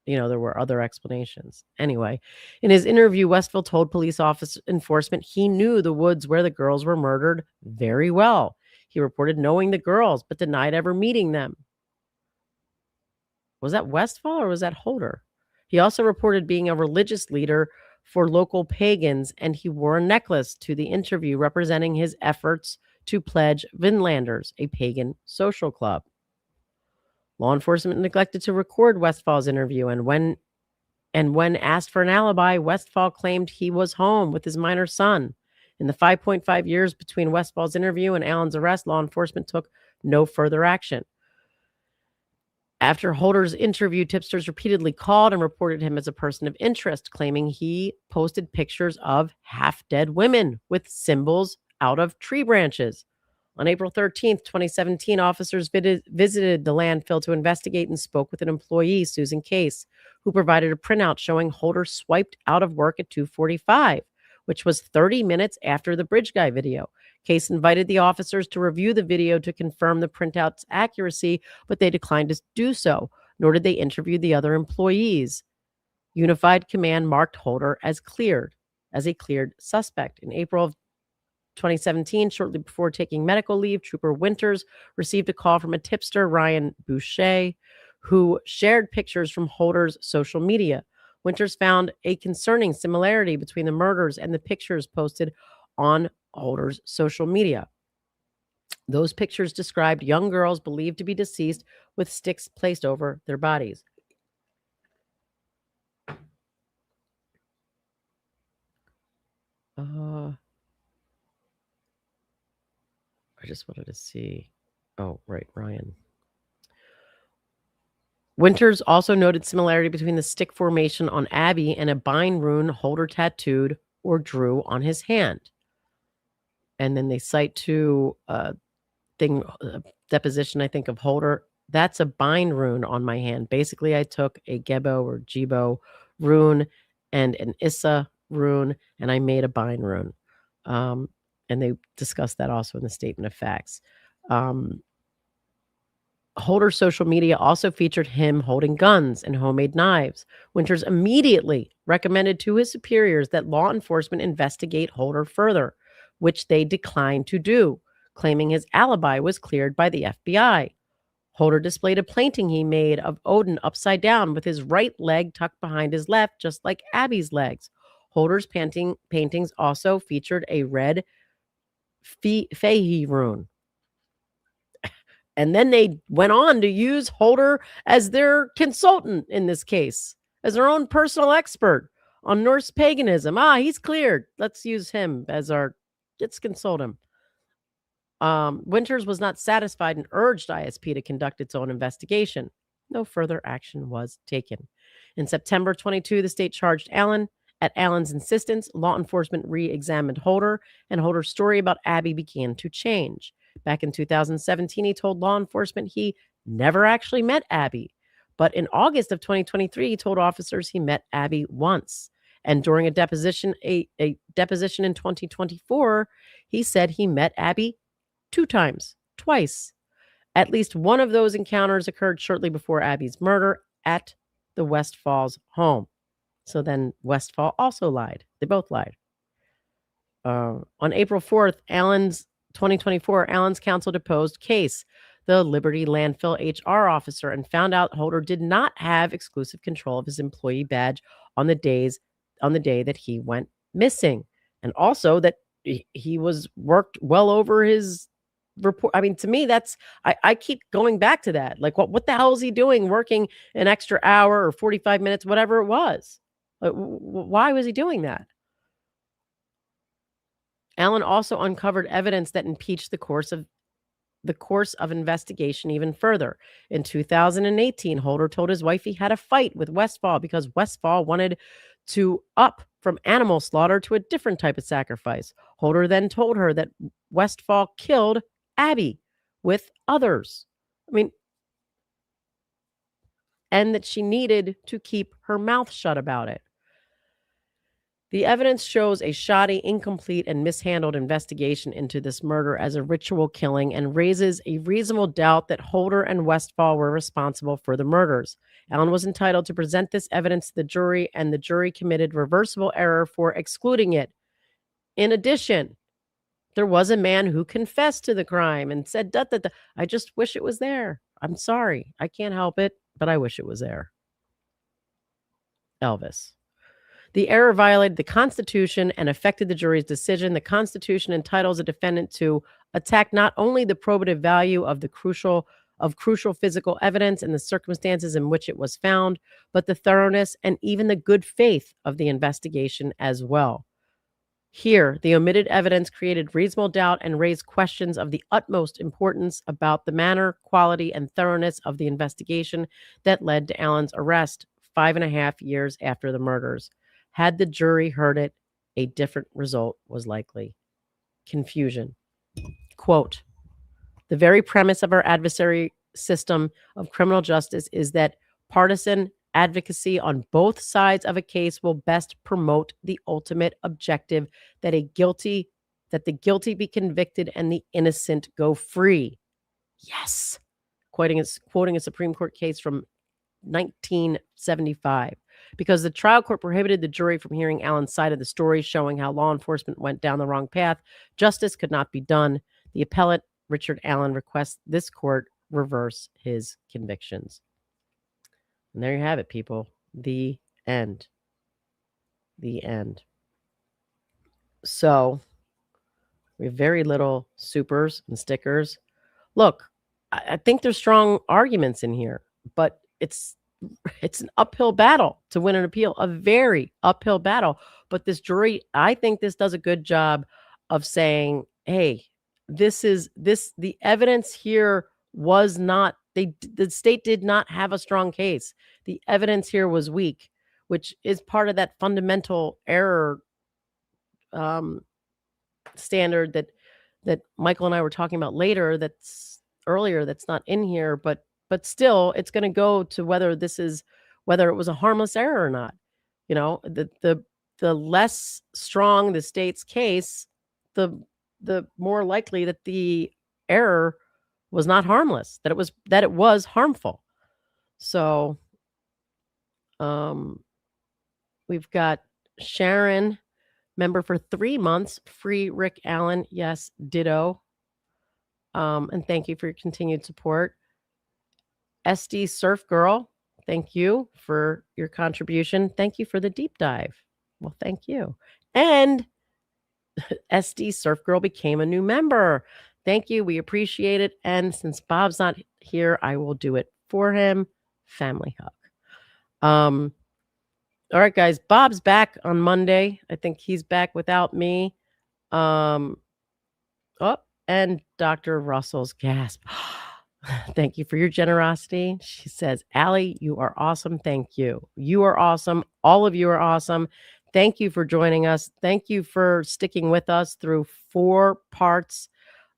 there were other explanations. Anyway, in his interview, Westphal told police enforcement he knew the woods where the girls were murdered very well. He reported knowing the girls, but denied ever meeting them. Was that Westphal or was that Holder? He also reported being a religious leader for local pagans, and he wore a necklace to the interview representing his efforts to pledge Vinlanders, a pagan social club. Law enforcement neglected to record Westfall's interview, and when asked for an alibi, Westphal claimed he was home with his minor son. In the 5.5 years between Westfall's interview and Allen's arrest, law enforcement took no further action. After Holder's interview, tipsters repeatedly called and reported him as a person of interest, claiming he posted pictures of half-dead women with symbols out of tree branches. On April 13th, 2017, officers visited the landfill to investigate and spoke with an employee, Susan Case, who provided a printout showing Holder swiped out of work at 2:45, which was 30 minutes after the Bridge Guy video. Case invited the officers to review the video to confirm the printout's accuracy, but they declined to do so, nor did they interview the other employees. Unified Command marked Holder as a cleared suspect. In April of 2017, shortly before taking medical leave, Trooper Winters received a call from a tipster, Ryan Boucher, who shared pictures from Holder's social media. Winters found a concerning similarity between the murders and the pictures posted on Holder's social media. Those pictures described young girls believed to be deceased with sticks placed over their bodies. I just wanted to see. Oh, right, Ryan. Winters also noted similarity between the stick formation on Abby and a bind rune Holder tattooed or drew on his hand. And then they cite to deposition, I think, of Holder. That's a bind rune on my hand. Basically, I took a Gebo or Jibo rune and an Issa rune, and I made a bind rune. And they discussed that also in the statement of facts. Holder's social media also featured him holding guns and homemade knives. Winters immediately recommended to his superiors that law enforcement investigate Holder further, which they declined to do, claiming his alibi was cleared by the FBI. Holder displayed a painting he made of Odin upside down with his right leg tucked behind his left, just like Abby's legs. Holder's paintings also featured a red Fahey rune. And then they went on to use Holder as their consultant in this case, as their own personal expert on Norse paganism. He's cleared. Let's use him as let's consult him. Winters was not satisfied and urged ISP to conduct its own investigation. No further action was taken. In September 22, the state charged Allen. At Allen's insistence, law enforcement re-examined Holder, and Holder's story about Abby began to change. Back in 2017, he told law enforcement he never actually met Abby. But in August of 2023, he told officers he met Abby once. And during a deposition in 2024, he said he met Abby twice. At least one of those encounters occurred shortly before Abby's murder at the Westfall's home. So then Westfall also lied. They both lied. On April 4th, 2024, Allen's counsel deposed Case, the Liberty Landfill HR officer, and found out Holder did not have exclusive control of his employee badge on the day that he went missing, and also that he was worked well over his report. I mean, to me, that's I keep going back to that. Like, what the hell is he doing working an extra hour or 45 minutes, whatever it was? Why was he doing that? Allen also uncovered evidence that impeached the course of investigation even further. In 2018, Holder told his wife he had a fight with Westfall because Westfall wanted to up from animal slaughter to a different type of sacrifice. Holder then told her that Westfall killed Abby with others. And that she needed to keep her mouth shut about it. The evidence shows a shoddy, incomplete, and mishandled investigation into this murder as a ritual killing and raises a reasonable doubt that Holder and Westfall were responsible for the murders. Allen was entitled to present this evidence to the jury, and the jury committed reversible error for excluding it. In addition, there was a man who confessed to the crime and said, I just wish it was there. I'm sorry. I can't help it, but I wish it was there. Elvis. The error violated the Constitution and affected the jury's decision. The Constitution entitles a defendant to attack not only the probative value of crucial physical evidence and the circumstances in which it was found, but the thoroughness and even the good faith of the investigation as well. Here, the omitted evidence created reasonable doubt and raised questions of the utmost importance about the manner, quality, and thoroughness of the investigation that led to Allen's arrest 5.5 years after the murders. Had the jury heard it, a different result was likely. Confusion. Quote, The very premise of our adversary system of criminal justice is that partisan advocacy on both sides of a case will best promote the ultimate objective that the guilty be convicted and the innocent go free. Yes. Quoting a Supreme Court case from 1975, because the trial court prohibited the jury from hearing Allen's side of the story, showing how law enforcement went down the wrong path. Justice could not be done. The appellate, Richard Allen, requests this court reverse his convictions. And there you have it, people. The end. The end. So we have very little supers and stickers. Look, I think there's strong arguments in here, but it's an uphill battle to win an appeal, a very uphill battle. But this jury, I think this does a good job of saying, hey, the evidence here was not, the state did not have a strong case. The evidence here was weak, which is part of that fundamental error standard that Michael and I were talking about that's not in here, but still it's going to go to whether it was a harmless error or not. You know, the less strong the state's case, the more likely that the error was not harmless, that it was harmful. So we've got Sharon, member for 3 months, free Rick Allen. Yes, ditto. And thank you for your continued support. SD Surf Girl, thank you for your contribution. Thank you for the deep dive. Well, thank you. And SD Surf Girl became a new member. Thank you. We appreciate it. And since Bob's not here, I will do it for him. Family hug. All right, guys. Bob's back on Monday. I think he's back without me. And Dr. Russell's gasp. Thank you for your generosity. She says, Allie, you are awesome. Thank you. You are awesome. All of you are awesome. Thank you for joining us. Thank you for sticking with us through 4 parts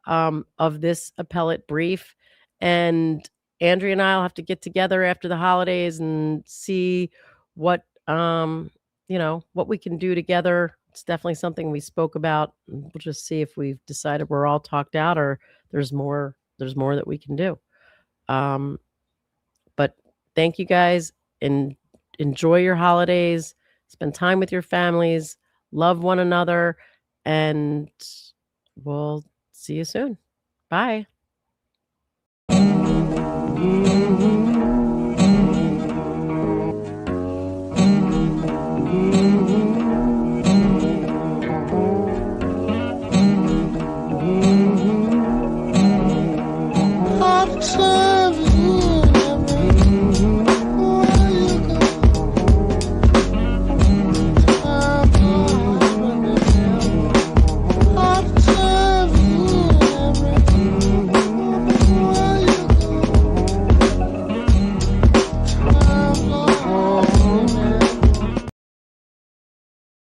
of this appellate brief. And Andrea and I will have to get together after the holidays and see what we can do together. It's definitely something we spoke about. We'll just see if we've decided we're all talked out or there's more that we can do. But thank you guys, and enjoy your holidays. Spend time with your families. Love one another. And we'll see you soon. Bye.